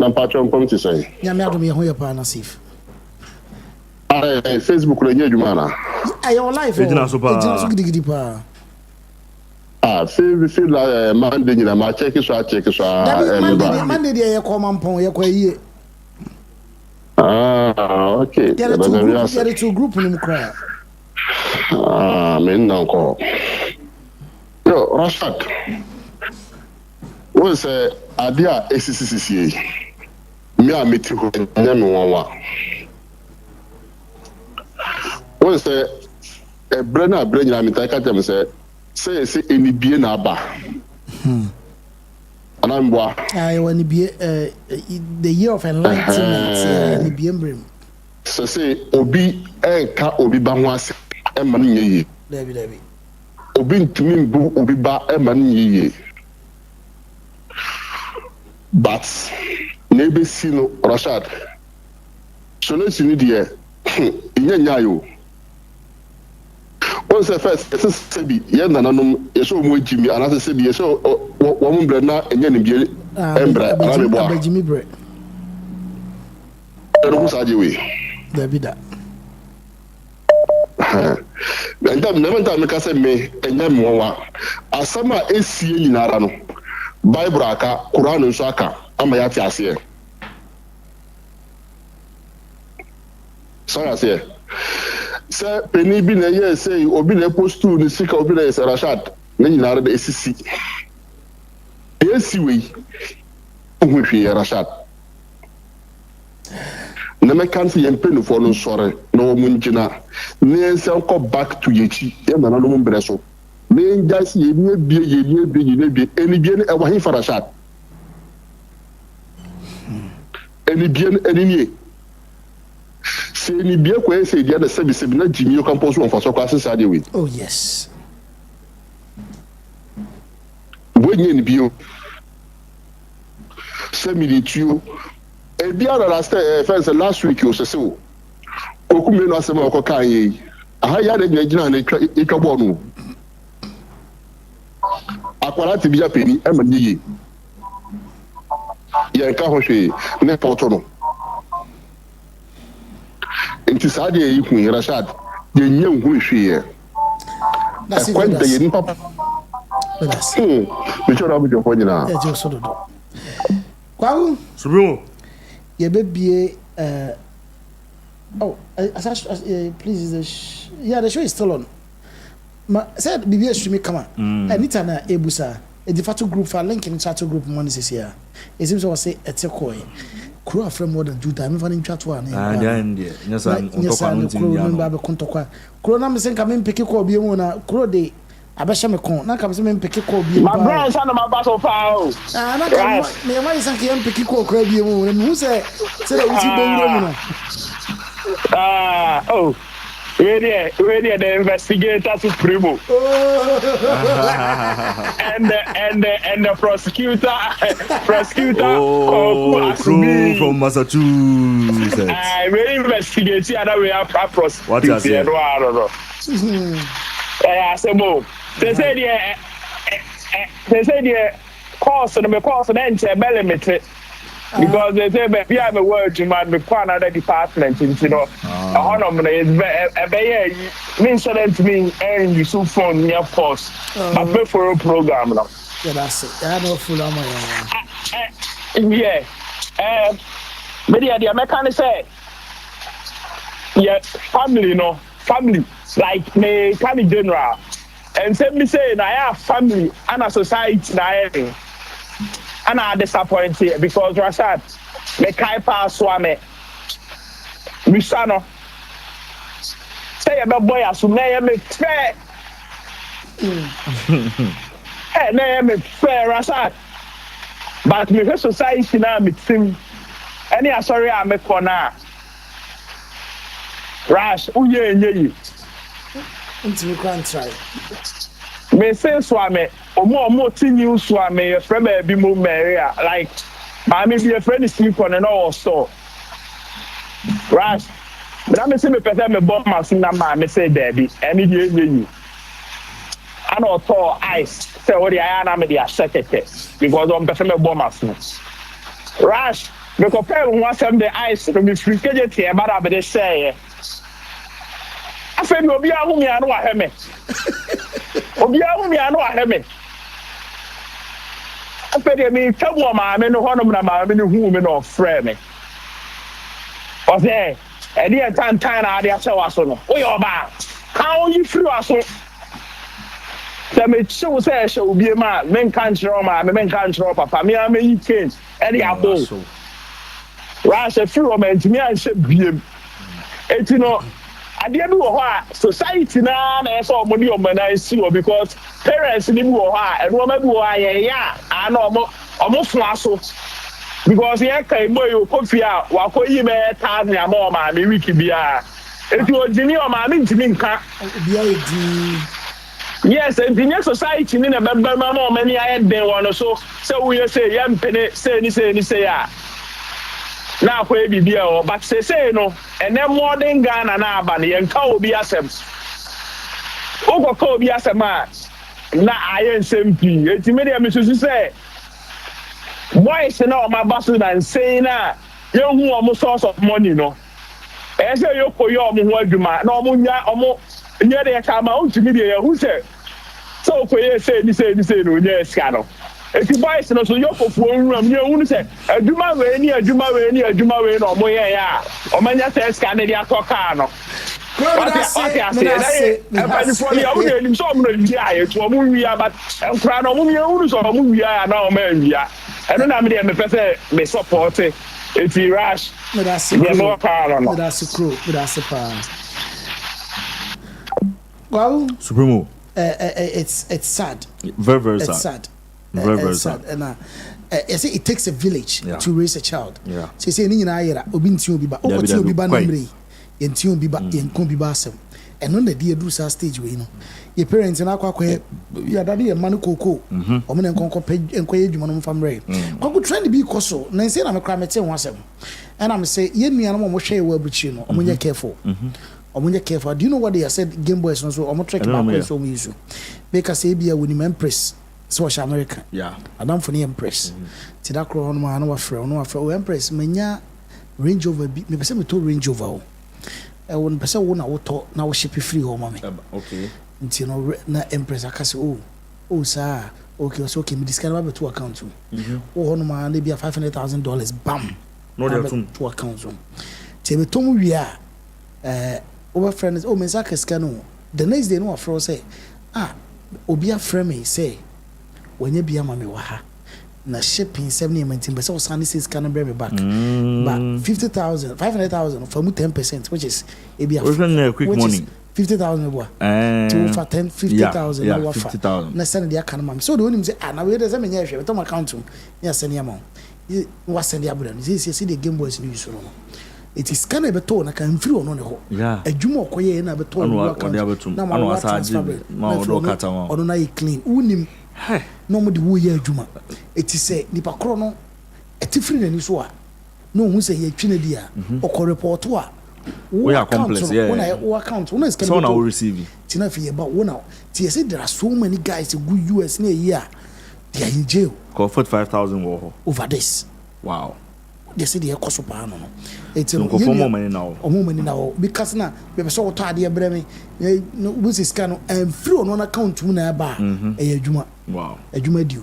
I'm patron coming to say. Yeah, me adumi ho pa Nasif. Facebook le nye juma na. Ayo live. Ejina so gidi pa. Feel la Monday ni na ma check so. Monday dey e come ampon ye kwa yie. Okay. There are two group ni mkra. Me nko. Yo, Rashad. Wọ́n sẹ́ adé a esisisi mi a meti hó ẹ̀yẹ́ mi wọ́n wa. Wọ́n sẹ́ ẹ̀brẹ́ náà abẹ́rẹ́ nyina mi ta ẹ̀ka tẹ̀ mi sẹ́ sẹ́yẹsẹ́ ẹnibie na aba. Anambua. Ẹnibie the year of enlightenment ẹnibie mbere mu. Sẹ́sẹ́ obi ẹ̀ka obi ba ho ase ẹ̀ma ni yẹ yie. Dẹbi. Obi ntumi mbu obi ba ẹ̀ma ni yẹ yie. But nebe sino Rashad so let's need here inya yo on se first se bi ye nananom ye so mo jimi anase se bi ye so wo mo bre na enya ne bi embra na be boa jimi bre ero sa je we Davida ndam nementa me ka se me enya mo wa asama esie nyinara no Bible aka Quran nso aka ama ya ti ase so ase se peni bi na ye say obi na post ni sika obi na say Rashad na nyina re esisi esi we ohwe Rashad na me kan se ye mpenu fo no sore na wo munjina na ense ko back to yechi ye na no mo mbre so me just ye bie enibie e wa hin Rashad enibie se enibie ko e se dia da service na jimi yo campus on faso kwa sesa de we. Oh yes. Wenye enibie se militio e bia na last week o sese o okume no asema ko kan yi aha ya de nyina na etwa bɔ no akwara ti bija peni e ma niye ye ka ho hwe ne poto no nti saade yi hu Rashad ye nye hu hwe ye kwanda ye papa me chora bu jo nyina e je so do kwawu Supremo ye bebie please the show is still on. Said BBS stream come on. Anita na ebusa. A de facto group for link in chat group money this year. It seems to say a tekoy. Crew of more than 2 times in chat one. Yes, remember Contokwa. Corona Missing come in pick a call be one. Crow day. Abasha me kon na kam se me pick call be. My grandson na my battle foul. Na kam me why is anke am pick call call be one. Who say that we see be We're the investigator supremo. and the prosecutor Asu-B from Massachusetts. We investigate and we are prosecuting. What is it? They say the course and the course and enter limit. Because they say we have a word you might be another department, you know. A honor is means to me and you so phone near force. I pay for a program now. Yeah, that's it. I know full of yeah. Maybe the American say yeah, family, no family. Like me kind of general. And say me say I have family and a society now. And I'm disappointed because Rashad, me kai pass swame. Misano. Say a boy Asu-B me fair. Hey, me fair Rashad. But me society now me team. Any sorry I me corner. Rash, uye. Until we can't try. Me say swame. Omo ti new swame friend be mo Maria like mommy be a friend sleep on and all so Rash but me say me pese me bomb machine na ma me say daddy any dey you and also ice say what the na me dey accept because on pese me bomb machine Rash me compare one some the ice to me free keje tie ba da be dey say afa me obi ahu mi anu aheme after me tell my man no hono na ma me hu me no frɛ me o say e dey tan na dey ahyɛ waso no o yɛ oba how you free waso tell me show say show obi ma men kan kyerɛ ma me men kan kyerɛ papa me am yi change e dey abo Rash free o man timi an hyɛ biem eti no adeɛ bi wɔ hɔ a society na ɛsɛ ɔmo de ɔmo na esi wɔ because parents ni bi wɔ hɔ a ɛnoma bi wɔ a yɛyɛ a na ɔmo fua so because yɛ ka emo yi okɔ fie a wakɔ yi bɛ 1,000 ama ɔmaame wiki biara eti ogyini ɔmaame ntumi nka yes eti nye society ni na bɛbɛ ma ɔmo ani ayɛ den wɔ no so sɛ wuyɛ sɛ yɛ mpene sɛ ni sɛ ya na akɔ ebi bia o but say no ene modern Ghana na aba ne yenka obi asem ogoko obi asem a na aye nsem pi etime de mesusu say boys na o ma baso na nsei na yehu o source of money no e say yokoyo o mo ho adwuma na o mo nya de ka ma untimi de yehu say so okoye say ni no nya ska no eti boys no so yokofu onwuram ne ehunu se adwuma we no mo ye ya o manya se scan de atoka no support eti Rash well Supremo it's sad very it's sad. sad. Very sad. And I say it takes a village to raise a child. Yeah. So say ni na ayera obi nti obi ba okoti obi ba namre yenti obi ba yenkon bi ba asem eno na de edu sa stage we no your parents na akwa ya dade ye man koko o me nkonko enkoye dwuma no famre kwako trend bi koso na say na me kra mete ho asem and am say ye nua no mo hwe wa buchi no o munye careful careful. Do you know what they said Game Boys no so o mo trick back so mo use because say bia woni empress so was America. Yeah. I don't for the Empress. Tidakro on my no Empress, menya Range Rover, me person me to Range Rover. I won't person wona auto now ship free home mommy. Okay. Nti no na Empress akase oh sir. Okay, so okay, me discount about 2 accounts. Oh no man, they be $500,000 bam. No there 2 accounts. Tebe tomu wi a over friends me saka scan the next day no afro say obi afrɛ me say when you be a mama wa na shipping 70 but so Sunday says can bring me back but 50,000 500,000 for 10% which is a quick money 50,000 boy to for 10 50,000 yeah, 50,000 na send dia kan mam so the one say na we dey say me nya hwe to my account ya send ya mam was send ya brand see the game boys use no it is kind of beto na kan free ono ne ho adwuma okoye na beto no account na ma wa transfer ma o do kata ma ono na clean unim no mo de wo ye adwuma it is say nipa kro no etifiri na ni so a no hu say ye twine dia okọ report a we are complex yeah wo account wo is so na we receive tina fi ye ba wo na ti say there are so many guys who go US na here they are in jail for 45,000 wo over this wow they say they cost pa no it's no for more money now because na be so to ade bre me no we scan no and free on account mu na ba e adwuma wow adwuma dio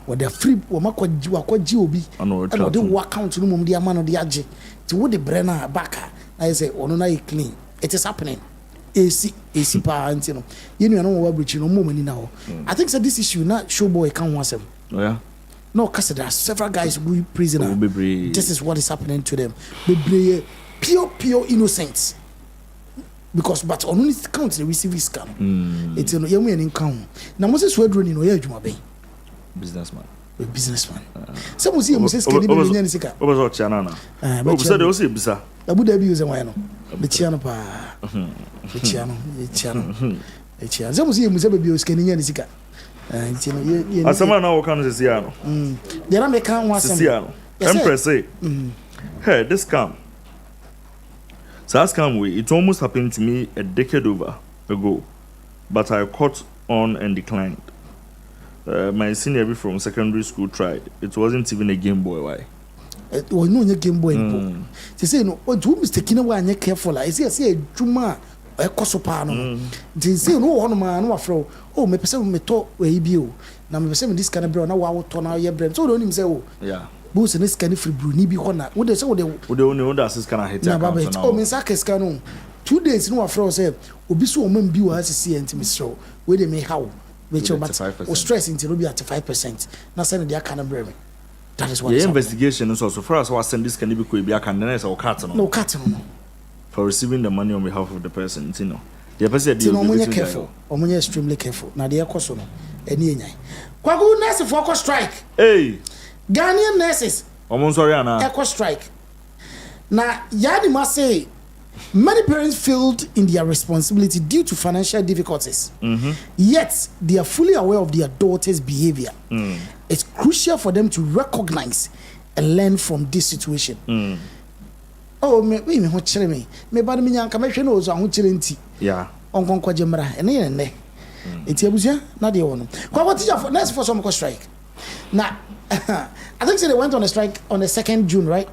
what they free wo makwaji obi and the account no mum dia ma no dia age ti wo de bre na back I say ono na clean it is happening AC pa anti no you know no wa breach no mum ni na ho I think so this issue na show boy can wasem oh yeah. No, because there are several guys who are prisoner. This is what is happening to them. Be pure innocence. Because but on only count they receive this scam. It's a young man in count. Now Moses were running away to my bay. Businessman. A businessman. Some see Moses can be in Sika. What was Chanana? But said they also bisa. Abu Dhabi is a wino. The Chiano pa. The Chiano. Some see Moses be scanning in Sika. Asama na wokan sesiano they na make one sesiano empress say hey this scam we it almost happened to me a decade ago but I caught on and declined. My senior from secondary school tried. It wasn't even a Game Boy. Why? It was no Game Boy. They say no do mistaken why you careful I say juma e kosopano they say no one man no afro oh me person me to we bio na me person this kind of bro na wa to na ye brem so don't him say oh yeah boost this kind of free brew ni bi hona we dey say we only wonder assist can hit account now oh me say keska no 2 days no afro say obi so o man bi wa asisi enti me so we dey me how we chill but o stress into no be at 5% na say dey kind of brem that is what the investigation so far as what send this can be ko bi aka na say o cat no for receiving the money on behalf of the person, you know. The person is careful. Omunye extremely careful. Na dey ekoso no. Eni enyan. Kwagu nurse for strike. Hey. Ghanaian nurses. Omun sorry ana. Eco strike. Na yadi must say many parents failed in their responsibility due to financial difficulties. Yet they are fully aware of their daughter's behavior. It's crucial for them to recognize and learn from this situation. Oh me ho kire me ba me nyanka me hwe no ozo ho kire nti yeah onkonko jemra ene ne enti abusia na de wono kwa what teacher for next for some strike na I think they went on a strike on the 2nd June right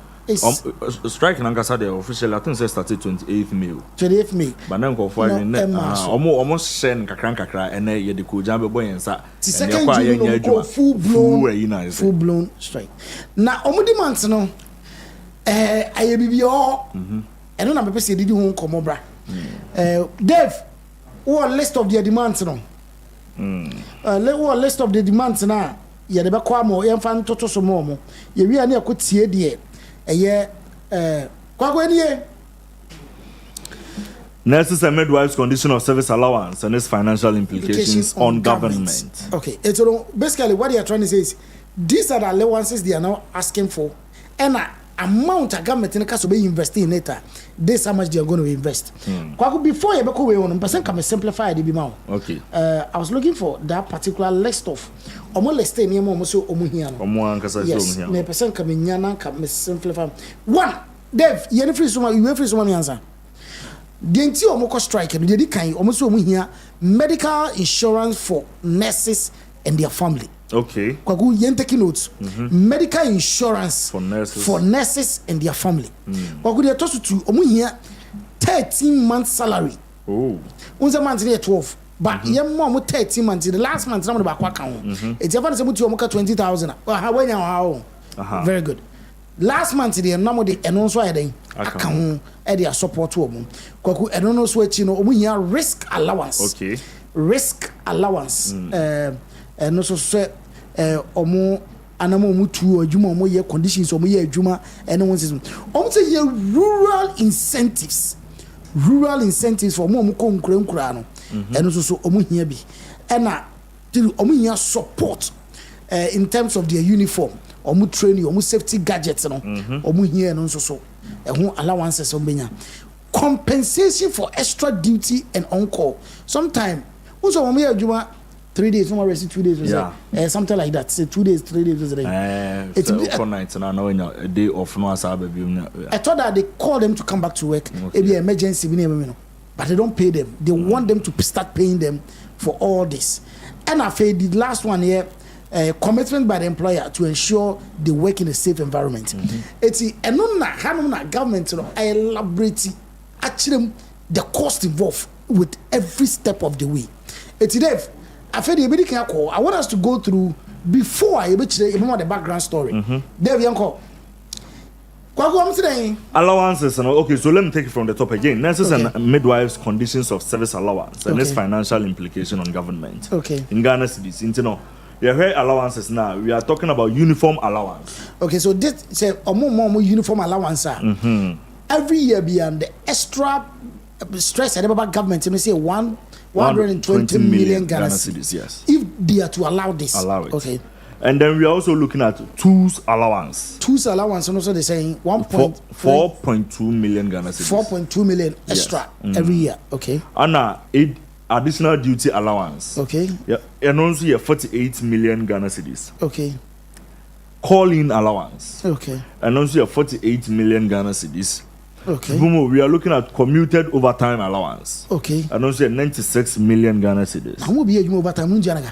strike na ngasa de officially I think say started 28th May but then go for almost shen kakra ene ye de ko jan be boy ensa ene kwa ye nya adwuma full blown strike na omudi months no aye bibio eno na be pese didi hu nkomo bra Dave what list of their demands no what list of the demands na ye de be kwa mo ye mfa ntoto so mo ye wi na ekotie de eye kwa nie nurses and midwives condition of service allowance and its financial implications on government. Okay, it's basically what they are trying to say is these are the allowances they are now asking for and amount of government in case be investing in it. This how much they are going to invest. Before you go on, person can simplify the amount. Okay. I was looking for that particular list of list near almost yes. Me person can be nyana can simplify. One, Dave, you free some answer. The entire omoko strike the di kan almost here medical insurance for nurses and their family. Okay. Kwaku yen taking notes. Medical insurance for nurses and their family. Kwaku they toss to omu here 13 months salary. Oh. Unza month near 12. But yen more 13 months. The last month number back account. It's ever say mutu omuka 20,000. How when how? Very good. Last month the number the and also account their support to omu. Kwaku and no switch you know omu here risk allowance. Okay. Risk allowance. And also say omo anamo mutu adwuma omo ye conditions omo ye adwuma and one system omo say ye rural incentives for omo ko nkura no and also so omo hia bi and omo hia support in terms of their uniform omo training omo safety gadgets no omo hia no so ho allowances omo benya compensation for extra duty and on call sometime also omo ye adwuma 3 days, no more rest 2 days. Yeah. Something like that. Say 2 days, 3 days. It's for nights and I know a day off. No, I thought that they call them to come back to work. It be emergency, but they don't pay them. They want them to start paying them for all this. And I feel the last one here, commitment by the employer to ensure they work in a safe environment. It's and no government elaborate actually the cost involved with every step of the way. It's I feel I want us to go through before I even the background story. There we go. Allowances. Okay, so let me take it from the top again. Nurses and midwives' conditions of service allowance and its financial implication on government. Okay. In Ghana cities, you hear allowances now. We are talking about uniform allowance. Okay, so this say more uniform allowance. Every year beyond the extra stress about government, you say 120 million Ghana cedis, yes. If they are to allow this. Allow it. Okay. And then we are also looking at tools allowance. Tools allowance, and also they're saying 4.2 million Ghana cedis. 4.2 million extra every year. Okay. And additional duty allowance. Okay. Yeah. And also 48 million Ghana cedis. Okay. Call-in allowance. Okay. And also 48 million Ghana cedis. Okay. We are looking at commuted overtime allowance. Okay. And also 96 million Ghana cedis. How will be a overtime? Yeah.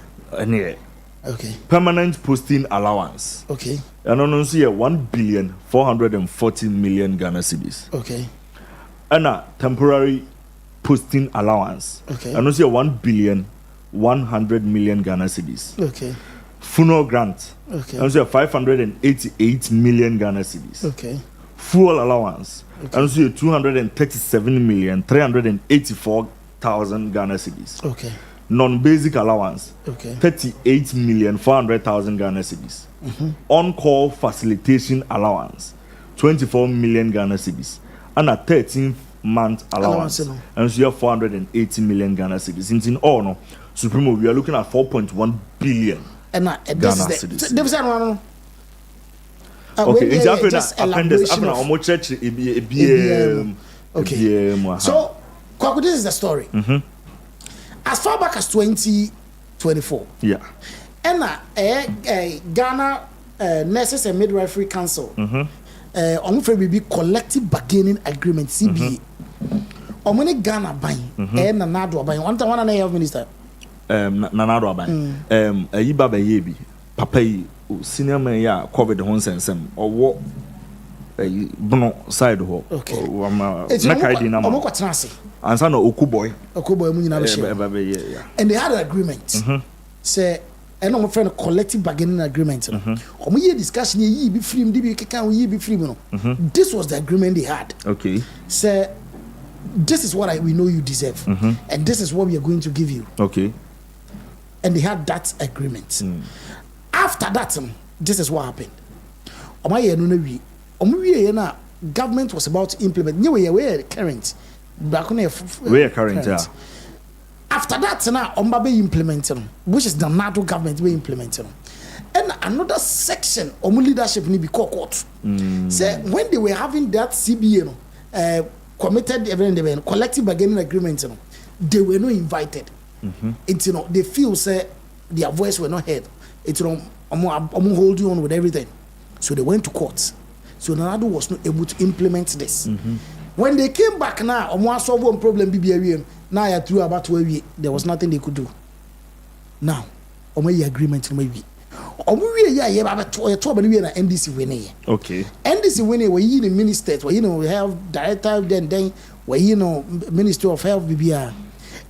Okay. Permanent posting allowance. Okay. And also 1,440 million Ghana cedis. Okay. And temporary posting allowance. Okay. And also 1,100 million Ghana cedis. Okay. Funeral grant. Okay. And also 588 million Ghana cedis. Okay. Fuel allowance. And also 237,384,000 Ghana cedis. Okay. Non-basic allowance. Okay. 38,400,000 Ghana cedis. On-call facilitation allowance. 24 million Ghana cedis. And a 13th-month allowance. And so you have 480 million Ghana cedis. In all, no, Supremo, we are looking at 4.1 billion Ghana cedis. Okay, so Kwaku, this is the story. As far back as 2024, and Ghana Nurses and Midwifery Council, be collective bargaining agreement (CBA). Omoni Ghana buying, and Nanado buying. One health minister. Nanado buying. Yiba Yebi, Papa. Senior man ya COVID ho nsensem owo bono side ho na kaidi na mo kwatrase ansa na okuboy mu nyina be and they had an agreement say and no friend collective bargaining agreement omo ye discussion ye bi free di bi keka ye bi free no this was the agreement they had. Okay, say this is what we know you deserve and this is what we are going to give you. Okay. And they had that agreement. After that, this is what happened. Government was about to implement. We are current. We are current. Yeah. After that, now Ombabe implemented, which is the NATO government we implemented. And another section of leadership need be court. Say when they were having that CBA, committed collective bargaining agreement, they were not invited. They feel say their voice were not heard. I'm holding on with everything. So they went to court. So Nanado was not able to implement this. When they came back now, solve one problem now I threw about where there was nothing they could do. Now, agreement maybe. Omuwe ya ye ba to ba we na NDC winning. Okay. NDC winning we the ministers, we we have director then we Ministry of Health BBR.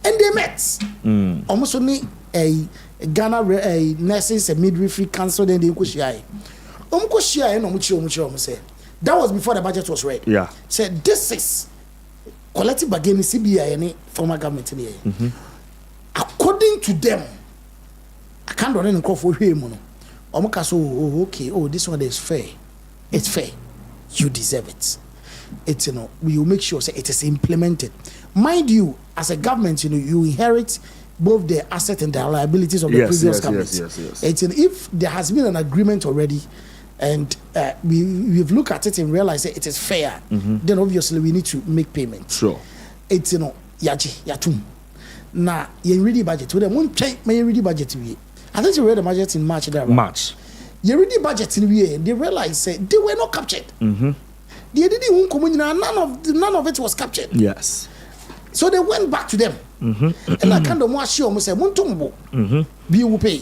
And they met. Almost only a Ghana nurses and midwifery council then they kushia. Say that was before the budget was read. Yeah. Said this is collective bargaining CBI any former government in here. According to them, I can't run and call for him. Okay, this one is fair. It's fair. You deserve it. It's we will make sure say it is implemented. Mind you, as a government, you inherit both the assets and the liabilities of the previous government. Yes. If there has been an agreement already, and we've looked at it and realized that it is fair, then obviously we need to make payment. Sure. It's yatum. Now you ready budget. With them won't check my ready budget. I think you read the budget in March. March. You ready budget in we they realized they were not captured. They didn't come. None of it was captured. Yes. So they went back to them. And I kind of more sure say Muntumbo. Be will pay.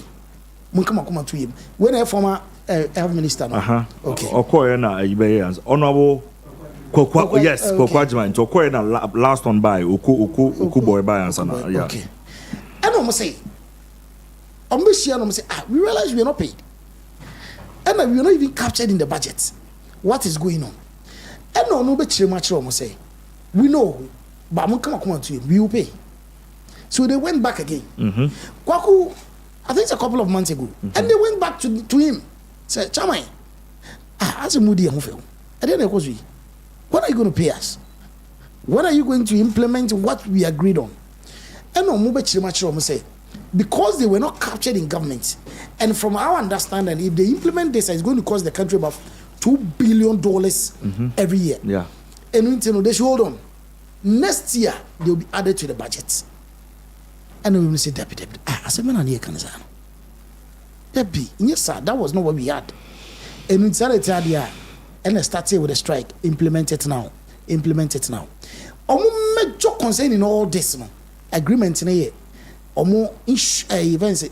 Munkama to him. When a former health minister. Okay. Okoyena Ibeans. Honorable yes, Kokwajman. Okoyena last one by Uku boy by ansana. Yeah. Okay. And almost say we realize we are not paid. And we are not even captured in the budget. What is going on? And no bet much almost say we know, but come to him, we will pay. So they went back again. Kwaku, I think it's a couple of months ago, and they went back to him. Said, Chamai, as a moody and then when are you going to pay us? When are you going to implement what we agreed on? And no bet much almost say because they were not captured in government, and from our understanding, if they implement this, it's going to cost the country about $2 billion every year. Yeah. And they should hold on. Next year, they will be added to the budget. And we will say, Deputy. I said, man, yes, sir, that was not what we had. And we started and I started with a strike. Implement it now. Major concern in all this agreement in a year. Events,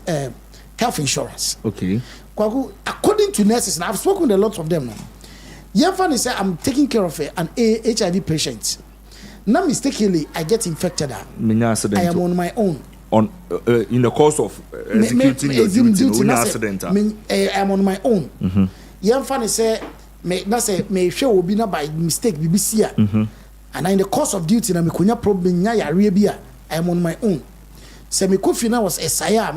health insurance. Okay. According to nurses, and I've spoken with a lot of them now. Yefan is I'm taking care of an HIV patient. Now mistakenly, I get infected. I am on my own. In the course of executing your duty, accident. I am on my own. Yefan is may show will be not by mistake BBC. And in the course of duty, na mikunya problem nya Arabia. I am on my own. Semikofina was a saya.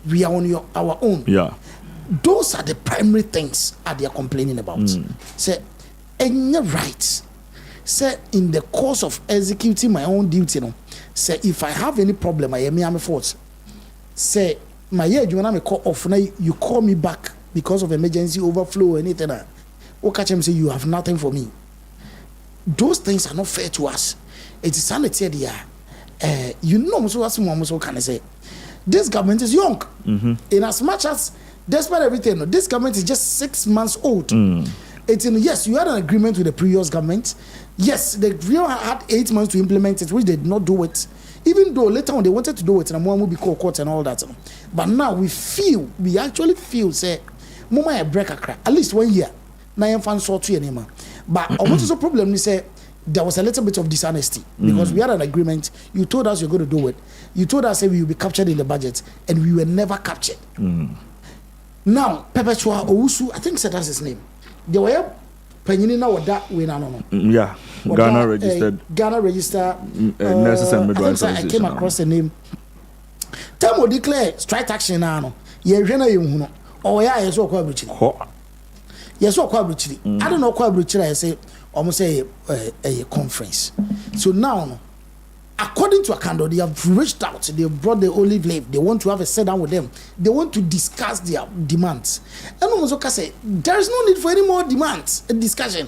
We are on our own. Yeah. Those are the primary things that they are complaining about. Say, and you're right. Say, in the course of executing my own duty, say, if I have any problem, I am fault. Say, my year, you want to call off now, you call me back because of emergency overflow or anything. Catch him say, you have nothing for me. Those things are not fair to us. It is sanity there. So can I say, this government is young. In as much as, despite everything, this government is just 6 months old. Yes, you had an agreement with the previous government. Yes, they had 8 months to implement it, which they did not do it. Even though later on they wanted to do it, and one will be called court and all that. But now we actually feel, say, Mama, I break a crack. At least 1 year. Now I'm fan sort to anymore. But what is the problem? We say, there was a little bit of dishonesty because we had an agreement. You told us you're going to do it. You told us that we will be captured in the budget, and we were never captured. Now, Perpetua Owusu, I think that's his name. They were Penina or that way. No. Yeah, Ghana registered. Ghana registered. Nurses and midwives. I came across the name. Tell me, declare strike action now. You oh yeah, yes, or quite yes, or quite I don't know quite I say. Almost a conference. So now, according to Akando, they have reached out. They brought the olive leaf. They want to have a sit down with them. They want to discuss their demands. And almost say there is no need for any more demands, a discussion,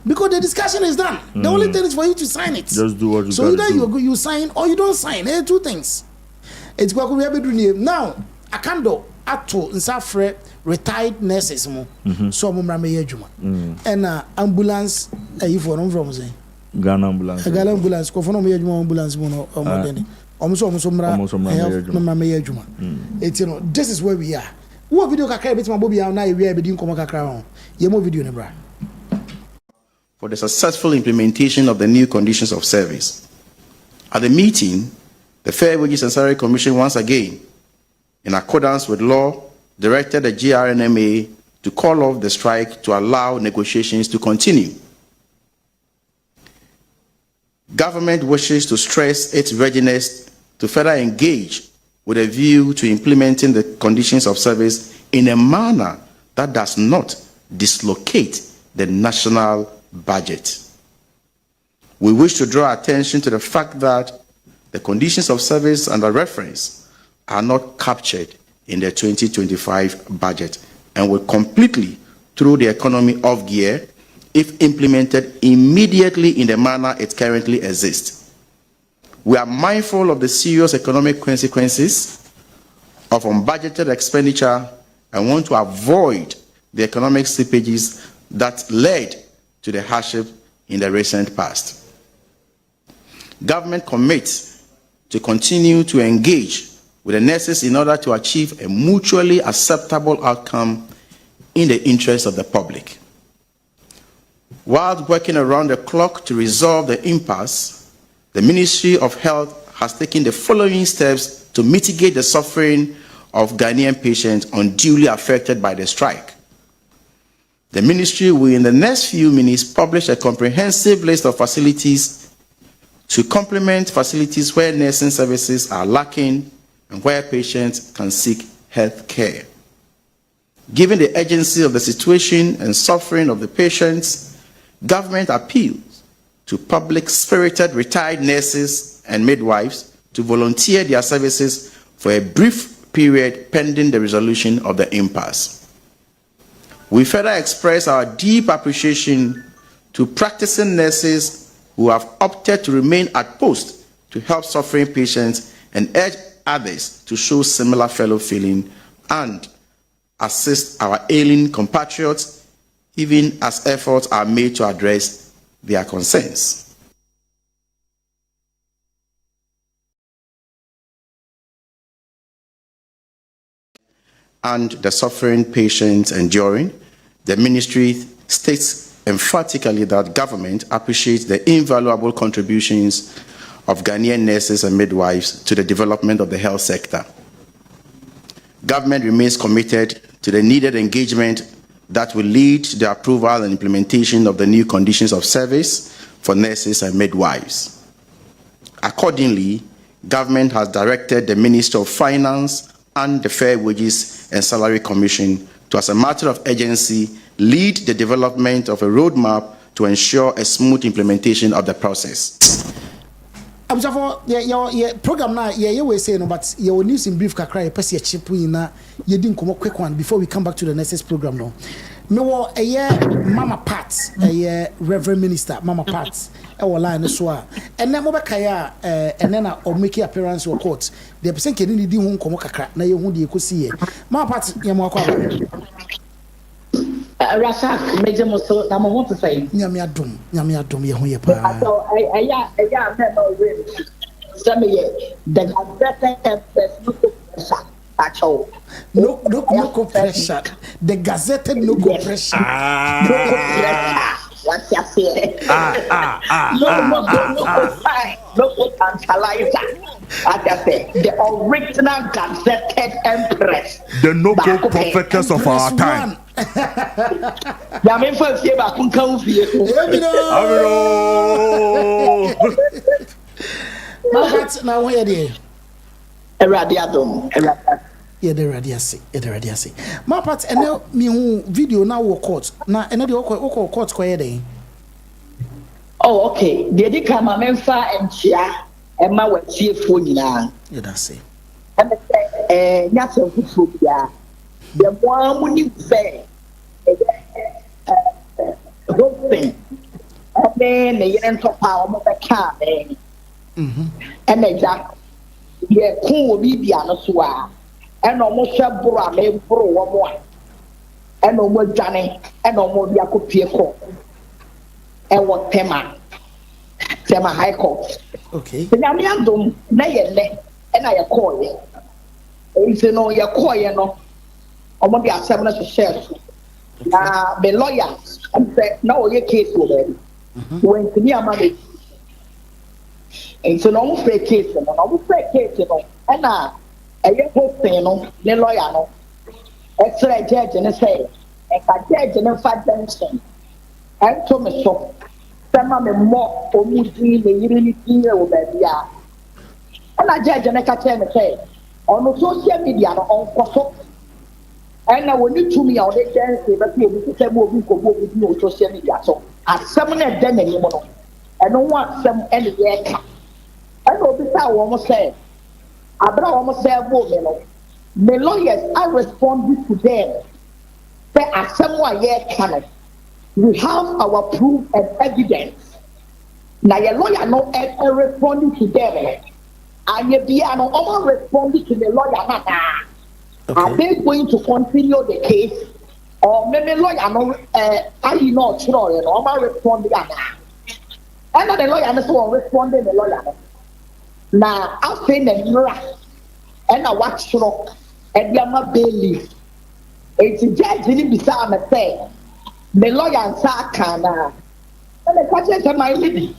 because the discussion is done. The only thing is for you to sign it. Just do what you so either you sign or you don't sign. Two things. It's what we have been doing now. Akando ato nsafre retired nurses mo so mo mra me adwuma and ambulance for no from say Ghana ambulance ko for no me adwuma ambulance mo no omodeni omo so mra me adwuma it's this is where we are. What video kakra bit my Bobby now we are bedin komo kakra on. Ye mo video ne bra. For the successful implementation of the new conditions of service. At the meeting, the Fair Wages and Salary Commission once again, in accordance with law, directed the GRNMA to call off the strike to allow negotiations to continue. Government wishes to stress its readiness to further engage with a view to implementing the conditions of service in a manner that does not dislocate the national budget. We wish to draw attention to the fact that the conditions of service under reference are not captured in the 2025 budget and will completely throw the economy off gear if implemented immediately in the manner it currently exists. We are mindful of the serious economic consequences of unbudgeted expenditure and want to avoid the economic slippages that led to the hardship in the recent past. Government commits to continue to engage with the nurses in order to achieve a mutually acceptable outcome in the interest of the public. While working around the clock to resolve the impasse, the Ministry of Health has taken the following steps to mitigate the suffering of Ghanaian patients unduly affected by the strike. The Ministry will in the next few minutes publish a comprehensive list of facilities to complement facilities where nursing services are lacking and where patients can seek health care. Given the urgency of the situation and suffering of the patients, government appeals to public-spirited retired nurses and midwives to volunteer their services for a brief period pending the resolution of the impasse. We further express our deep appreciation to practicing nurses who have opted to remain at post to help suffering patients and urge others to show similar fellow feeling and assist our ailing compatriots even as efforts are made to address their concerns. And the suffering patients enduring, the ministry states emphatically that government appreciates the invaluable contributions of Ghanaian nurses and midwives to the development of the health sector. Government remains committed to the needed engagement that will lead to the approval and implementation of the new conditions of service for nurses and midwives. Accordingly, government has directed the Minister of Finance and the Fair Wages and Salary Commission to, as a matter of urgency, lead the development of a roadmap to ensure a smooth implementation of the process. Abusafo your program na we say no, but your news in brief kakra ye pese chip na ye di nkomo quick one before we come back to the next program no. Me wo Mama Pat Reverend Minister Mama Pat e wo line so a ene mo be kaya ene na o make appearance or court the person can need di hu nkomo kakra na ye hu de ekosi ye Mama Pat ye mo akwa Rashad, major muscle, I'm going to say. Nyami adom, ye hu ye pa. So, I remember really. Some ye, the Gazette pressure at all. No pressure. The Gazette no pressure. What's your fear? No, tantalizer. Like I said, the original Gazetted Empress. The noble prophetess of our time. Yamin first year back on Coffee. Now where they? Eradiadum. Yeah, the radiasi. My part and now me who video now work court. Now another court square day. Oh, okay. They come a memfa and chia and my way phone now. Yeah, that's it. And that's a good food. Yeah. The one when you say, hoping, and then the end of power of the car, and exactly, yeah, cool, be honest, and almost a bra, may grow one more, and no more Johnny, and no more Yaku and what Tema High Court. Okay. The Yamiandum, nay, and I call you. If you know your coy, you know. omo de asem na share so na me lawyer am say na o ye case wo be when me am me and so no free case no free case no na eye hosting no ne lawyer no extra judge ne say e ka judge ne fa tension and to me so sama me mo omudi ne yiri ni tiye wo be bia na judge ne ka tell me say on social media no on koso and now when you to me on the dance but you say mo bi ko bo bi no social media so asem na den ni mo no and no want some any ye ka and obi say wo mo say abra wo mo say bo me no me lawyers I respond to them say asem wa ye ka no we have our proof and evidence na your lawyer no responding to them and you be an almost responding to the lawyer na are they going to continue the case or maybe lawyer no are you not sure you know almost responding and the lawyer no so responding the lawyer na after the mirror and I watch through and they are believe it's judge ni bisa me say the lawyer Sa'Kana and the question to my lady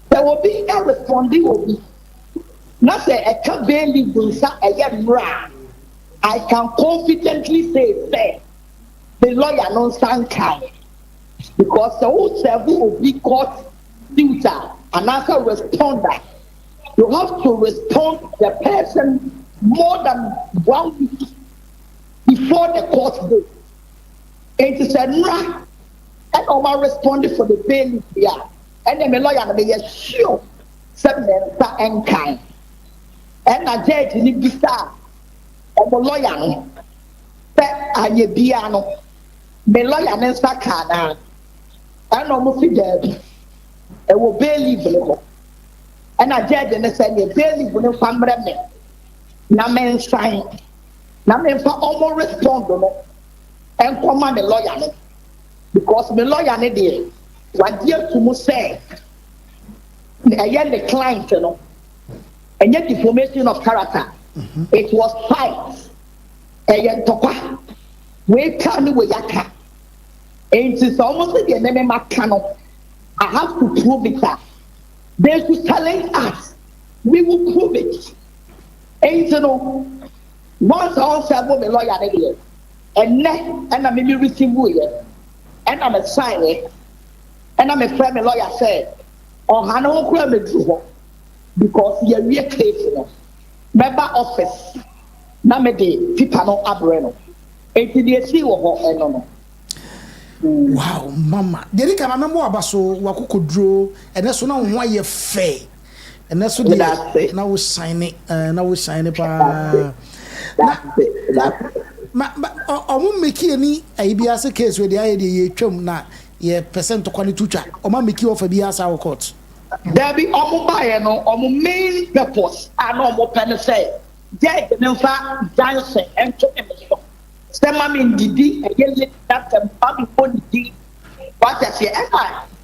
there will be a responding will be not say a can believe bisa I can confidently say the lawyer no stand kind because the whole serve will be court tutor and also responder. You have to respond to the person more than 1 week before the court date. It is a nah, and Omar responded for the bail here. And then the lawyer may sure some men are kind. And a judge in the bizarre. Omo lawyer no pe aye bia no me lawyer ne Sa'Kana ana mo fi there e wo bailiff no ana judge ne say ye bailiff no famre me na men sign na men fa omo respond no en koma me lawyer no because me lawyer ne dey what dear to mo say the client no and yet defamation of character. It was fight. We can we yaka. It is almost the enemy makano. I have to prove it. They should challenge us. We will prove it. And you know, once all several the lawyer here, and then I maybe receive it, and I'm a sign, and I'm a friend lawyer said, or Hano Kremid because you're real case. Member office na me de pipa no abreno enti de si wo ho eno no wow mama deri ka na mo abaso wakokodro ene so na ho aye fe ene so de na wo sign pa na omo meki ani aibia se case we de aye de ye twam na ye percent kwani tucha omo meki ofa bia sa wo court there be omo buy no omo main purpose and omo pen say judge nemfa Johnson and to him so sema me ndidi eyele that family body what I say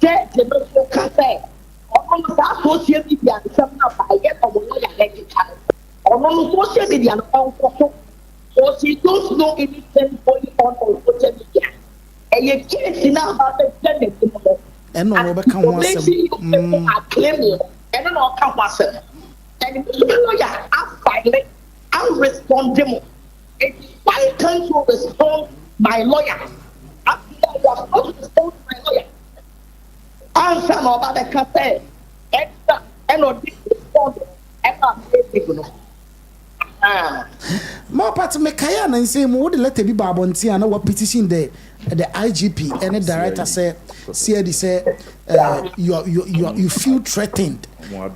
judge no can say omo sa social media some na buy get omo lawyer let it happen omo social media no onko so she don't know anything going on social media eye case na about the tenant and no be kan ho asem and no kan ho asem and the lawyer I respond them why can't you respond my lawyer after you have not respond my lawyer answer no about the cafe and no respond and more part me kaya na say mo would let be babonti and what petition the IGP and the director say you feel threatened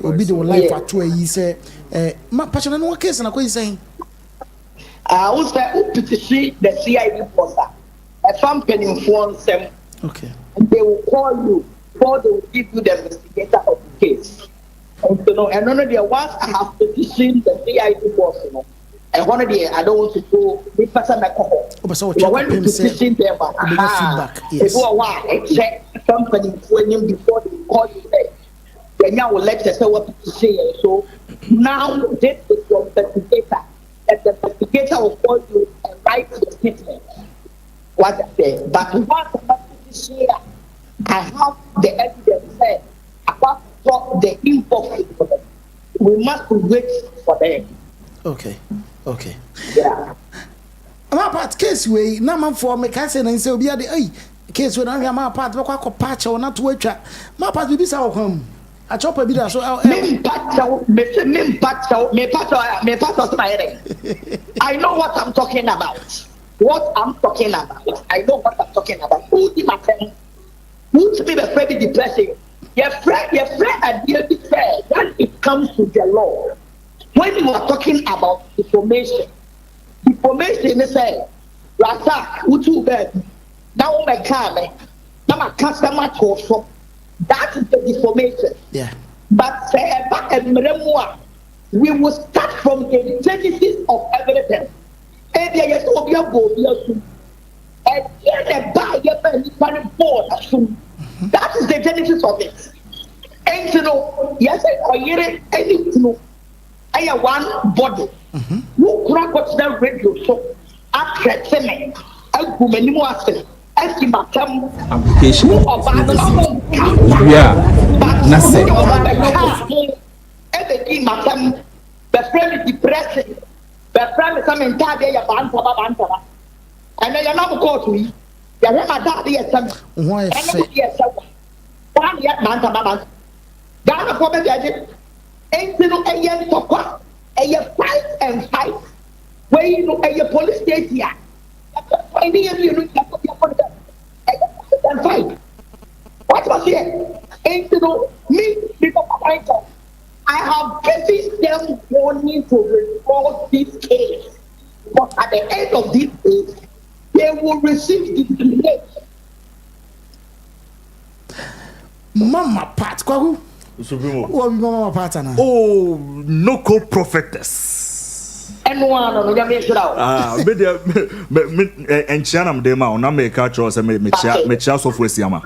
obi the life at 2 years say ma passion no case na ko saying who say who petition the CID poster a company phone them okay and they will call you before they will give you the investigator of the case. And so no, and none of the once I have petitioned the CID boss, you know, and one of the I don't want to go with person like but when you petition them, feedback, yes. Except company when you before they call you there, then you will let us say what petition. So now this is your investigator, and the investigator will call you and write the what I say. But once I have the evidence say apart from the import, we must wait for them. Okay. Yeah. My part case way na man for me can say na say obi ade case we na my part be kwa patch or not to atwa my part be bisa okwam a chopper bi da so me patch I know what I'm talking about. I know what I'm talking about. Who did my friend? Who to be the very depressing? Your friend at the end when it comes to the law. When you are talking about information is say, Rashad, who too bad? Now my car, now my customer talk. That is the information. Yeah. But we will start from the genesis of everything. And there is no and that is the genesis of it. And you know, yes, I hear it, and you know, I have one body. Who crack what's that radio show? Application. Yeah. Nothing. The friend is depressing. The friend is coming down there. And then you're not going to me. You're not down there. Why? One yet, man. Ghana for me, ain't you know a young papa, a fight and fight. Where you know a police station. I need you and fight. What was here? Ain't you know me because I have given them warning to report this case. But at the end of this case, they will receive discrimination. Mama Pat, Kwahu. Supremo. What be Mama Pat na? Oh, no co-prophetess. And one of them is out. Me enchanam de ma ona me ka cho se me chia so fu esiama.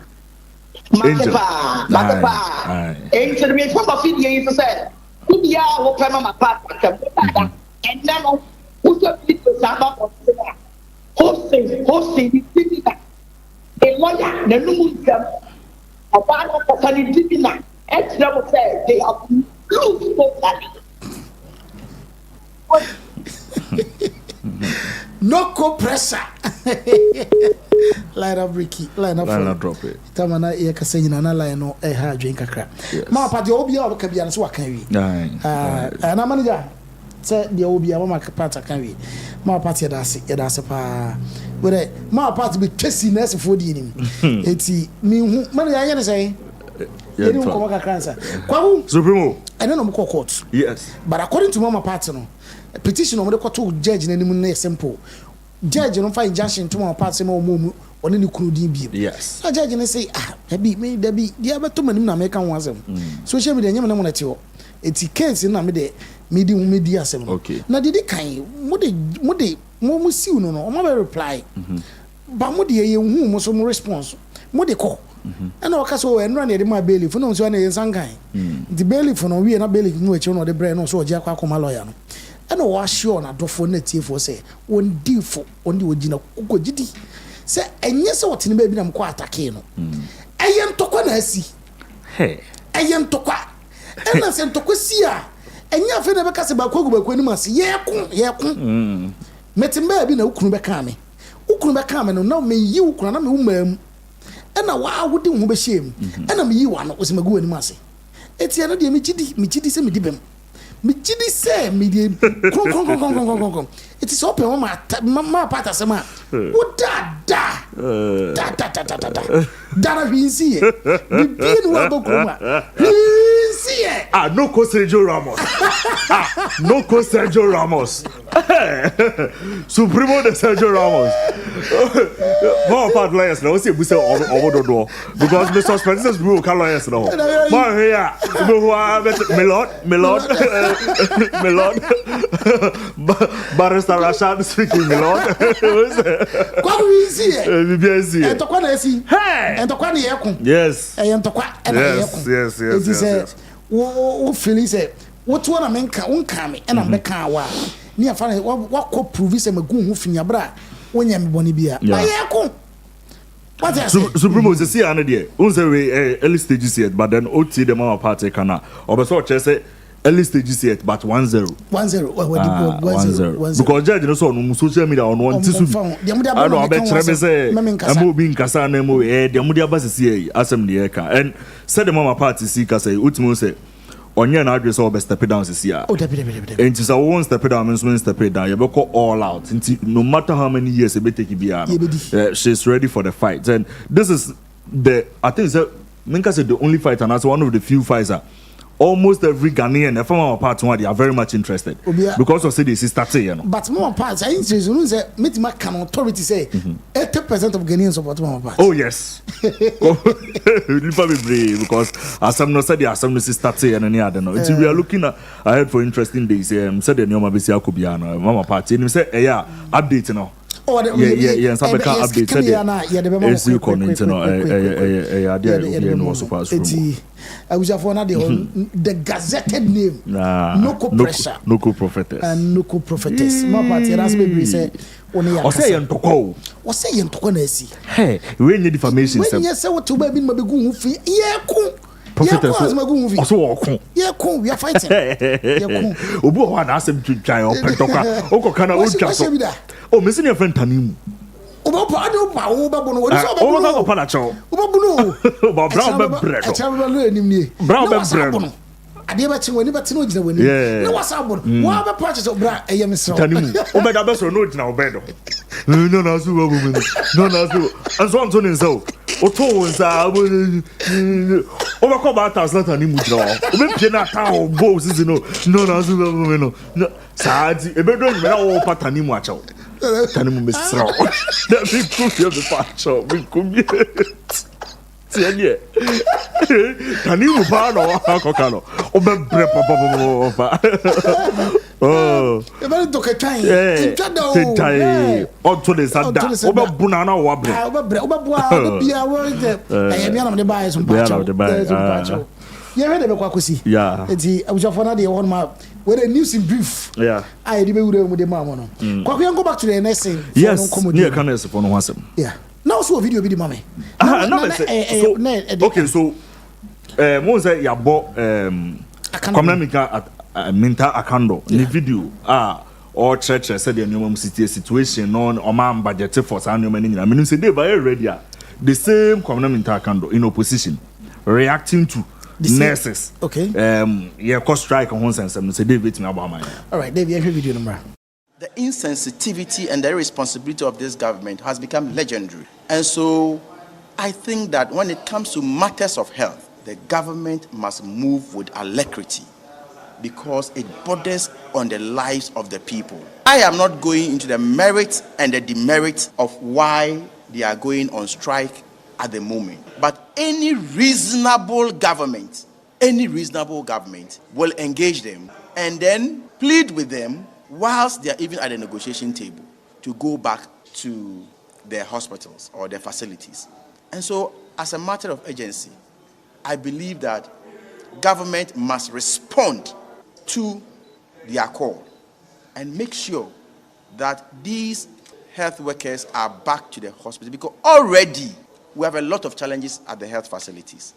Matepa. Angel me from a video is said. Who be our open Mama Pat and then who so people samba for hosting the lawyer the new about the Palliamentary and them say they have looked no co-pressure. Line up Ricky, line up drop it. Tamana e ka say na line no e ha dwen kakra. Ma pa de obi a ka bia so aka wi. Na manager say de obi a mama part aka wi. Ma part ya da se pa. But ma part be twesi na se fodi nim. Eti mi hu manager anya ne say you don't come back cancer. Kwahu Supremo. And then I'm call court. Yes. But according to Mama Party, no, a petition on the court to judge in any simple. Judge, you don't find injunction to Mama Party more mumu on any cruddy be. Yes. A judge and say, maybe there be the other two men American ones. Social media, you know, it's a case in a medium media. Okay. Now, did it kind? What see you no, my reply. But what you who some response? What they call? And our castle and run my bailiff for no one in Sankai. The bailiff for no we are not bailiff no each on the brain also Jacko lawyer. And I was sure not to phone it for say one deal for only original Ukojidi. Say, and yes, what in the baby I'm quite a kino. I am Tokonasi. Hey, I am Toka. And I sent Tokosia. And you have never cast about Kogo when you must. Yeah, met him baby no Ukunbekami. Ukunbekami, no, me you can and I wouldn't be shame. And I'm you one was my good massy. It's the other day, Michidi say me dibem. Michidi say me dib. It is open on my part as a man. What da. Dana be see it. We didn't want to come. See it. No co Sergio Ramos. No co Sergio Ramos. Supremo de Sergio Ramos. More part lawyers now. See, we say over the door because the suspense bro can lawyers now. More here, Milord. Barrister Rashad speaking, Milord. What do we see? And to Quana see. Hey, and to Quana Yakun. Yes. And to Quana. Yes. It is a Philly say, what one a man can come and I'm the car. Near funny, what could prove is a magoon who fin your bra. when you boni bia Supreme was see an idea. Early stages yet, but then OT the mama party kana. Or so say early stages yet, but 1-0. 1-0. Because judge no so no social media on one tisu. I know I bet say I'm being kasa na mo the amudia base see asem the eka. And said the mama party see kasa ultimo say onye na address all best step down see ya. And so one step down means one step down. You be call all out. No matter how many years it be take biya. She's ready for the fight. And this is I think Minka said the only fight, and that's one of the few fights that almost every Ghanaian, from our part, they are very much interested because of say this is starting, you know. But more parts, I think you say, Metima can authority say 80% of Ghanaians support more parts. Oh yes, because as some no said, as some no starting and any other no. We are looking ahead for interesting days. Said the new Mabisia Kubiana, Mama Party, and we say, yeah, update now. Yeah, some can update. It's you calling to know. No surprise. I was for the gazetted name. Noko pressure. Noko prophetess. And Noko prophetess. My party has been say. O say yentoko. O say yentoko na esi. Hey, we need information. When you say what to be mabegun fi. Yeah, kun. Prophetess. Also, yeah, kun. We are fighting. Yeah, kun. Obu ho na asem twitwan o pentoka. O ko kana o twa so. Oh, missing your friend Tanimu. Oba brown Adiabachi woni betino gina woni na wasabon wa be purchase obra eyemsro Tanimu o be da be so no gina obedo no na so babu me no na so anso anso ne so o to wonsa o be ko ba ta so Tanimu gina o be pie na ta o bo sisi no na so babu me no saadi ebedo ni me na o pa Tanimu acho Tanimu mesro da bi ku yo be pa acho bi ku mi Tienye. Tanimu pa no akokano. O be bre papa. Oh. E be do ke tan. Ntwada o. Tentai. O to le sada. O be buna na o bre. O be bre. O be bua o be bia wo de. E bia na me buy some patch. Yeah, ready be kwa kosi. Yeah. Enti abujafo na de won ma with a news in brief. Yeah. I dey be with the mama no. Kwa go back to the next thing. Yes. Near can for no wasem. Yeah. Now so video be the mommy. Okay, so Mose yabo Communica Minta Akando the video or church said the new situation on man budget for some many. I mean say they very ready. The same Communica Akando in opposition reacting to nurses. Okay. Yeah, cost strike on one sense. Say David me about mine. All right, David, every video number. The insensitivity and the irresponsibility of this government has become legendary. And so I think that when it comes to matters of health, the government must move with alacrity because it borders on the lives of the people. I am not going into the merits and the demerits of why they are going on strike at the moment. But any reasonable government will engage them and then plead with them whilst they are even at the negotiation table to go back to their hospitals or their facilities. And so, as a matter of urgency, I believe that government must respond to their call and make sure that these health workers are back to the hospital, because already we have a lot of challenges at the health facilities.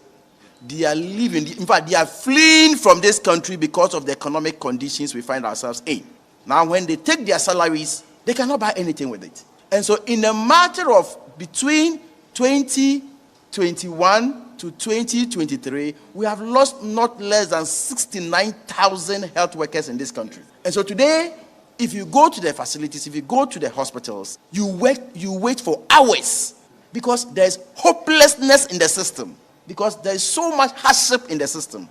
They are leaving, in fact, they are fleeing from this country because of the economic conditions we find ourselves in. Now, when they take their salaries, they cannot buy anything with it. And so, in a matter of between 2021 to 2023, we have lost not less than 69,000 health workers in this country. And so today, if you go to the facilities, if you go to the hospitals, you wait for hours because there's hopelessness in the system, because there's so much hardship in the system.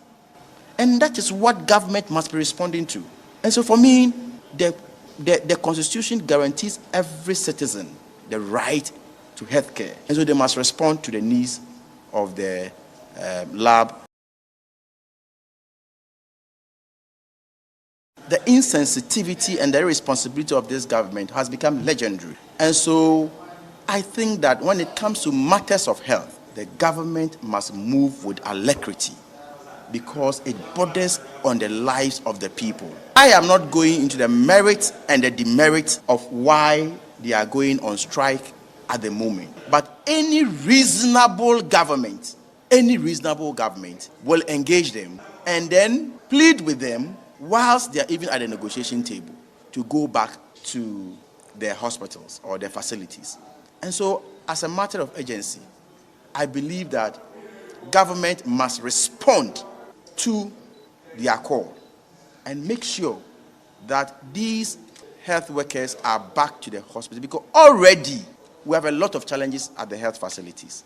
And that is what government must be responding to. And so for me, the Constitution guarantees every citizen the right to health care. And so they must respond to the needs of the lab. The insensitivity and the irresponsibility of this government has become legendary. And so I think that when it comes to matters of health, the government must move with alacrity because it borders on the lives of the people. I am not going into the merits and the demerits of why they are going on strike at the moment. But any reasonable government will engage them and then plead with them whilst they are even at the negotiation table to go back to their hospitals or their facilities. And so, as a matter of urgency, I believe that government must respond to their call and make sure that these health workers are back to the hospital, because already we have a lot of challenges at the health facilities.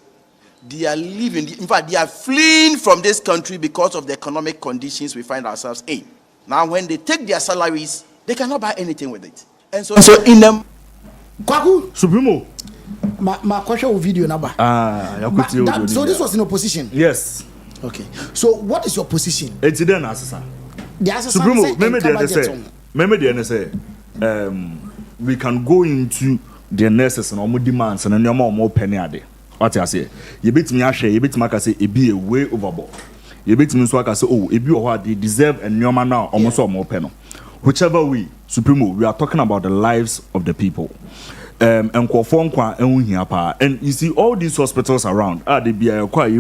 They are leaving, in fact, they are fleeing from this country because of the economic conditions we find ourselves in. Now, when they take their salaries, they cannot buy anything with it. And so in them, Kwaku Supremo, my question video number. So this was in opposition. Yes. Okay. So what is your position? It's then assessor. The assessor Supremo, remember the NSA. We can go into the nurses and all demands and no more penny a day. What I say, you bit me share, you bit me say it be a way overboard. You bit me so I say, oh, if you what they deserve and no man now almost more penny. Whichever way, Supremo, we are talking about the lives of the people. And you see all these hospitals around, they be quite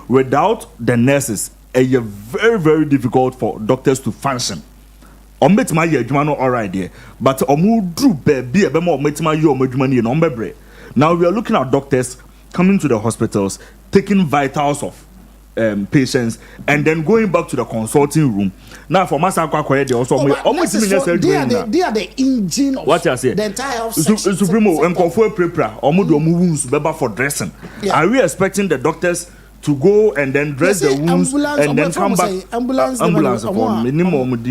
without the nurses, it's very, very difficult for doctors to function. All right there, but now we are looking at doctors coming to the hospitals, taking vitals of patients, and then going back to the consulting room. Now for Masakwa, they also they are the engine of what I say. The entire health section. Supremo and Konfo prepare wounds for dressing. Are we expecting the doctors to go and then dress the wounds and then come back? Ambulance for minimum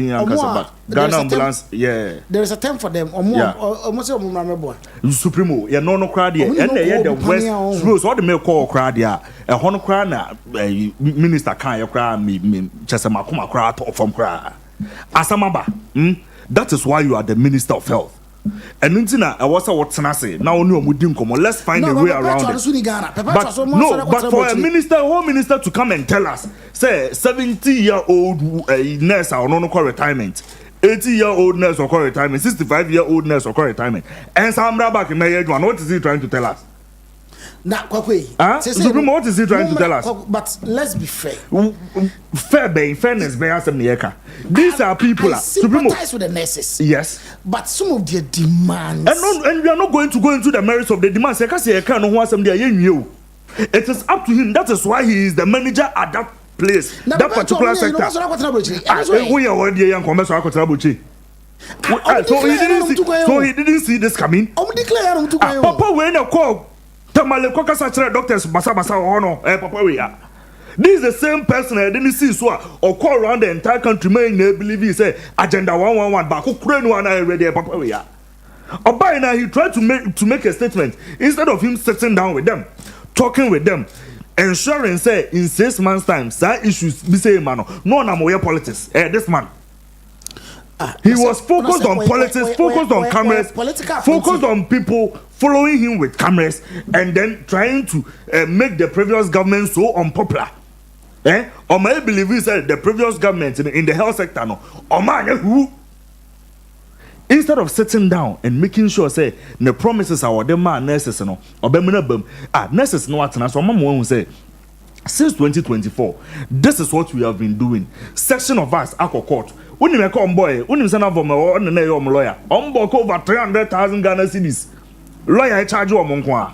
Ghana ambulance, yeah. There is a term for them. Supremo, yeah, no crowd here. And they the West rules all the mail call crowd here. A honor crowd minister can't cry me Chesamakuma crowd from crowd. Asamaba, that is why you are the Minister of Health. And I was what I say. Now let's find a way around it. But for a home minister to come and tell us, say 70-year-old nurse or no retirement, 80-year-old nurse or retirement, 65-year-old nurse or retirement, and some back in my what is he trying to tell us? Now, Supremo, what is he trying to tell us? But let's be fair. Fairness, these are people. I sympathize with the nurses. Yes. But some of their demands. And we are not going to go into the merits of the demands. It is up to him. That is why he is the manager at that place, that particular sector. So he didn't see this coming. Papa, when you call Tamale Kokasa doctors, Basa Ono, Papa, we are. This is the same person I didn't see so or call around the entire country, may believe he say Agenda 111, but who couldn't one already, Papa, we are. Or by now he tried to make a statement instead of him sitting down with them, talking with them, ensuring say in 6 months' time, side issues be say man, no more politics. This man. He was focused on politics, focused on cameras, focused on people following him with cameras, and then trying to make the previous government so unpopular. Or may believe he said the previous government in the health sector, no, or man who instead of sitting down and making sure say the promises are the man nurses no, or nurses no what so mama who say since 2024, this is what we have been doing. Section of us at court. When you come boy, when you send up from a lawyer, over 300,000 Ghana cedis. Lawyer charge you among one.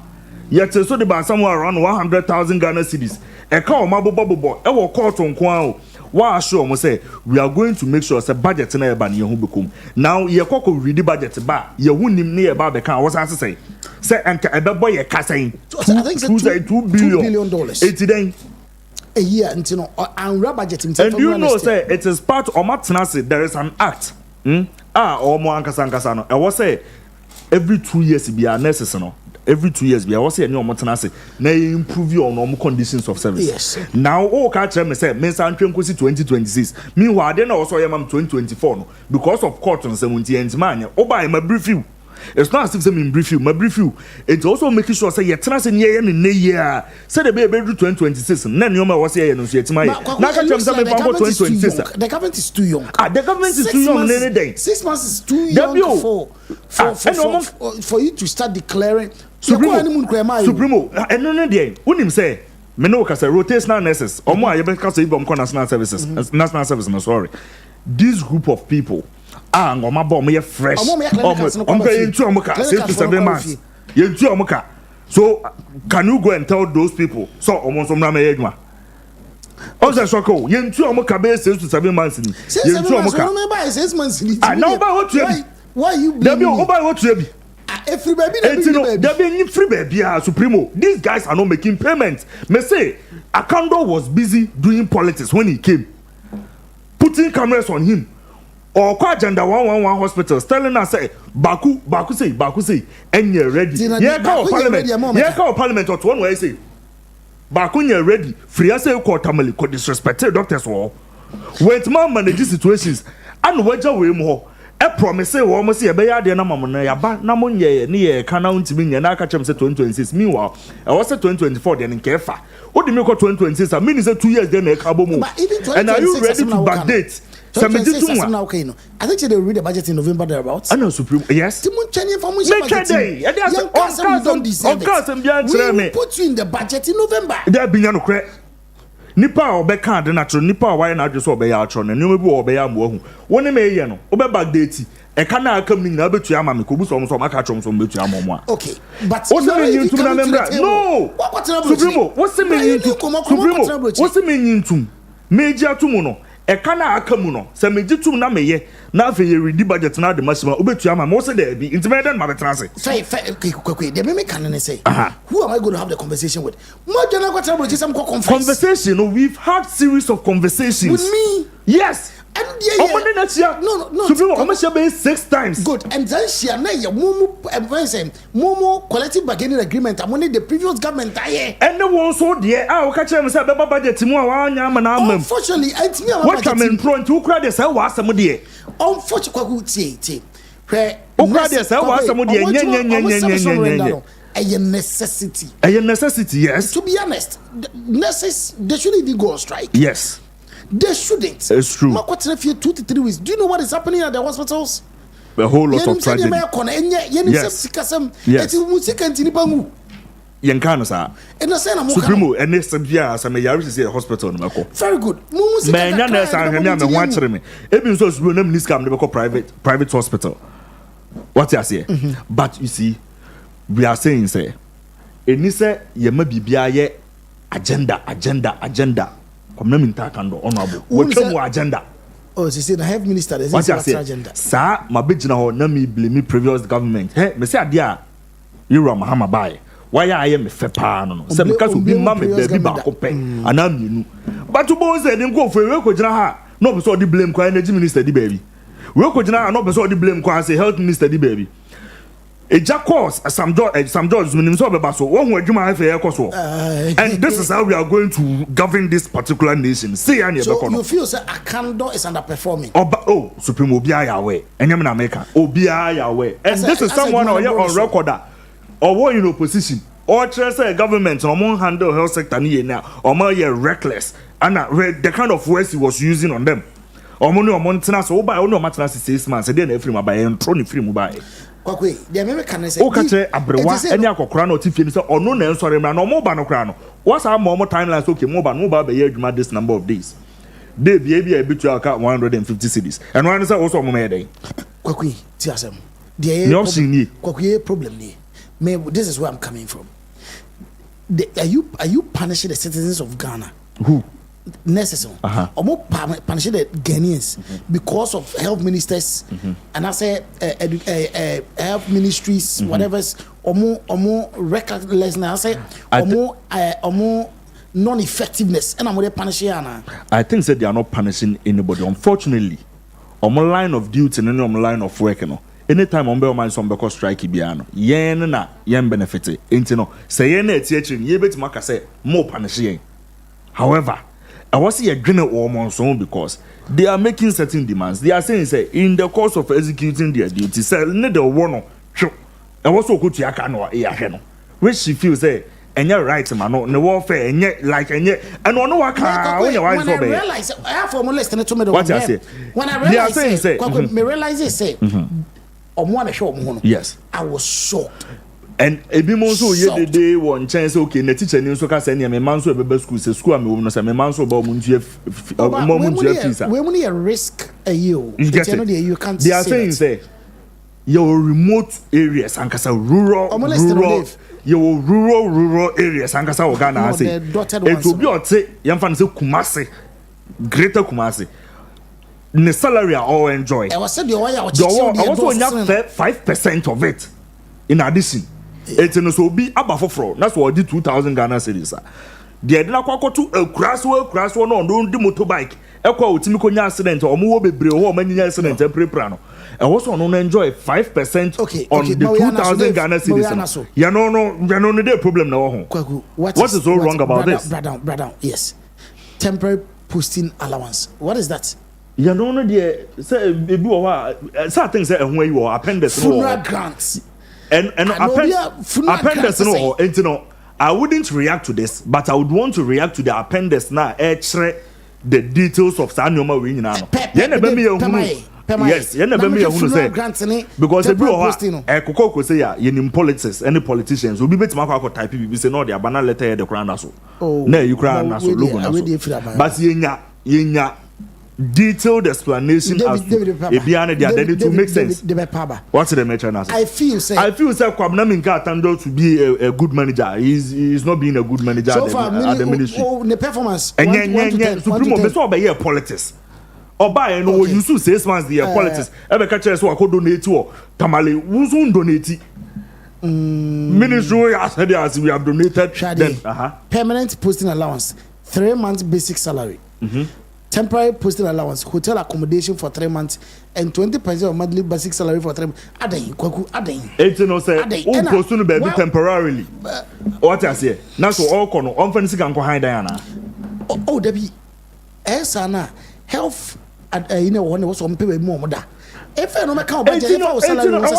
Yet so the ban somewhere around 100,000 Ghana cedis. A call my bobo, I will court on Kwao. Why sure say we are going to make sure the budget in a ban you become. Now you cock read the budget bar, you wouldn't near about the car. What's I say? Say and a boy a cassing. I think $2 billion. 80 days. A year until and budget. And you know, say it is part of Matnasi. There is an act. Or more Ankasano. I was say every 2 years be a necessary. Every 2 years be I was say no Matnasi. Now improve your normal conditions of service. Yes. Now all catch me say Mensa 2026. Meanwhile, then also I am 2024 because of court on 70 man. Oh, by my brief you. It's not as if me brief you, my brief you. It's also making sure say you trans in year and year. Say the baby 2026. None you was here no yet my. Now can you say 2026? The government is too young. The government is too young any day. 6 months is too young for you to start declaring Supremo. And no day. Unim say me no ka say rotational nurses. Omo a yebe ka say ibom national services. National service no sorry. This group of people are ngoma bomb me fresh. I'm paying 2 6 to 7 months. You 2 omoka. So can you go and tell those people so omo so mra me eduma. Ose shoko, you 2 omoka be 6 to 7 months ni. You 2 omoka. 6 months ni. Now by what you why you blaming me? By what you be? Every baby, there be free baby, Supremo. These guys are not making payments. Me say, Akando was busy doing politics when he came, putting cameras on him. Or kwa agenda 111 hospitals telling us say, Baku say, and you're ready. Yeah, call Parliament. Yeah, call Parliament. Or one way say, Baku you're ready. Free as a court family could disrespect doctors or wait man manage situations and wager way more. I promise say we must see a beya de na mamona ya ba na monye ne ye kana untimi nya na aka chem say 2026 meanwhile I was say 2024 then nkefa what do me call 2026 I mean say 2 years then e kabo mu and are you ready to backdate I think they read the budget in November thereabouts. I know Supreme yes Timun Cheney for we put you in the budget in November. There be no credit. Nipa obeka de natural nipa why na adwo obeya atro na nneom bi obeya mo ahu woni me ye no obe backdate e ka na akam ni na betu ama me ko bu so maka atro so betu ama mo a okay but what's the meaning to na member no Supremo what's the meaning to Supremo what's the meaning to meji atumu no e ka na akam no se meji tum na meye na afa ye ready budget na de maximum obetu ama mo se there be intimidated ma betrance say quick the me can say who am I going to have the conversation with more general conversation we've had series of conversations with me yes and no Supremo I'm sure 6 times good and then she na ye momo collective bargaining agreement among the previous government aye and the one so there ah o ka chere me say be budget mu a wa anya ma na amam unfortunately and me what come in front you cry dey say wa asem there unfortunately tie o cry dey say wa asem there nya a necessity yes to be honest nurses they shouldn't even go on strike yes they shouldn't. It's true. 2 to 3 weeks. Do you know what is happening at the hospitals? A whole lot of tragedy. Yes. Yankano sir. Supremo and this year some yaris is a hospital no mako. Very good. Man ya nurse and me wan chere me. Ebi so Supremo na minister am dey private hospital. What you say? But you see we are saying say eni say ye ma bibia ye agenda. Community kando honorable we come agenda oh she said the health minister is agenda sir my big na ho na me blame previous government hey me say ade a you Mahama buy why I am me fe pa no say because obi ma me baby ba ko pe ana mienu but to bon say dem go for we ko gina ha no be so the blame kwa energy minister di baby we ko gina ha no be so the blame kwa say health minister di baby Eja course some jobs minim so beba so won adwuma afa ye koso and this is how we are going to govern this particular nation see an so you feel say Akando is underperforming oh Supreme obi ayawe enyem na America obi ayawe and this is someone on record or in opposition or say government no handle health sector ni na or reckless and the kind of words he was using on them omo ntena so buy no matena 6 months dey na free buy and throw ni free buy kwakwe the American say o ka che abrewa eni akokora na otifie ni say ono na ensore mra na omo ba no kra no what's our more timelines okay mo ba be ye adwuma this number of days dey bia bitu aka 150 cedis and one say also omo me dey kwakwe ti asem the kwakwe problem ni me this is where I'm coming from are you punishing the citizens of Ghana who necessary punishing the Ghanaians because of health ministers and I say health ministries whatever's omo recklessness I say omo non-effectiveness and I'm punishing I think that they are not punishing anybody unfortunately omo line of duty and omo line of work no anytime on be man some because strike bia no yen na yen benefit enti no say yen na eti ye betima ka say more punishing however I was here agreement or because they are making certain demands. They are saying say in the course of executing their duty, say need the one also go to Yakano, Yaheno, which she feels say, and you're right, man, no warfare, and yet, like, and yet, and on what when I realize, I have for listening to me, what I say, when I realize, say, or one show, yes, I was shocked. And a bit more so, the day one chance, okay, the teacher news so can send me a man so a school, school, I'm almost a man so about when you risk a you can't. They are saying, say, your remote areas, and Kasa rural areas, and Kasa Ghana, say, it will be or say, young fans of Kumasi, greater Kumasi. The salary are all enjoy. I was said, you are also 5% of it in addition. It's in so be above for that's what did 2,000 Ghana cedis. The idea to a crash one on the motorbike. Echo Timiko accident or more be or many accident temporary prano. I also want to enjoy 5% on the 2,000 Ghana cedis. You know, the problem now. What is so wrong about this? Brother, yes. Temporary posting allowance. What is that? You know, say, certain say, when you are appendix, funeral grants. And appendix no, and you know, I wouldn't react to this, but I would want to react to the appendix now. The details of Sanoma winning now. Yes, you never me who say because the bro Koko say ya in politics, any politicians will be better to type people say no, they are banner letter the crown also. No, you crown also logo also. But yenya detailed explanation as behind the identity to make sense. What's the matter now? I feel Kwabena Minka turned to be a good manager. He's not being a good manager so far, at the ministry. The performance and Supreme Beso by politics. Oba no you so 6 months the politics. Ebe ka chere so akọ donate or tamale wuzun donate. Ministry as we have donated then permanent posting allowance, 3 months basic salary. Temporary posting allowance, hotel accommodation for 3 months, and 20% of monthly basic salary for 3 months. Adeng. It's no say, who posting baby temporarily? What I say? Now so all corner, on fancy can go high Diana. Oh, Debbie, Sana, health, you know, one was on pay more. If I don't account, I was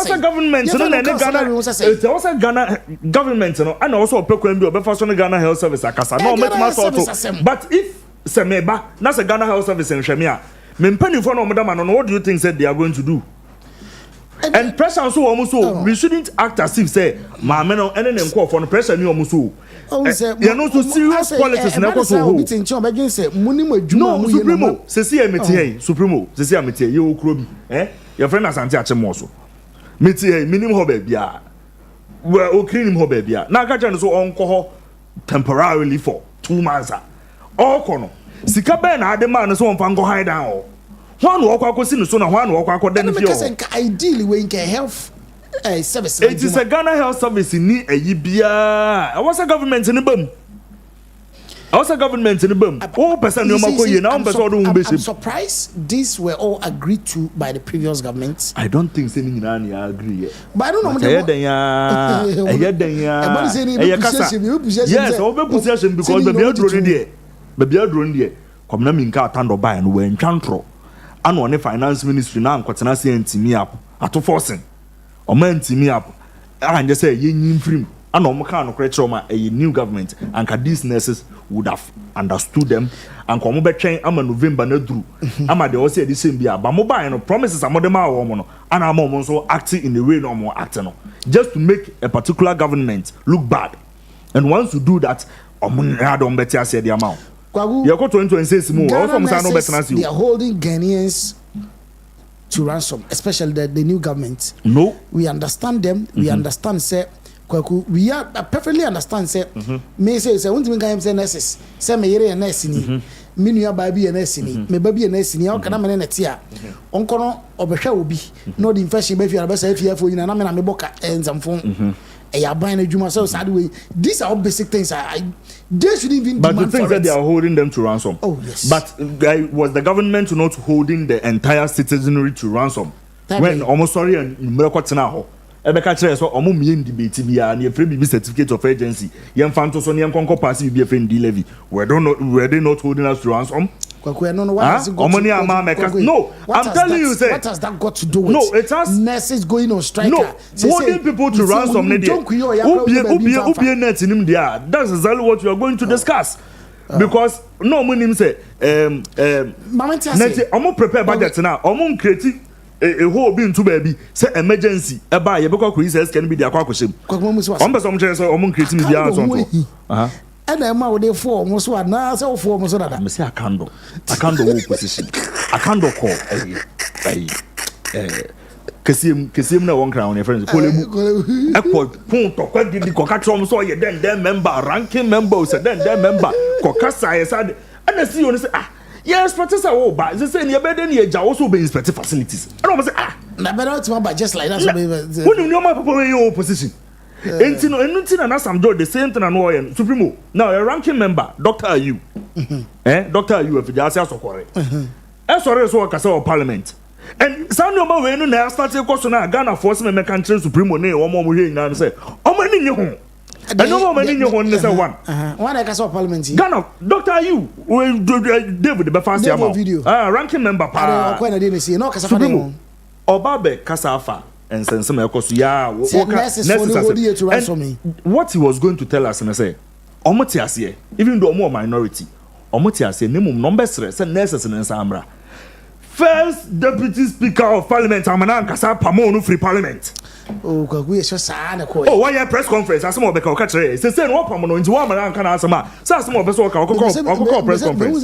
a government, it was a Ghana government, and also a program of Ghana Health Service. But if Semeba, that's a Ghana Health Service in Shemia. Penny for no madam, what do you think said they are going to do? And pressure so almost so we shouldn't act as if say my men or any call for the pressure new almost so. You know, so serious politics never so. No, Supremo, Cecilia Metier, Supremo, Cecilia Metier, you will your friend has anti Achemoso. Metier, minimum hobby, well, clean him hobby. Now, Gajan so on temporarily for 2 months. All corner. Sika ben na de man so on go hide down. One walk akọ no so na one walk akọ den fio. Ideally we can health service. It is a Ghana health service ni eyi bia. I was a government in the bum. Oh, person no makoye na person do I'm surprised these were all agreed to by the previous government. I don't think say ni na agree. But I don't know. Yes, obe position because baby drone there. Kwabena Minka tando buy and we enchantro. And one finance ministry now kwatena say ntimi up. Ato forcing. O man ntimi up. And just say yin free. And o ka no kretchoma a new government and these nurses would have understood them and come be train ama November na duru. Ama they all say the same bia. But mobile no promises amodema wo mo no. And am so acting in the way no more acting no. Just to make a particular government look bad. And once you do that, I don't bet you say the amount. You go 2026 more. They are holding Ghanaians to ransom, especially the new government. No, we understand them. We understand, say, we are perfectly understand, say, me say, when we say nurses, say me here nursing, me new baby nursing, me baby nursing. How can I manage tia? Onkono obesha obi. No the infection be fear besa fear for you na me boka and some phone. These are all basic things. They shouldn't even. But the things that they are holding them to ransom. Oh yes. But was the government not holding the entire citizenry to ransom? When almost sorry and Mekotinaho. Ebeka chere so omo mie debate bia na efre bi certificate of agency. Yem fanto so ne konko pass bi efre ndi levy. Were they not holding us to ransom? No, what has it got to do? No, I'm telling you, say. What has that got to do with? No, it has nurses going on strike. No, holding people to ransom. That's exactly what we are going to discuss. Because no money say prepare budget now. Create a whole being to baby say emergency. Buy a book crisis can be the aquaquashim. Creating the and I'm out there for almost one now. So for almost that. I say a candle position. A candle call. Kasim na one crown, your friends. Point did the Cocatrom so you then member, ranking members, and then member, Cocassa said, and I see you say, yes, Professor, but they say your bed and your also be inspected facilities. I don't say, never to about just like that. When you know my people in your position. And some do the same thing and Supremo. Now a ranking member, Dr. Ayu. Dr. Ayu, if you just ask for it. Sorry, so I saw Parliament. And some number when I started question Ghana force me country Supremo name one more here and say, oh man in your home. And no woman in your home is one. One I saw Parliament. Ghana, Dr. Ayu, David the first video. Ranking member. Supremo. Obabe Kasafa. And send some what he was going to tell us and I say, Omotiasie, even though more minority, Omotiasie, Nimum numbers, and nurses in Sambra. First Deputy Speaker of Parliament, Amanan Kasa Pamono Free Parliament. Oh, we are so sad. Oh, why a press conference? As some of the Cocatre, say, what Pamono into one man can answer. Some of us walk out press conference.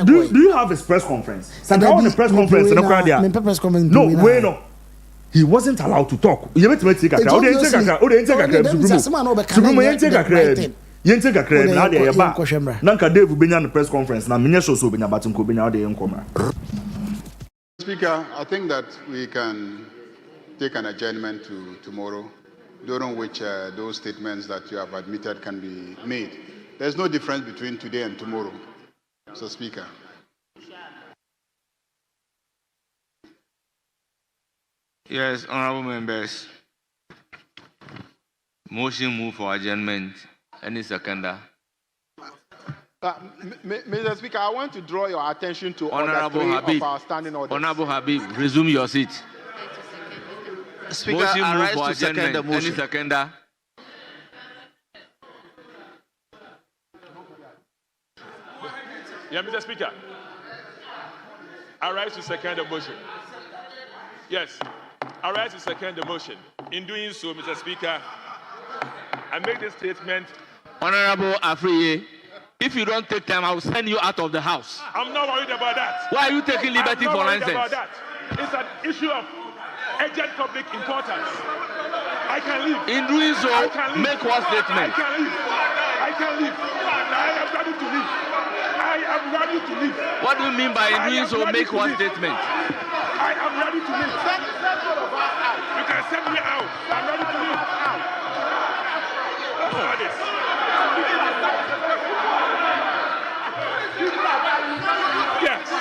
Do you have his press conference? Press conference no, wait, no. He wasn't allowed to talk. You have to take a crowd. Nanka Dave Benya the press conference. Now, Minesho so Benya Batunko Benya de Nkoma. Speaker, I think that we can take an adjournment to tomorrow, during which those statements that you have admitted can be made. There's no difference between today and tomorrow. So, Speaker. Yes, honorable members. Motion move for adjournment. Any seconder? Mr. Speaker, I want to draw your attention to Honorable Habib. Of our standing orders. Honorable Habib, resume your seat. Speaker, motion I move rise for to second the adjournment. motion. Any seconder? Yeah, Mr. Speaker. I rise to second the motion. Yes, I rise to second the motion. In doing so, Mr. Speaker, I make this statement. Honorable Afriye, if you don't take time, I will send you out of the house. I'm not worried about that. Why are you taking liberty for nonsense? About that. It's an issue of urgent public importance. I can leave. In doing so, make one statement. I can leave. I can leave. I am ready to leave. I am ready to leave. What do you mean by in doing so, make one statement? I am ready to leave. You can send me out. I'm ready to leave. What's all this? Yes.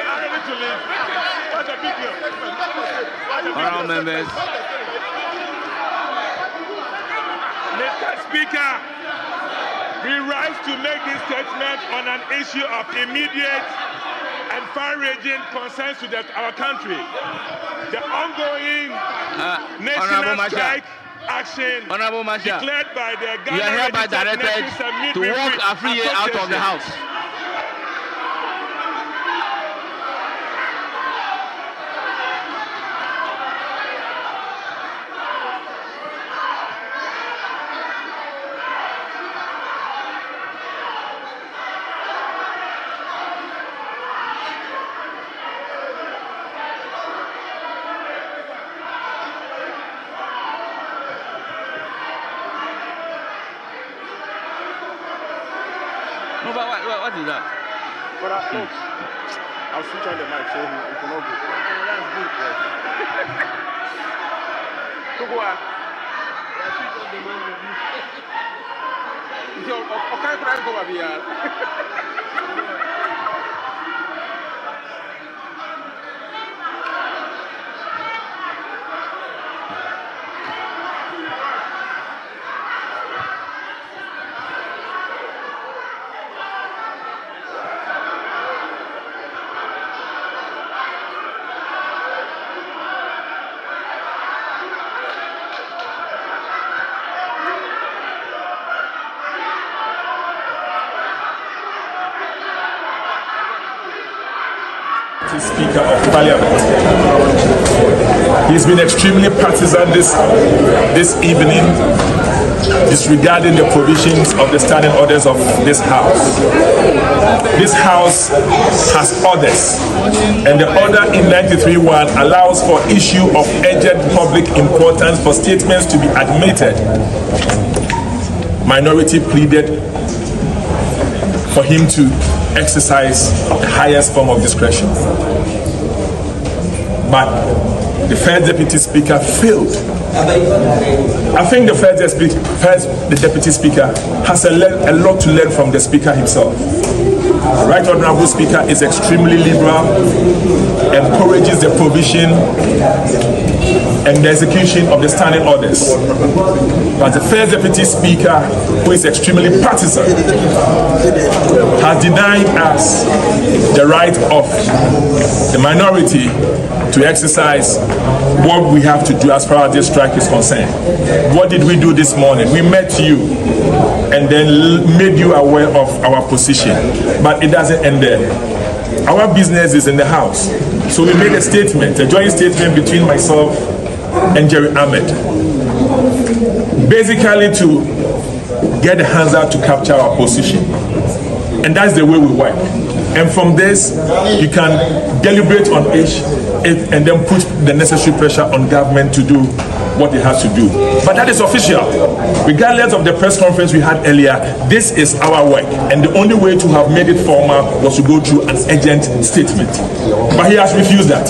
I'm ready to leave. What's a big deal? Honorable members. Mr. Speaker, we rise to make this statement on an issue of immediate and far-reaching concerns to our country. The ongoing national strike action declared by the Ghana directed to walk Afriye out of the house. No, but what is that? But look, I'll switch on the mic so it will not go. That's good. Yes. Okay, go over here. Speaker of Parliament. He's been extremely partisan this evening, disregarding the provisions of the standing orders of this House. This House has orders, and the order in 93.1 allows for issue of urgent public importance for statements to be admitted. Minority pleaded for him to exercise the highest form of discretion. But the first deputy speaker failed. I think the first deputy speaker has a lot to learn from the speaker himself. The Right Honourable Speaker is extremely liberal, encourages the provision and the execution of the standing orders. But the first deputy speaker, who is extremely partisan, has denied us the right of the minority to exercise what we have to do as far as this strike is concerned. What did we do this morning? We met you and then made you aware of our position. But it doesn't end there. Our business is in the House. So we made a statement, a joint statement between myself and Jerry Ahmed, basically to get the hands out to capture our position. And that's the way we work. And from this, you can deliberate on it and then put the necessary pressure on government to do what it has to do. But that is official. Regardless of the press conference we had earlier, this is our work. And the only way to have made it formal was to go through an urgent statement. But he has refused that.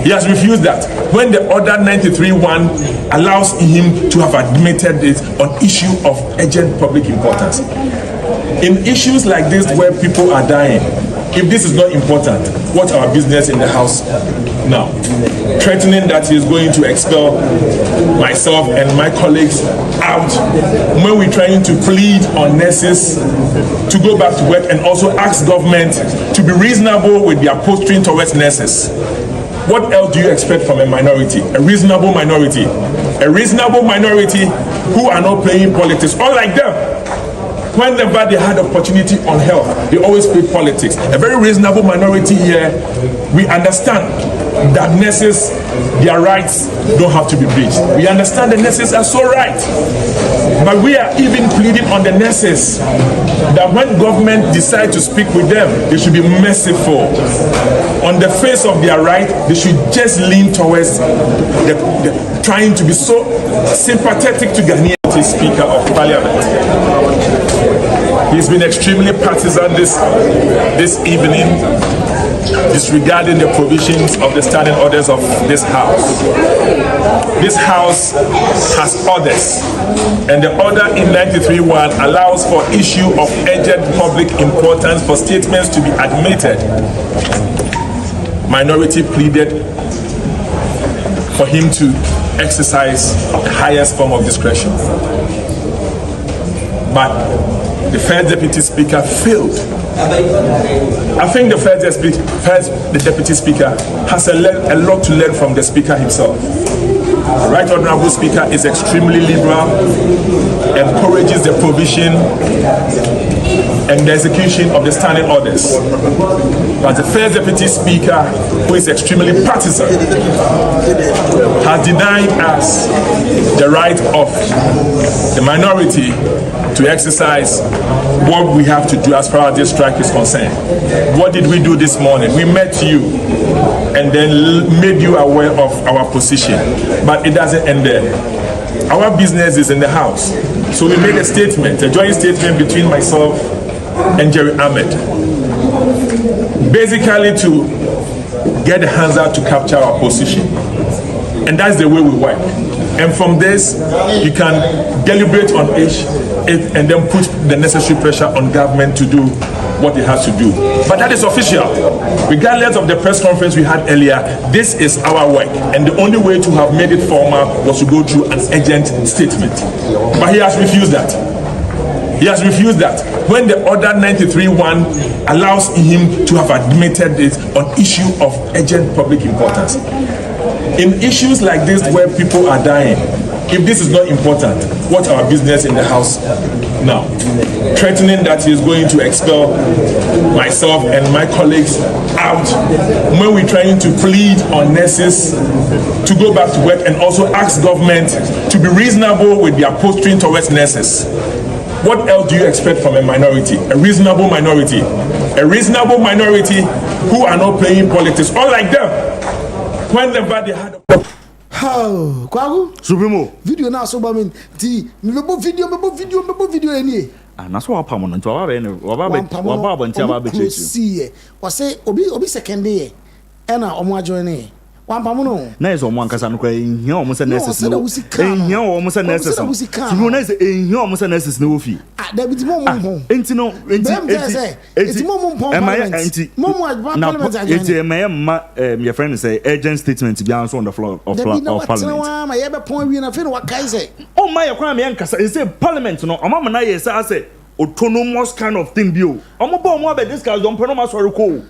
He has refused that. When the order 93.1 allows him to have admitted it on issue of urgent public importance. In issues like this where people are dying, if this is not important, what's our business in the House now? Threatening that he's going to expel myself and my colleagues out when we're trying to plead on nurses to go back to work and also ask government to be reasonable with their posturing towards nurses. What else do you expect from a minority? A reasonable minority. A reasonable minority who are not playing politics, unlike them. Whenever they had opportunity on health, they always played politics. A very reasonable minority here, we understand that nurses, their rights don't have to be breached. We understand the nurses are so right. But we are even pleading on the nurses that when government decide to speak with them, they should be merciful. On the face of their right, they should just lean towards trying to be so sympathetic to Ghanaian Speaker of Parliament. He's been extremely partisan this evening, disregarding the provisions of the standing orders of this House. This House has orders, and the order in 93.1 allows for issue of urgent public importance for statements to be admitted. Minority pleaded for him to exercise the highest form of discretion. But the first deputy speaker failed. I think the first deputy speaker has a lot to learn from the speaker himself. The Right Honourable Speaker is extremely liberal, encourages the provision and the execution of the standing orders. But the first deputy speaker, who is extremely partisan, has denied us the right of the minority to exercise what we have to do as far as this strike is concerned. What did we do this morning? We met you and then made you aware of our position. But it doesn't end there. Our business is in the House. So we made a statement, a joint statement between myself and Jerry Ahmed, basically to get the hands out to capture our position. And that's the way we work. And from this, you can deliberate on it and then put the necessary pressure on government to do what it has to do. But that is official. Regardless of the press conference we had earlier, this is our work. And the only way to have made it formal was to go through an urgent statement. But he has refused that. He has refused that. When the order 93.1 allows him to have admitted it on issue of urgent public importance. In issues like this where people are dying, if this is not important, what's our business in the House now, threatening that he is going to expel myself and my colleagues out when we're trying to plead on nurses to go back to work and also ask government to be reasonable with their posturing towards nurses. What else do you expect from a minority? A reasonable minority. A reasonable minority who are not playing politics, unlike them. Whenever they had a how Kwagu Supremo video now so bamin ti mebo video any na so apam no nto waba ntia ba be chechi see o say obi second day e na omo ajoine wampam no na is omo ankasa no kwa ehia omo se nurses no ehia omo se nurses so na is ehia omo se nurses no ofi David mo enti no enti mo enti Parliament enti ma your friend say urgent statement be answer on the floor of Parliament ma ye be pon wi na fe no wakai say oh my kwa me ankasa e say Parliament no omo na ye say autonomous kind of thing bi o omo ba omo be discuss don peno ma sorry ko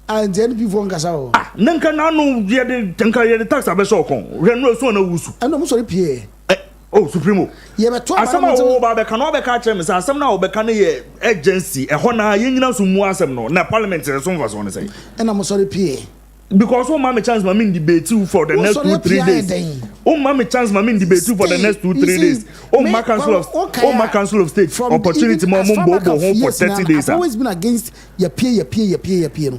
and then people ngasa o nanka na no ye de tax abeso kon renu so na wusu and no sorry pie oh Supremo ye be to asema wo ba be ka no be ka kire me say asem na wo be ka na ye agency e ho na ye nyina so mu asem no na Parliament re so mfa so ne say and am sorry pie because one mama chance mama in debate for the next 2-3 days. Oh mama chance mama in debate for the next 2-3 days. Oh my council of state opportunity more home for 30 days. I've always been against your peer.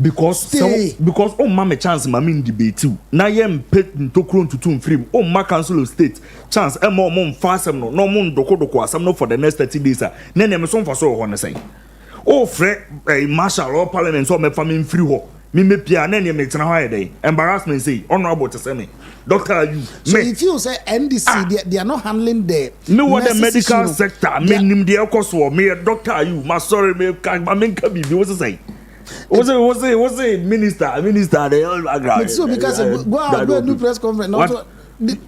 Because oh mama chance mama in debate too. Na yem pet ntokron tutum free. Oh my council of state chance e more mom fasem no mon doko asem no for the next 30 days. Na nem so mfa so ho ne say. Oh fre marshal or parliament so me family free ho. Me pia na ne metena ho ayede embarrassment say honorable to say me doctor you so if you say NDC they are not handling the medical sector me nim de ekoso me doctor you ma sorry me ka bibi what say was it minister they all agree so because go do press conference also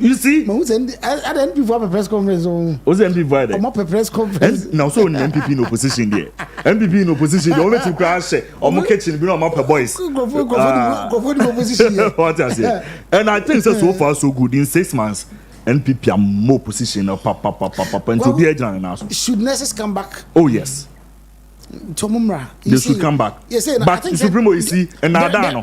you see I don't people have a press conference was the MP Friday I'm up a press conference now so MPP in opposition there MPP in opposition they always to crash or mo kitchen be no up boys go for the opposition what I say and I think so far so good in 6 months NPP are more position until be now should nurses come back oh yes they should come back. Yes, but Supremo you see, and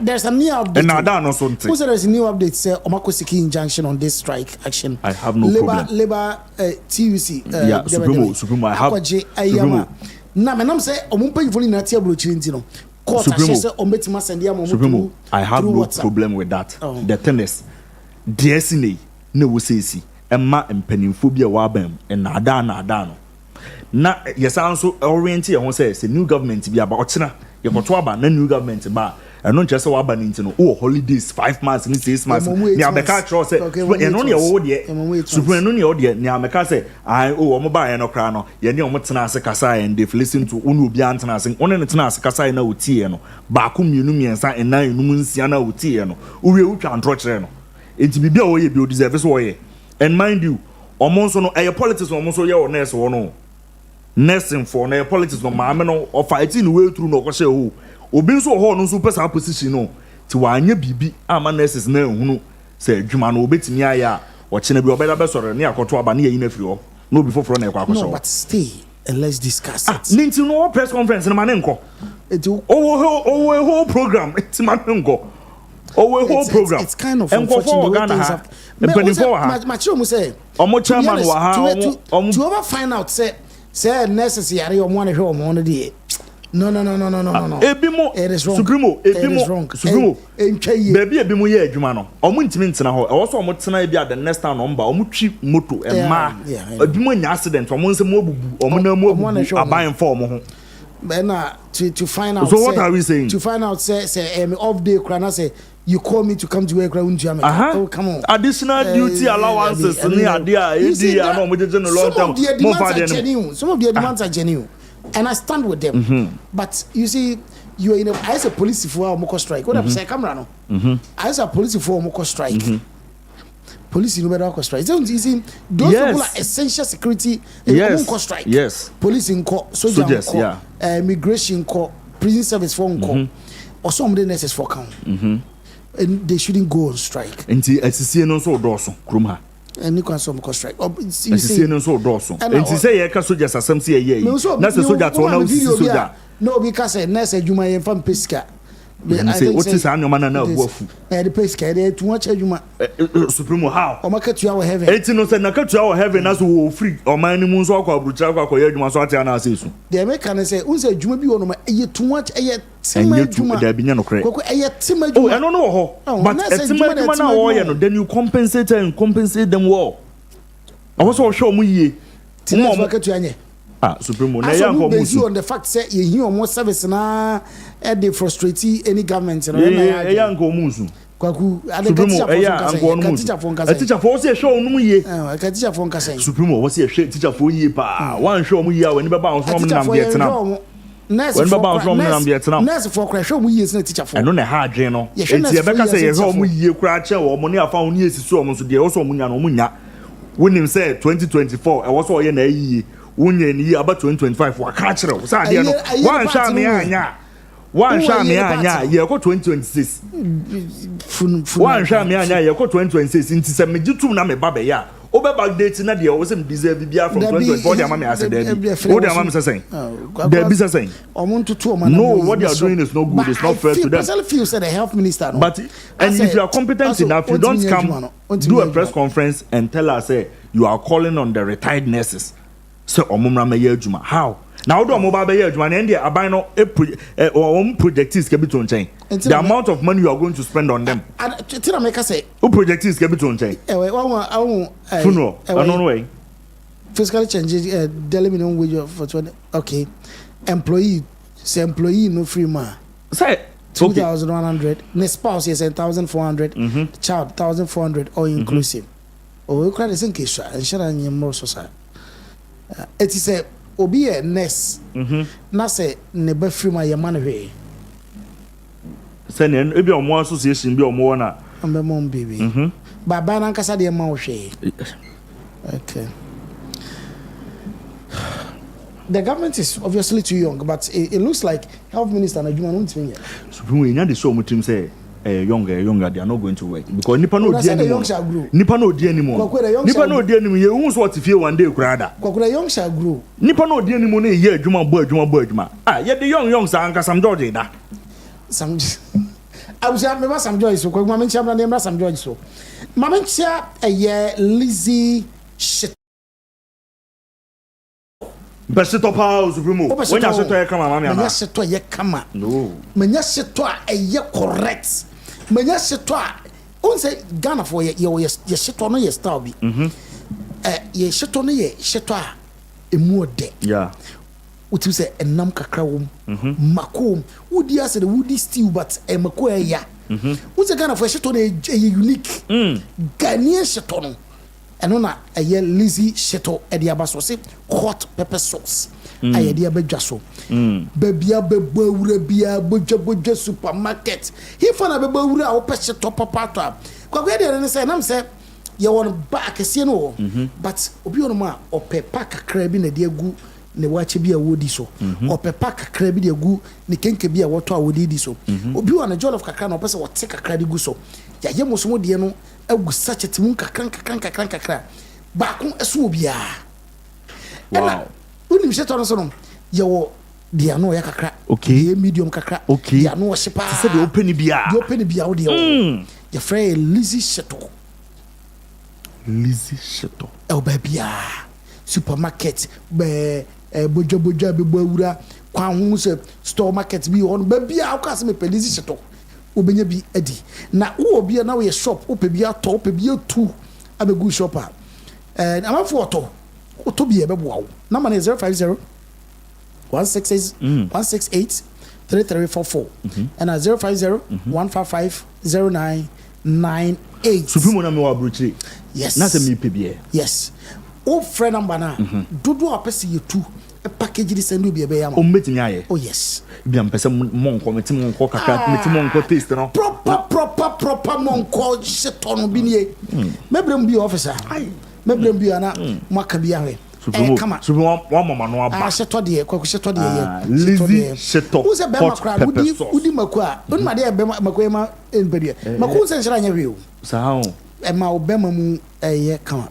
there's a new update. And Nadano something. Who said there's a new update? Say Omako seeking injunction on this strike action. I have no problem. Labor TUC. Yeah, Supremo. I have. Supremo. Na menam say omumpa yifoni na tia blochirinti no. Court say ometima sendia mo. Supremo. I have no problem with that. The thing is, DSNA no wo say si. Emma empanimfo bia wa bam and Nadano. Na yes also orient your say new government be about ochina you go to aba na new government ba and no just wa ba ninti no oh holidays 5 months and 6 months ni abeka tro say e no ne wo de super no ne wo de ni ameka say I oh mo ba ye no kra no ye ne o tena ase kasa and they listen to unu obi antena ase one ne tena ase kasa na otie no ba ko mienu miensa enan enum nsia na otie no uwe utwa antro kire no enti bibia wo ye bi o deserve so wo ye and mind you omonso no e politics omonso ye o nurse wo no nursing for na politics no maame no of fighting way through no kwhye ho obi nso ho no nso pesa position no ti wanye bibi ama nurses na ehunu say adwuma no obetimi aya o chene bi obeda be sore ne akoto aba ne yi na firi ho no be foforo na ekwa no but stay and let's discuss it ninti no press conference na mane nko whole program ti mane nko whole program it's kind of unfortunate macho mu say omo chairman wa ha to ever find out say necessary or one home on the no ebimo it is wrong Supremo baby ebimo ye adwuma no omo ntimi ntena ho e wo so omo tena bia the next time no mba omo twi moto e ma ebimo nya accident omo nse mo obubu omo na mo obubu aban for omo ho to find out so what are we saying to find out say off day krana say you call me to come to work around Germany. Oh, come on. Additional duty allowances in the idea. Some of the demands are genuine. And I stand with them. But you see, you are in as a police for a Moko strike. What I'm saying, camera no. As a police for a Moko strike. Police in Moko strike. You see, those people are essential security in Moko strike. Yes. Police in court, soldier in court, immigration court, prison service for court, or some of the nurses for count. And they shouldn't go on strike. Nti asisi no so doso krom ha. any consume cost strike. You see, no so dorsum. And to say, I can soldiers are some say, yeah, that's a soldier to one soldier. No, because a nurse, a Juma and from Pisca. I say, what is our man now? The Pisca, they too much Juma. Supremo, how? Or market to our heaven. 18 or 10 to our heaven as we free or my moons or Bruchaka or Yaduma Satan. The American say, Unsa Juma be on my too much a yet. And yet, there be no credit. Oh, I don't know how. But then you compensate and compensate them well. I was all show me. Supremo. Based on the fact that you hear more service na they frustrate any government. Kwaku, teacher for say show no ye. Teacher for nkasa. Supremo was say teacher for ye pa. One show mu ye when be bounce from nam Vietnam. Nurse for crash show mu ye na teacher for. I know na hard drain no. Enti e beka say ye show mu ye kura che wo mo ne afa ho ne esisu o mo so de wo so mu nya no mu nya. Wonim say 2024 e wo so ye na yi. Wunye ni about 2025 wa ka kire wo say ade no. Wan sha me anya. Wan sha me anya ye ko 2026. Wan sha me anya ye ko 2026 nti se me gitu na me ba be ya. Obe back date na de wo se me deserve bia from 2024 de ama me ase there. Wo de ama me say there be say no, what they are doing is not good. It's not fair to them. I feel say the health minister. But and if you are competent enough, you don't come do a press conference and tell us say you are calling on the retired nurses. So omumra me ye adwuma. How? Now do mobile be ye adwuma and dey aban no projects ke bi to nchen. The amount of money you are going to spend on them. Tira make say who projects ke bi to nchen. Funeral. I don't know. Fiscal change daily minimum wage for 20. Okay. Employee no free ma. Say 2,100. The spouse is 1,400. Child 1,400 all inclusive. Oh, we cry the same case and share any more society. It is a obi a nurse. Na say ne be free ma your man we. Say ne e bi omo association bi omo na. Ambe mom baby. Baba na nkasa de ma wo hwe. Okay. The government is obviously too young, but it looks like health minister and Ajuma don't think yet. So when you show me team say younger, they are not going to work because nipa no di anymore. Nipa no di anymore. Nipa no di anymore. You won't what if you one day krada. Kwakura young shall grow. Nipa no di anymore ne ye Ajuma. Ah, yet the young sa anka Sam George da. Sam I was remember Sam George so kwakuma mentia na name Sam George so. Mamentia Lizzie shit. Besito pa Supremo. When you say to kama mama na. Menya seto ye kama. No. Menya seto ye correct. Menya seto on say Ghana for ye seto no ye style bi. Ye seto no ye seto emu ode. Yeah. Uti say enam kakra wom. Makom. Wudi ase the woody stew but mako ya. Uti Ghana for seto no ye unique. Ghanaian seto no. And on a year Lizzie Sheto Ediaba sauce, hot pepper sauce. I idea bejaso. Bebia bebia buja supermarket. He found a bebura or pet top papa. Quack and say, I'm say, you want back a sino, but Obionoma or pepack crab in a dear goo, ne watch be a woody so, or pepack crab in a goo, ne can't be a water would eat so. Obi on a job of Kakan or person or take a credit guso. Yamos modiano. I was such a timunka cranka. Bakun Asu-B. Wow. When you set on some, you dear no yakakra. Okay, medium kakra. Okay, ya no shipa. Said the open bia. The open bia audio. Your friend Lizzie Sheto. Oh, baby, supermarket, boja bebura, kwanhunse store market be on baby. How can me pay Lizzie Sheto? Obenya bi edi na wo obi na we shop ope bi ato ope bi atu abegu shopper amafo oto bi ebebo wo number is 050 168 3344 and 050 155 0998 Supremo na me wa brochire yes na se me pe bi yes o friend number na dodo apese yetu package this and be a o metimi aye oh yes bi am pese monko metimi monko kaka metimi monko taste no proper monko sheton bi nie mebrem bi officer mebrem bi ana maka bi ahe kama wa mama no aba sheto de kwaku sheto de ye Lizzie sheto who say be makra udi maku a udi ma de be maku ma enbedie maku se nshira nya wi o sa ha Emma Obama mu kama.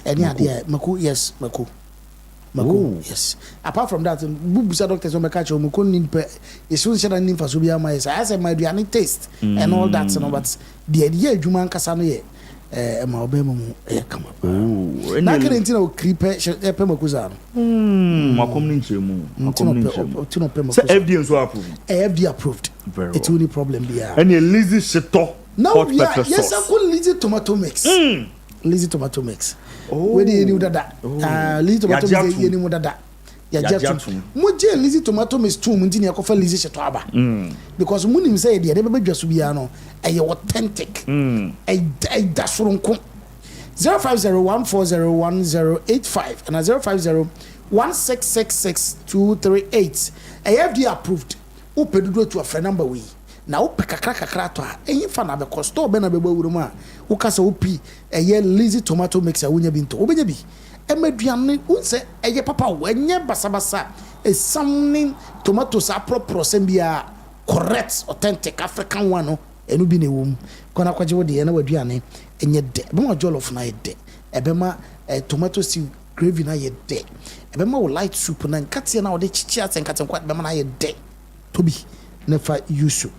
Any idea? Mako, yes, Mako. Yes. Apart from that, Bubusa doctors on catch or Mukun is soon said name for Subia my I said my taste and all that, but the idea Juman Casano Emma Obama come up. Not getting to creep Pemacuzan. FDA approved. It's only problem there. And you lazy shito. No, yes, I could lazy tomato mix. Lazy tomato mix. Where do you know that? Lazy tomato mix, you know that. Moje lazy tomato mix too, Mundinia coffee lazy shataba. Because Munim said, the never just be a authentic. A dash from 05014011085 and a 05016666238. A FD approved. Open do to a friend number we. Now kakra to her. Any fan of a costo benabe uruma. Ukasa upi a ye lazy tomato mix a wunya binto. Obejabi. A median unse a ye papa when ye basabasa is something tomatoes are proper sembia correct, authentic African one. And be a womb. Gonna quajo the end of Diane and yet de. Bema jollof night de. Ebema a tomato stew gravy na yet de. Ebema light soup and cats now the chats and cats and quite bema yet de. To be never use you.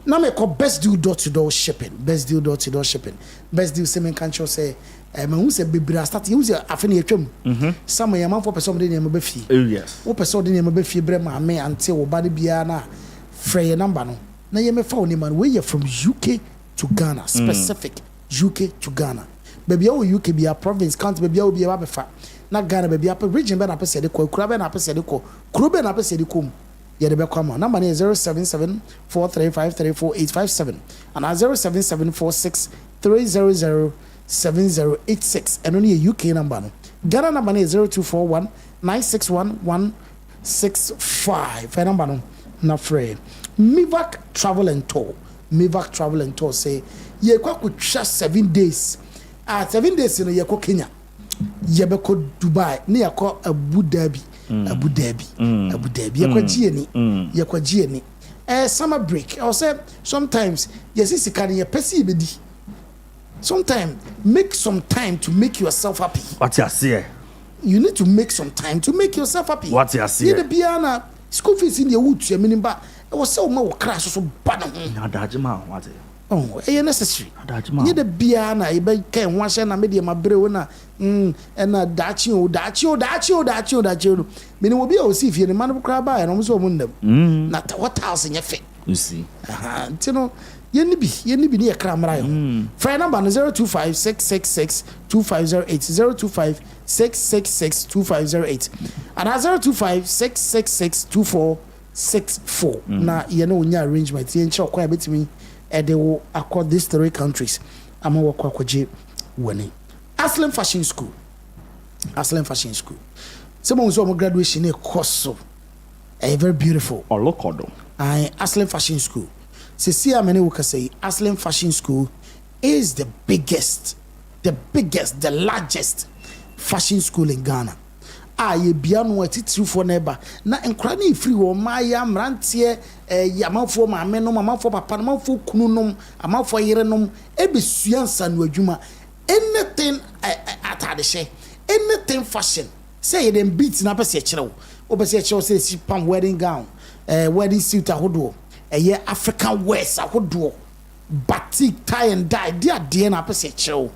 Now me call best deal door-to-door shipping. Best deal door-to-door shipping. Best deal semen can't say who say baby start use your afeni etwam. Some your man for person dey name be fie. Oh yes. Wo person dey name be fie bre ma me ante wo ba de bia na frey number no. Na ye me fa oni man we from UK to Ghana specific UK to Ghana. Baby o UK be a province count baby o be a be fa. Na Ghana baby a region be na pese de ko kura be na pese de ko. Kuro be na pese de ko. Yeah, the back number is 077-4353-4857 and 077-46-300-7086 and only a UK number. No. Ghana number is 0241-961-165. Number no, not free. Mivac Travel and Tour. Mivac Travel and Tour say ye could just 7 days. 7 days in a Kenya. Ye be Dubai near Abu Dhabi. Abu Dhabi. Yakwa GNI. Summer break. I say sometimes yes, it's a kind of pesi. Sometimes make some time to make yourself happy. What you see? You need to make some time to make yourself happy. What you see? The piano school fees in the woods. I mean, but it was so much crash so bad. What? Oh, it's necessary. You the piano. You be can wash and media my brain. And that you. Meaning will be able to see if you're the man of crab by and almost one them. Not what house in your feet. You see. You know, you need be near Cram. Friend number 025-666-2508 025-666-2508 and 025-666-2464. Now you know when you arrangement you ensure quite a bit to me and they will accord these 3 countries. I'm a work winning. Aslan Fashion School. Someone who's on graduation in a course so very beautiful. Or local. Aslan Fashion School. See, many will say Aslan Fashion School is the biggest, the largest fashion school in Ghana. Ye biano a titri for neighbor. Na enkrani free wo maya mrantie yamanfo ma me no amanfo papa amanfo kunu nom amanfo yere nom ebesuansa no adwuma anything atadehye anything fashion say them beats na pese kire wo pese kire say si pam wedding gown wedding suit ahodo African wears ahodo batik tie and dye dia na pese kire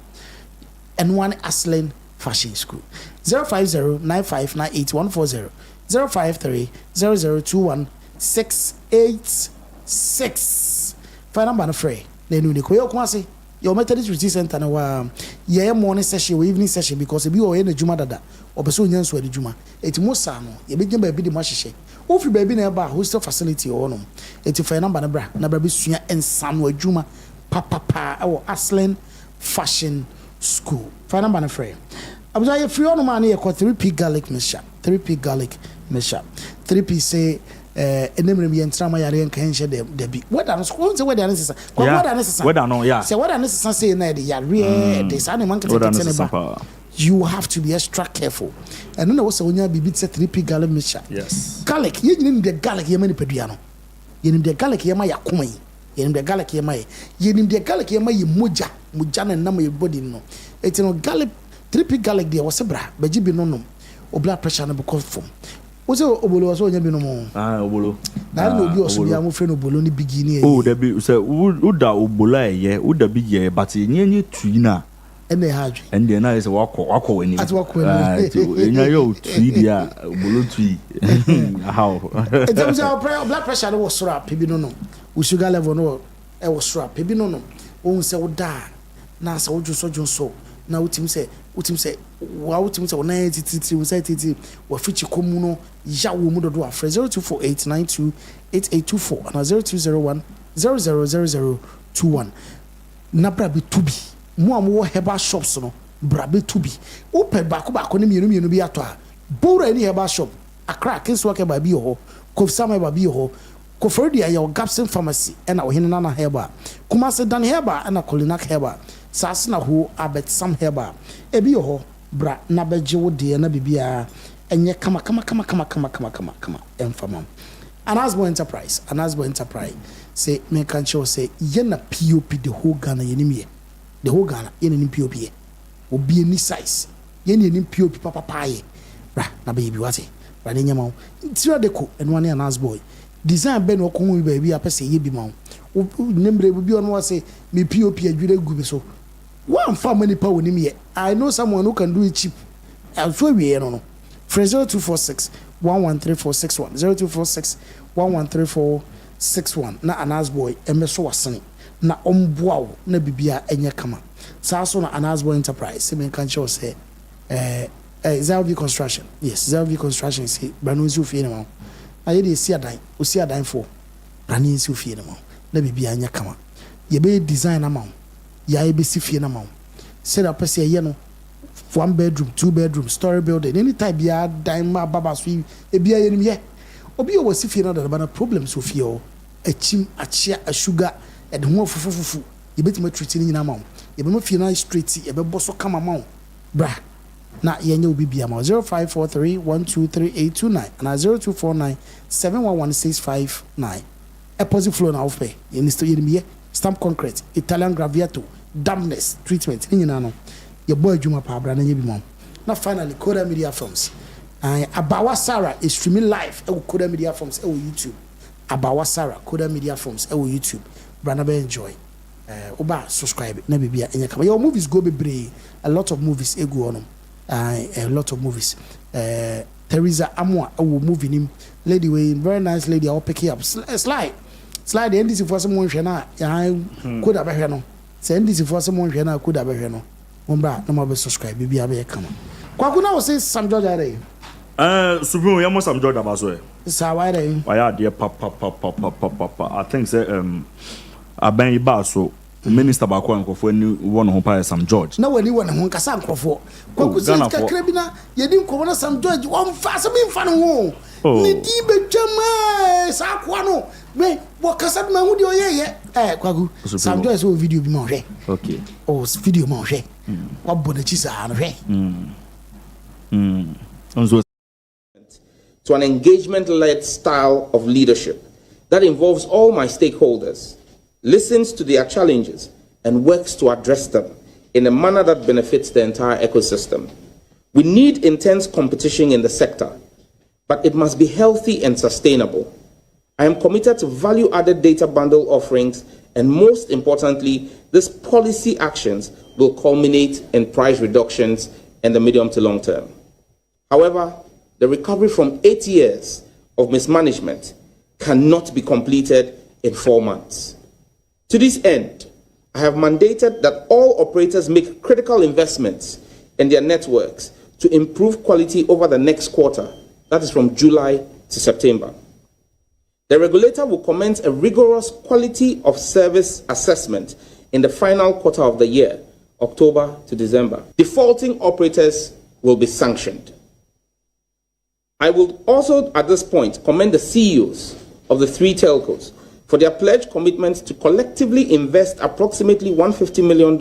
and one Aslan Fashion School 050-9598-140 053-0021-686 phone number no free na nu ni ko yo ko ase your Methodist Retreat Center na wa ye morning session or evening session because e bi o ye na juma dada obeso nyanso ade juma eti mo sa no ye be gyan ba bi de mo hyehyɛ o fi ba bi na ba hostel facility o no eti phone number na bra bi sua ensa no adwuma papa o Aslan Fashion School phone number no free abuja ye free on man ye ko 3p garlic mixture 3p say enemrem ye ntrama yare nka enhye de bi weda no so say weda no sesa weda no sesa weda no yeah say weda no sesa say na de yare de sa ne man kete ba you have to be extra careful and no say onya bibi say 3p garlic mixture yes garlic ye nyim de garlic ye mani padua no ye nim de garlic ye ma yakoma yi yenim de garlic ye mai yenim de garlic ye mai moja na nam ye body no eti no garlic 3p garlic de was bra beji bi no no o blood pressure no because from Ose obolo was onya bi no mo. Obolo. Na no bi oso bi am friend obolo ni bigini. Oh, there be say uda obolo ye, uda bi ye, but nye tui na. Ene hadwe. And then na is wako wani. At wako wani. Enya yo tui dia obolo tui. How? In terms of blood pressure no was sora pebi no. O sugar level no e was sora pebi no. O se oda na sa ojo so na utim say wa utim say na titi we say titi wa fichi komu no ya wo mu dodo afre 0248928824 and 0201000021 na bra be tubi mo am herbal shops no bra be tubi o pe ba ko ne mienu bi ato a bora ni herbal shop akra kinso ke ba bi ho kofsama ba bi ho kofredi ya Gapson pharmacy na o hinna na herbal kuma se dan herbal na Kolinak herbal sasna ho abet sam herbal ebi ho bra na beje wo de na bibia enye kama emfamam Anasbo enterprise say me kan show say ye na POP the whole Ghana yenimie the whole Ghana yenim POP ye obi any size yenim POP papa ye bra na be bi wate bra ne nyama tira deco eno ne Anasbo design be no ko hu ba bi apese ye bi ma nembre bi ono wase me POP adwire gu so one family power ni I know someone who can do it cheap. I'll show you no. 0246 113461 0246 113461 na Anasboy emeso wasene na omboa na bibia enye kama. Saso na Anasboy enterprise se men kan show say Zelvi construction. Yes, Zelvi construction say branu nsi ofie ne ma. Aye de si adan for branu nsi ofie ne ma. Na bibia enye kama. Ye be design ama. Ya ebe si fie na ma. Said a person ye no 1 bedroom, 2 bedroom, story building, any type ya dime baba swi ebia yenim ye. Obi o wasi fie na da na problems so fie o. Achim achia a sugar e de ho fufufufu. Ye betima treat ni nyina ma. Ye be ma fie na straight ye be boso kama ma. Bra. Na ye nya obi bia ma 0543123829 and 0249711659. A positive flow na off pay. Ye ni sto yenim ye. Stamp concrete, Italian graviato, dampness treatment. Ni no. Your boy Juma pa bra na nyi bi mom. Na finally Koda Media Films. Abawa Sarah is streaming live e Koda Media Films e YouTube. Abawa Sarah Koda Media Films e YouTube. Bra na be enjoy. Oba subscribe na bibia enya kama. Your movies go be brave. A lot of movies e go on. A lot of movies. Teresa Amwa e movie nim. Lady way very nice lady I will pick you up. Slide the NDC for someone shena ya could have no. Say NDC for someone shena could have no. Mombra no more subscribe bibia be come. Kwakuna will say some George are. Supreme yamo some George abaso e. Sa why dey? Why dey papa. I think say aban iba so minister ba ko nkofo ni won ho pa some George. Na wani won ho nkasa nkofo. Kwaku say kakra bi na yedi nkomo na some George won fa so bi mfa no ho. Ni di betwama sa kwa no. Me wakasa na hu di oyeye kwaku some George so video bi ma hwe. Okay. Oh video ma hwe. Wa bona chi sa no hwe. To an engagement-led style of leadership that involves all my stakeholders, listens to their challenges, and works to address them in a manner that benefits the entire ecosystem. We need intense competition in the sector, but it must be healthy and sustainable. I am committed to value-added data bundle offerings, and most importantly, these policy actions will culminate in price reductions in the medium to long term. However, the recovery from 8 years of mismanagement cannot be completed in 4 months. To this end, I have mandated that all operators make critical investments in their networks to improve quality over the next quarter, that is from July to September. The regulator will commence a rigorous quality of service assessment in the final quarter of the year, October to December. Defaulting operators will be sanctioned. I will also, at this point, commend the CEOs of the 3 telcos for their pledged commitment to collectively invest approximately $150 million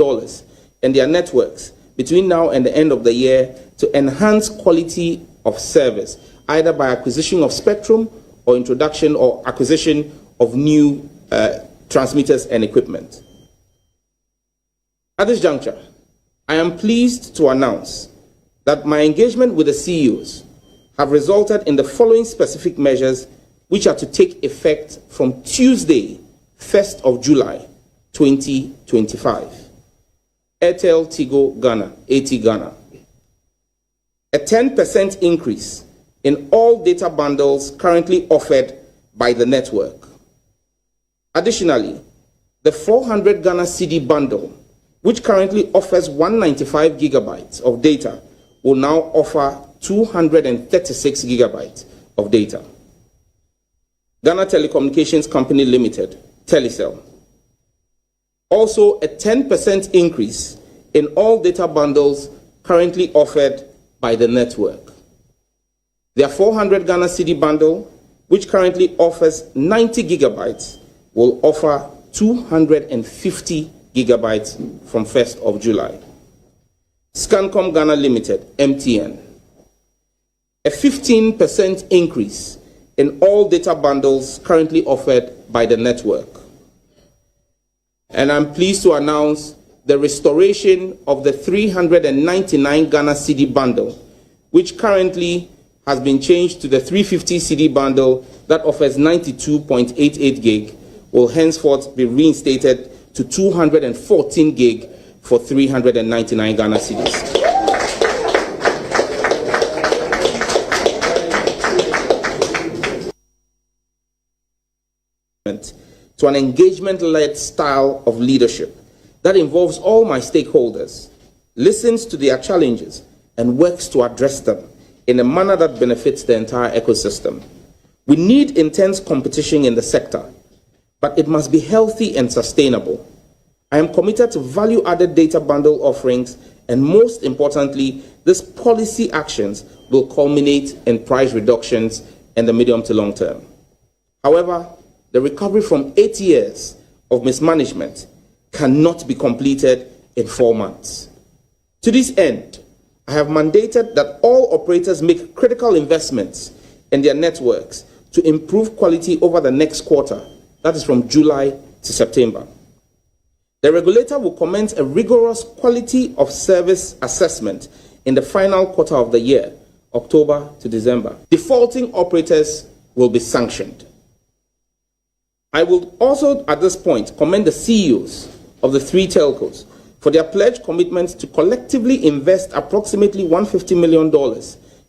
in their networks between now and the end of the year to enhance quality of service, either by acquisition of spectrum or introduction or acquisition of new transmitters and equipment. At this juncture, I am pleased to announce that my engagement with the CEOs have resulted in the following specific measures which are to take effect from Tuesday, 1st of July, 2025. Airtel Tigo Ghana, AT Ghana. A 10% increase in all data bundles currently offered by the network. Additionally, the 400 Ghana CD bundle, which currently offers 195 gigabytes of data, will now offer 236 gigabytes of data. Ghana Telecommunications Company Limited, Telecel. Also, a 10% increase in all data bundles currently offered by the network. Their 400 Ghana CD bundle, which currently offers 90 gigabytes, will offer 250 gigabytes from 1st of July. Scancom Ghana Limited, MTN. A 15% increase in all data bundles currently offered by the network. And I'm pleased to announce the restoration of the 399 Ghana CD bundle, which currently has been changed to the 350 CD bundle that offers 92.88 gig, will henceforth be reinstated to 214 gig for 399 Ghana cedis. To an engagement-led style of leadership that involves all my stakeholders, listens to their challenges, and works to address them in a manner that benefits the entire ecosystem. We need intense competition in the sector, but it must be healthy and sustainable. I am committed to value-added data bundle offerings, and most importantly, these policy actions will culminate in price reductions in the medium to long term. However, the recovery from 8 years of mismanagement cannot be completed in 4 months. To this end, I have mandated that all operators make critical investments in their networks to improve quality over the next quarter, that is from July to September. The regulator will commence a rigorous quality of service assessment in the final quarter of the year, October to December. Defaulting operators will be sanctioned. I will also, at this point, commend the CEOs of the 3 telcos for their pledged commitment to collectively invest approximately $150 million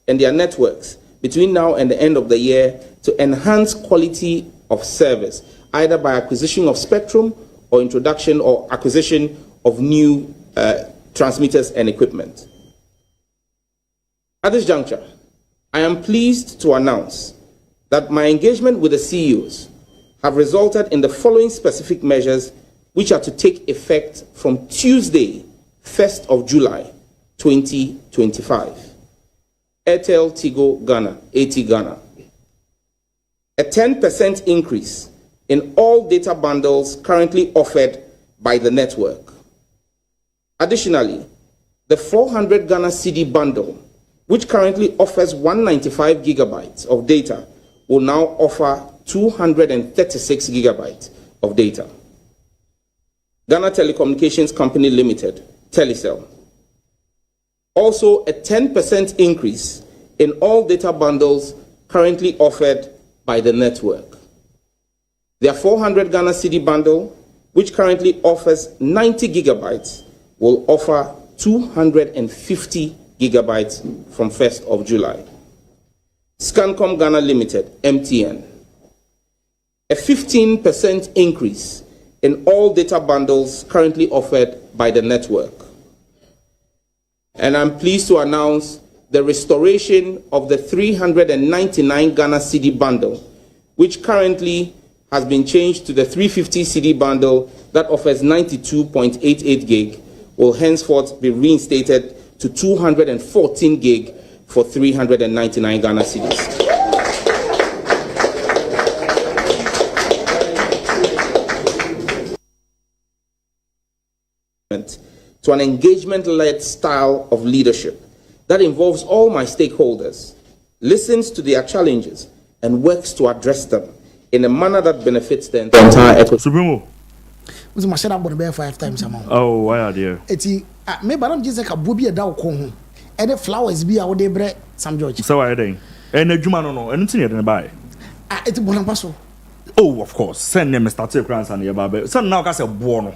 in their networks between now and the end of the year to enhance quality of service, either by acquisition of spectrum or introduction or acquisition of new transmitters and equipment. At this juncture, I am pleased to announce that my engagement with the CEOs have resulted in the following specific measures which are to take effect from Tuesday, 1st of July, 2025. Airtel Tigo Ghana, AT Ghana. A 10% increase in all data bundles currently offered by the network. Additionally, the 400 Ghana CD bundle, which currently offers 195 gigabytes of data, will now offer 236 gigabytes of data. Ghana Telecommunications Company Limited, Telecel. Also, a 10% increase in all data bundles currently offered by the network. Their 400 Ghana CD bundle, which currently offers 90 gigabytes, will offer 250 gigabytes from 1st of July. Scancom Ghana Limited, MTN. A 15% increase in all data bundles currently offered by the network. And I'm pleased to announce the restoration of the 399 Ghana CD bundle, which currently has been changed to the 350 CD bundle that offers 92.88 gig, will henceforth be reinstated to 214 gig for 399 Ghana cedis. To an engagement-led style of leadership that involves all my stakeholders, listens to their challenges, and works to address them in a manner that benefits the entire ecosystem. Supremo. Was my shut up on the 5 times a month. Oh, why are there? Eti me badam just like a bobby a dao ko and the flowers be our day bread some George. So why are they? And the Jumano no, and it's in the buy. It's Bonampaso. Oh, of course. Send them a started grants and your baby. So now I say Buono.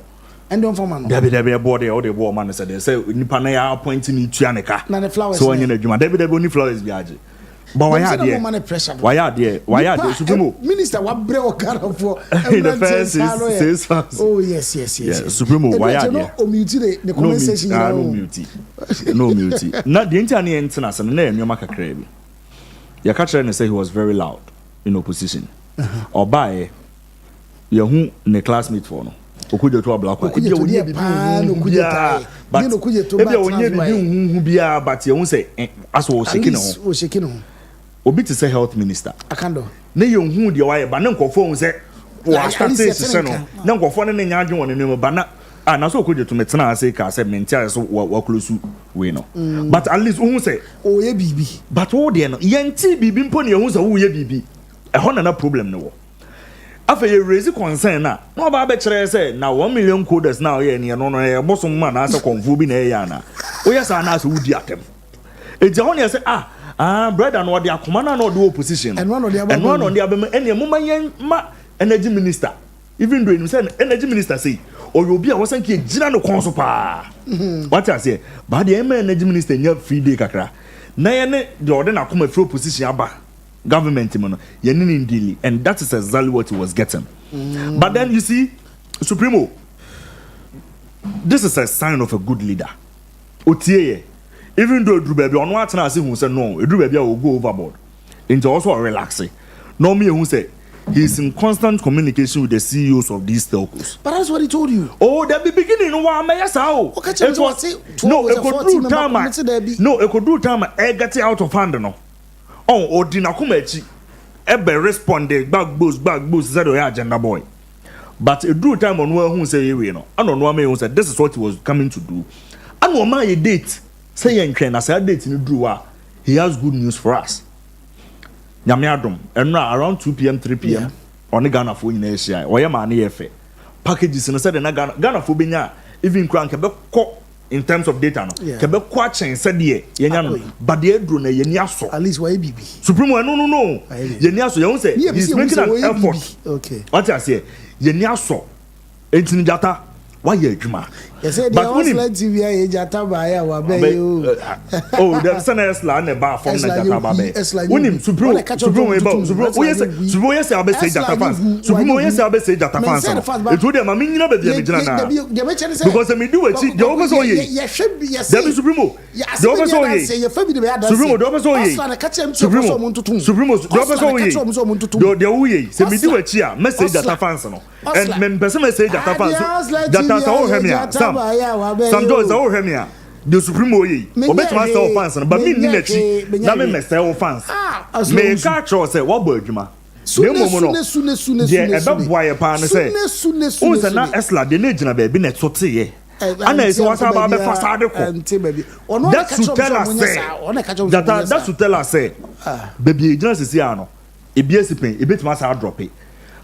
And don't for man. There be a body or the woman said they say Nipanaya appointing in Tianica. Now the flowers. So when you know there be the only flowers biaji. But why are there? Why are there? Why are there? Supremo. Minister, what break or car for? The first is fast. Oh yes, yes, yes. Yeah, Supremo. Why are there? No mute the conversation. No mute. No mute. Not the entire international name. You make a crave. Your catcher say he was very loud in opposition. Or by your who ne classmate for no. Okujo to a black one. But you say as was shaking. Obi to say health minister. Akando. Ne you who the why but no phone say was started no go for ne nyaadwe won ne ba na na so okujo to metena say ka say mentia so wa close we no. But at least who say oh ye bibi. But wo de no yenti bibi mpo ne hu say wo ye bibi. E ho na problem no wo. Afa ye raise concern na no ba be kire say na 1 million coders now ye ne no e bosom ma na say konfu bi na e ya na. O yes na say wudi atem. E je ho ne say brother no de akoma na no de opposition. And one on the abem and your mama ma energy minister. Even though you say energy minister say or you be a wasan ki gina no konso pa. What I say, but the energy minister nya free day kakra. Na ye ne de order na akoma free opposition aba. Government mono ye nini deal, and that is exactly what he was getting. But then you see, Supremo, this is a sign of a good leader. Otie, even though Drew baby on what I say who said no, Drew baby will go overboard. Into also relaxing. No me who say he's in constant communication with the CEOs of these telcos. But that's what he told you. Oh, that be beginning one may how. No, it could do time. No, it could do time. I get it out of hand no. Oh, Odina Kumechi, Ebe responded back boost, said agenda boy. But a do time on where who say, you know, I don't know who said this is what he was coming to do. I know my date, say, and I said, date in the he has good news for us. Yamiadum, and around 2 p.m., 3 p.m. on the Ghana for in Asia, or Yamani Efe. Packages in a said, and Ghana for Binya, even Crank Quebec. In terms of data, no. Quebec watching said ye, but the drone yeniaso. At least why BB. Supremo, no. Yeniaso, you say he's making an effort. Okay. What I say, yeniaso. It's in data. Why ye juma? But when TV jata baya wabe you. Oh, there's an esla and a bar from the data babe. When him Supremo, yes, Supremo yes, I'll say data fans. Supremo yes, I'll say data fans. It would have a meaning of the because I mean do it. The oversaw ye. There is Supremo. The oversaw ye. Supremo, the oversaw ye. Supremo, the oversaw ye. The way say me do it here. Message data fans no. And men person message data fans. Data so hemia. Some doors are hemia. The Supremo ye. Obet myself fans, but me nechi. Na me myself fans. Me catch or say what burjuma. Yeah, about why a partner say. Oh, the na esla the legend baby net so tie. And I say what about the facade. That's to tell us say. That's to tell us say. Baby, just is here no. E BSP pen, e bit must drop it.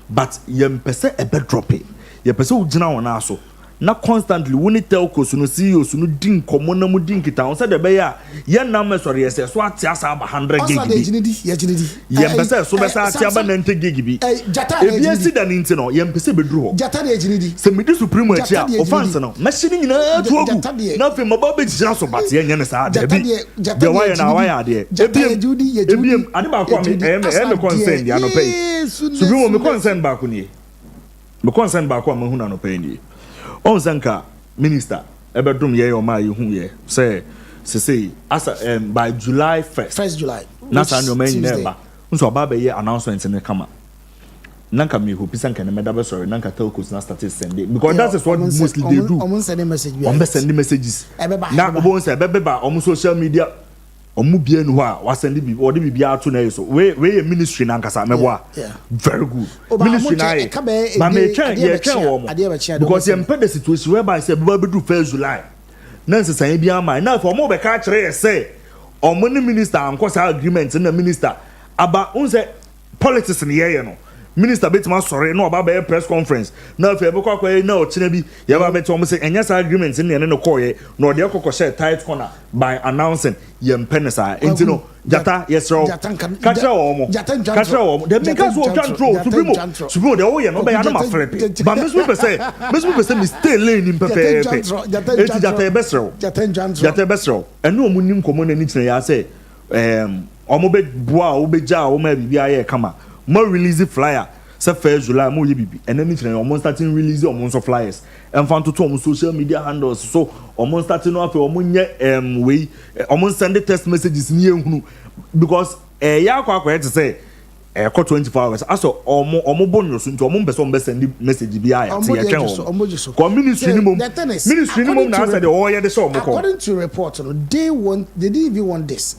But yem pese e be drop it. Ye pese u gina won aso. Na constantly woni telcos no CEOs no din komo na mu din kita on say the be ya ye na me sori ye say so atia sa 100 gig ye pese so be sa atia ba 90 gig bi e bi si da ni nti no ye pese be duru ho jata de ejinidi se me di Supremo achi a offense no machine nyina tu ogu na fe mo ba be jira so bat ye nyane sa da bi de why na why de ebiem ade ba ko me concern dia no pay Supremo me concern ba ko ni me concern ba ko me hu na no pay ni on zanka minister ebedum ye o ma ye hu ye say as by July 1st July na sa no man never nso ba be ye announcement ne kama nanka me hope sanka ne meda be sorry nanka telcos na start send because that is what mostly they do send messages na obo say be ba on social media omu bia nu ha wa send bi or dey bia to na so we ministry na nkasa meboa very good ministry na but me twen wo mo because you the situation whereby say be do 1st July na nsesan bia man na for mo be ka kire say omo ni minister anko sa agreement na minister aba unse politics ni ye no minister betima sorry no aba be press conference na fe be kwakwa na o china bi ya ba be to say enya agreement ne ne koye no de kokko share tight corner by announcing yem penisa enti no jata yesro kacha wo de me ka so twantro supremo de wo ye no be ya na ma frep ba me so be say me stay lane in pepe enti jata e besro jata besro eno omu nim komo na ni china ya say omo be boa o be ja o ma bibia ye kama mo release flyer say 1st July mo ye bibi and then china omo starting release omo so flyers and fan to omo social media handles so omo starting no afi omo nye we omo send text messages ni ehunu because ya akwa to say 24 hours aso omo bonus nto omo beso mbe send message bi aya te ye twen omo ko ministry ni mom na say the oye de so omo ko according to report no they didn't even want this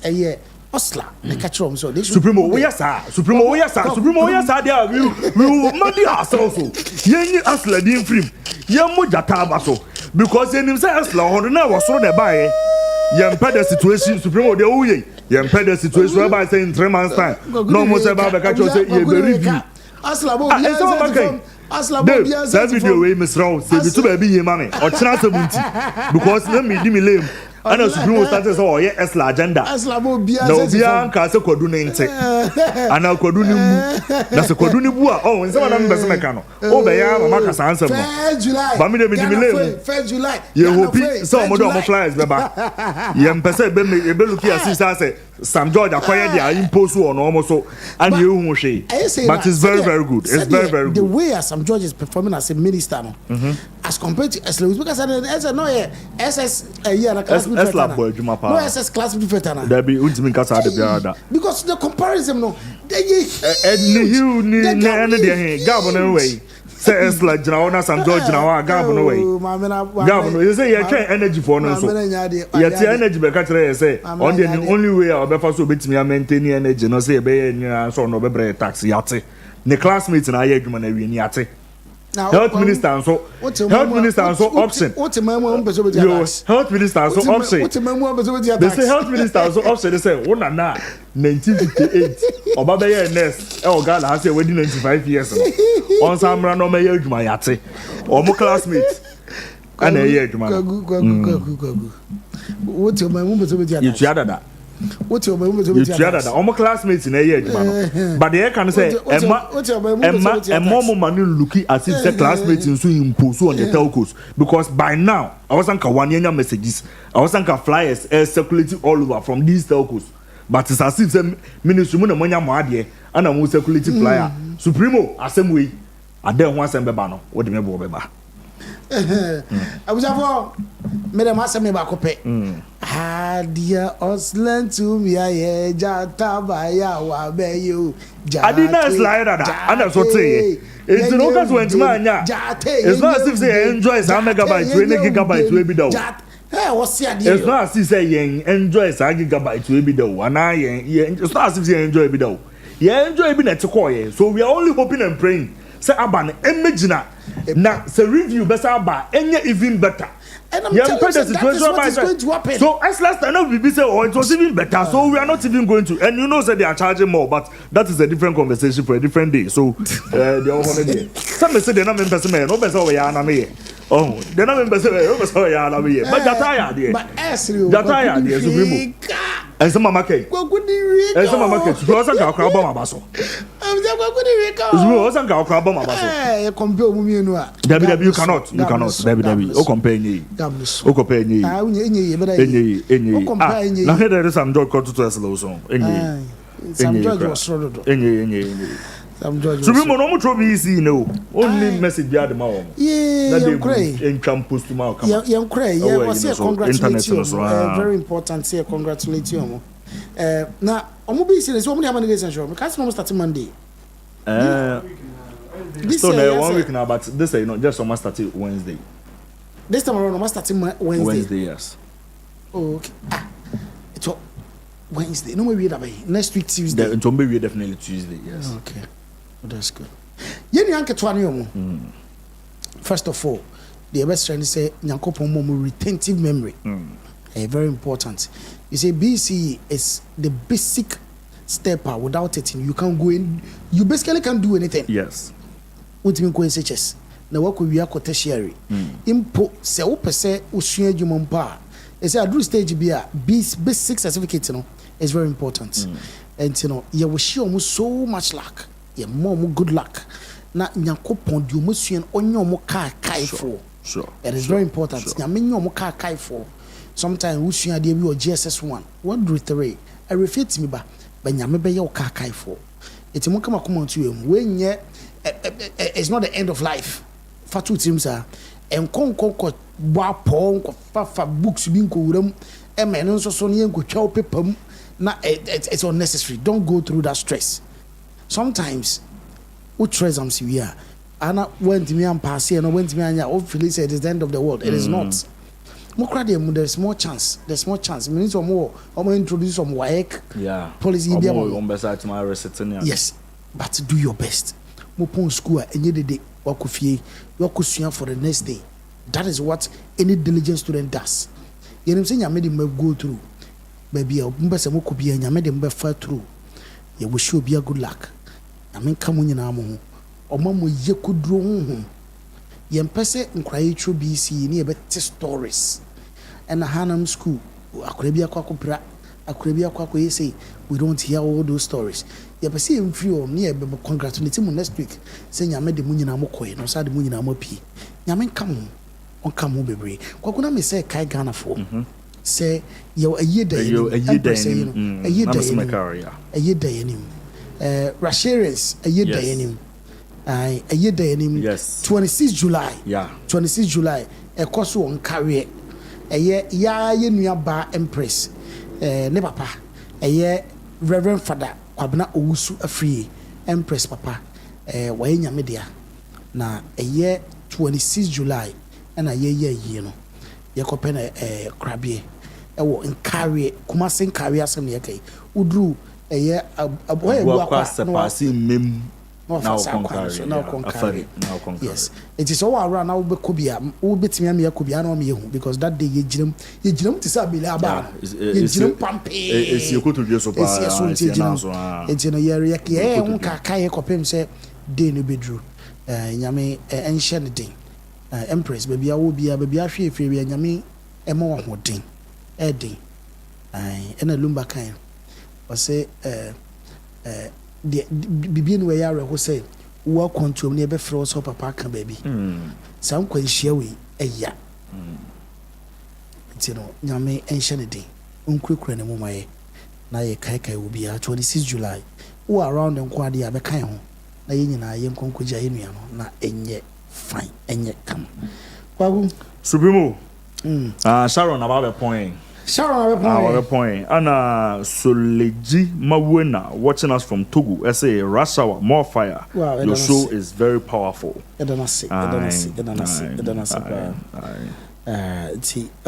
Osla, the catcher so they Supremo, we are Supremo, there we muddy ourselves. Yen Asla didn't free. Yamu Jatabaso. Because in himself, Asla, or now was thrown by Yam Peda situation, Supremo, the Uye. Yam Peda situation whereby saying 3 months' time. No more about the catcher say, ye review. Asla, that video way, Miss Rose, say the 2 baby money or transfer because let me give me lame. Ana Supremo started so ye esla agenda Aslabo bia no bia nka se kwadu ne nte ana kwadu ne mu na se kwadu ne bu a oh nse wana mbese meka no o be ya mama kasa ansem no ba mi de mi lem 1st July ye hopi so omodo omo flyers beba ye mpese be luki asisa say Sam George akoye dia impose on omo so and ye hu hwe but it's very good good the way Sam George is performing as a minister no as compared to Esla because I no SS year na Esla boy juma pa no SS class prefect there be ultimate kasa de biada because the comparison no ni de gabo na way say Esla jina ona Sam George jina wa gabo no way gabo no you say you train energy for no so you tie energy be ka kire say on the only way I be fa so betimi maintain energy no say be nyina so no be bre tax yate ne classmates na aye adwuma na wi ni yate health minister and so option health minister and so option they say health minister and so option they say one na 1958 oba be nurse Ghana has say we 95 years on samra no me adwuma yate omo classmates and aye adwuma what your mama bezo be dada what your omo classmates in a year but they can say Emma manu looking as if the classmates in so impose on the telcos because by now I was anka 1 year messages I was anka flyers circulating all over from these telcos but it's as if the ministry mo na monya mo ade and am circulating flyer Supremo asem we ade ho asem beba no wo de me bo beba abujafo me dem asem me ba kope Adia Oslan to me aye jata baya wa be you Adina slider that and so say it's no case when anya it's not as if say enjoy some megabyte 20 gigabyte we be do hey what's the idea it's not as if say enjoy some gigabyte we be do and it's not as if say enjoy be do enjoy be net call so we are only hoping and praying say aban imagine na say review better aba enye even better. And I'm telling you that is going to happen. So as last time we say it was even better. So we are not even going to and you know say they are charging more but that is a different conversation for a different day. So they all holiday. Some say they not member say no better we are na me. Oh, they not member say no better we are na me. But that tired there. But Esri that tired there Supremo. And some mama cake. And some mama cake. You also got crab on baso. You also got crab on baso. Eh, compare mu no a. You cannot. WWE. O compare ni. O compare ni. Ah, enye. O compare ni. Na there is some George to Tesla so. Enye. Some George was rodo. Enye. Some George. So remember no mo tro be easy no. Only message be at the mouth. Yeah, you cray. In campus to mouth. You cray. Yeah, was here congratulations. Very important here congratulate you. Now, omo be serious. Omo dey have days and show. Because we start Monday. So there 1 week now, but this is not just almost started Wednesday. This time around, almost starting Wednesday. Wednesday, yes. Oh, okay. It's Wednesday. No more we that next week Tuesday. It will be definitely Tuesday. Yes. Okay. Well, that's good. Yeni anke twani omo. First of all, the best trying to say nyankopon mo retentive memory. Very important. You say BCE is the basic step out. Without it, you can't go in. You basically can't do anything. Yes. What do you mean go SHS? Now what could we have tertiary? Impo se o pese usua adwuma mpa. It's a do stage be a basic certificate, you know, is very important. And you know, you will show almost so much luck. Yeah, more good luck. Na Nyankopon di omusua onyo mo kai for. Sure. It is very important. Nyamenyo mo kai for. Sometimes usua de bi o GSS 1, 1 through 3. I refer to me ba nyame be ye o kai for. Eti mo kama come to you. When ye it's not the end of life. Fatu teams are and konko wa pon ko fa books bi nko wuram e me no so ne nko twa paper na it's unnecessary. Don't go through that stress. Sometimes what stress am see we are ana went me am pass here no went me anya hopefully say it is the end of the world. It is not. There's more chance. There's more chance. We need some more. I'm going to introduce some WAEC policy. Yes, but do your best. Mopon school and you day wakufie wakusua for the next day. That is what any diligent student does. You know what I'm saying? You made go through. Baby, you must have be and you made them far through. You will show be a good luck. I mean, come on, you know, or mom will you could draw home. Yempese nkwaye tro BC ni ebete stories and Hanam school akrabia kwakopra akrabia kwakoye say we don't hear all those stories. Yempese emfiri om ni ebe congratulate mu next week say nyame de munyina mokoye no sa de munyina mopi nyame nkam on kam bebre kwakuna me say kai Ghana for say yo ayeda yenim Rashad ayeda yenim a year day in 26 July. Yeah. 26 July. A course on career. A year near bar empress. Ne papa. A year Reverend Father Kwabena Owusu Free Empress Papa. Wayenya media. Na a year 26 July and a year you know. Yakopena crabby. In career Kumasin career some yake. Udru a year a boy mem. Now yes, it is all around now. Kobby will be to me Kobby because that day you jump to Sabila about you pump. It's your to be so it's in a year. Kai Kopem say, Dane bedrew. Yame ancient day. Empress, baby, I will be a baby. I feel free and Yami a more ding. Edding. And a lumber kind. Or say, the begin where you who say welcome to near before so papa can baby some can share we ya you know nyame ancient day unkukure ne mumaye na ye kai will be 26 July who around and kwadi abekan ho na ye nyina ye nkonkoja ye nua no na enye fine enye kam kwagu supremo Sharon about the point. Our point. Anna Soleji Mawena watching us from Togo. I say RASH HOUR, more fire. Wow, your show is very powerful. I don't see. I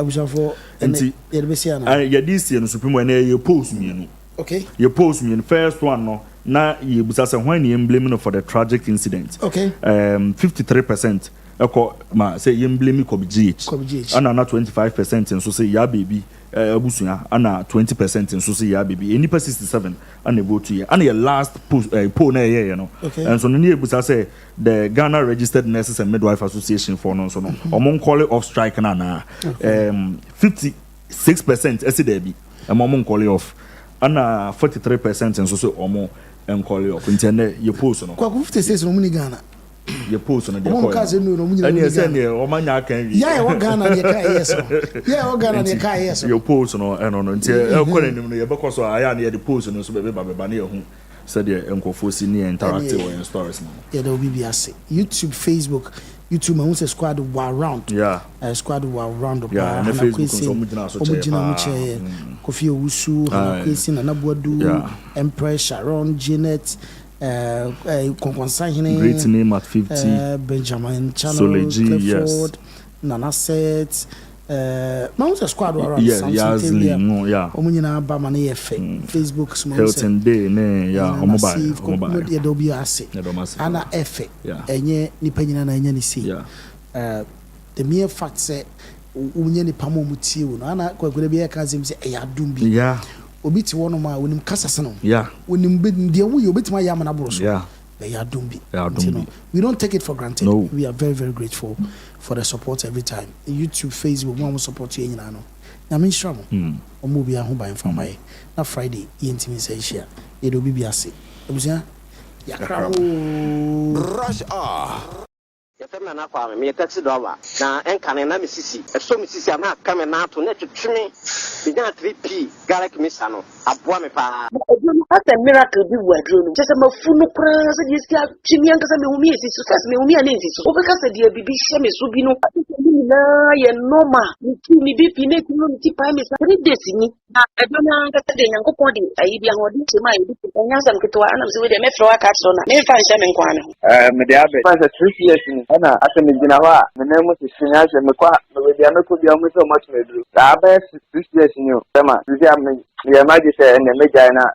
wish for this year Supreme when you post me. Okay. You post me in first one no. Now you was when you blaming for the tragic incident. Okay. 53%. Say you blame Kobby Gh. And na 25% and so say ya baby abusunya and 20% and so say ya baby. Any 67 and they vote to you. And your last poll na here, you know. Okay. And so near busa say the Ghana Registered Nurses and Midwife Association for no so no. Among call it off strike na 56% ese there be. Among call it off. And 43% and so say omo and call it off. Intend you post no. Kwa 56 no muni Ghana. You post on the and you send your man can what Ghana yes Ghana yes your post no and on until because I am near the post and so baby who said the uncle for senior interactive in stories now. Yeah, there will be YouTube, Facebook, YouTube my own squad war round. Yeah. Squad war round of yeah, and Facebook Kofi Owusu, Kwesi Nanabuadu, Empress Sharon, Janet great name at 50 Benjamin Channel Soleji, yes. Nana Set Mount Squad around Omunina Bamani Facebook Hilton Day mobile there'll be a say Anna Efe enye nipenina na enye ni see the mere fact say unye ni pamo muti no ana kwakwere bi e kan say e adum bi obi ti wono ma wonim kasase no yeah wonim be de wo ye obi ti ma ya mana bro so yeah we don't take it for granted. No. We are very, very grateful for the support every time. YouTube, Facebook, we support you. I mean, sure. Omo bi ahu ban from my na Friday. Yentimi say share. It will be a say. Rush hour. Yɛfɛm na kwa me taxi driver na enkane na misisi so misisi ama kame na to na twetwe binya 3p garlic misa no aboa me pa no asa miracle bi wadro no sese mafunu kra se die sia twimi ankasa me humi esi so sese me humi ana esi so obeka se die bibi hye me so bi no na ye normal ni bi ne ti no ti pa me sa 3 days ni na edona ankasa de nyankopon de ayi bi ahodi ti ma yi bi nyasa mketo ana se we de me fro aka so na me fa hye me nkwa me me de abe fa 3 years ni ana asemi gina wa me na mu sisinya se me kwa me de ameko bi amu so much me dru da ba 6 years ni o tema sisi am ya ma di se ne me jaina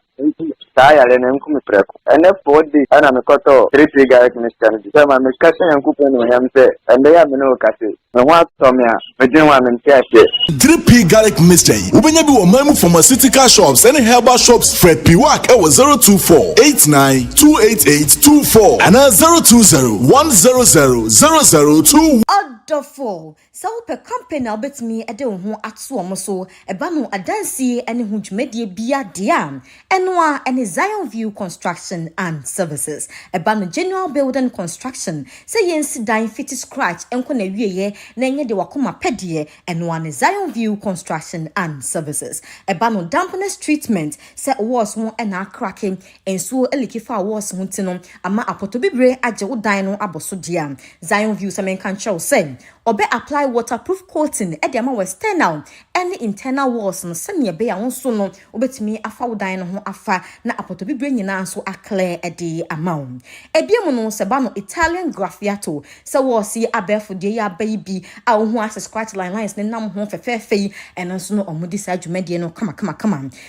ta ya le ne nku me preko ene 4 days ana me koto 3 garlic mixture ni tema me kase yanku pe no yam se ende ya me no kase me wa to me a me din wa me ntiase 3p garlic mixture ubenya bi wo mamu pharmaceutical shops and herbal shops Fred Piwak e wo 02489288824 and 020100002 Odofo so pe company obetimi ede wo ho ato omo so eba no adansi ene ho dwumedie bia dia eno a ene Zion View Construction and Services eba no general building construction say yensi dan fit scratch enko na wieye na enye de wakoma pedie eno a ne Zion View Construction and Services eba no dampness treatment say walls ho ena cracking enso elikifa walls ho tino ama apoto bibre age wo dan no aboso dia Zion View semen kan show say obe apply waterproof coating e de ama external and internal walls no se ne be ya wonso no obetimi afa wodan no ho afa na apotobibre nyina nso aclear e de amount ebiem no se ba no Italian graffiato se wo si abefo de ya baby a ho access scratch lines ne nam ho fefefe and nso no omudi sa dwumade no kama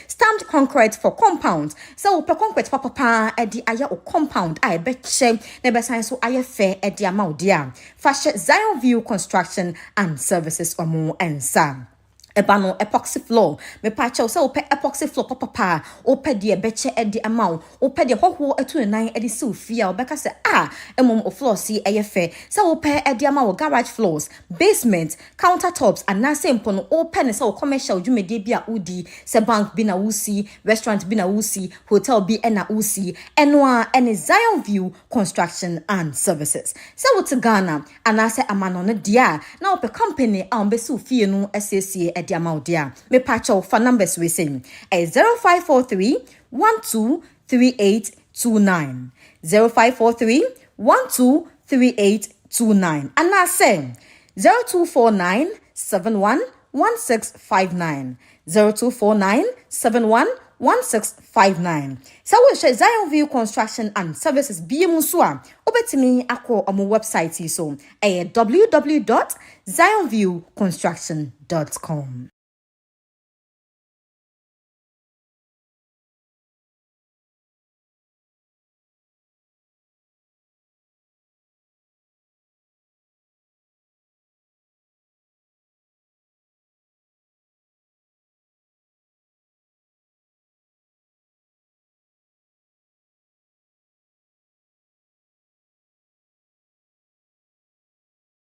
stamped concrete for compound se wo pe concrete papa e de aya o compound a e be che na be san so aye fe e de amount dia fashion Zion View Construction and Services omo ensa ebano epoxy floor me pacha so ope epoxy floor papa ope de beche e de amount ope de hoho etu nan e de sofia obeka se emom o floor si eyefe so ope e de amount garage floors basement countertops and na simple no open so commercial dwumede bia udi se bank bi na wusi restaurant bi na wusi hotel bi na wusi eno ene Zion View Construction and Services so what Ghana anase amano no dia na ope company a ombe sofia no SSC the amount there. Me patch out for numbers we say 0543 123829 0543 123829 and I say 0249 711659 0249 711659 so we share Zion View Construction and Services BMUSUA obetimi akọ omo website so www.zionviewconstruction.com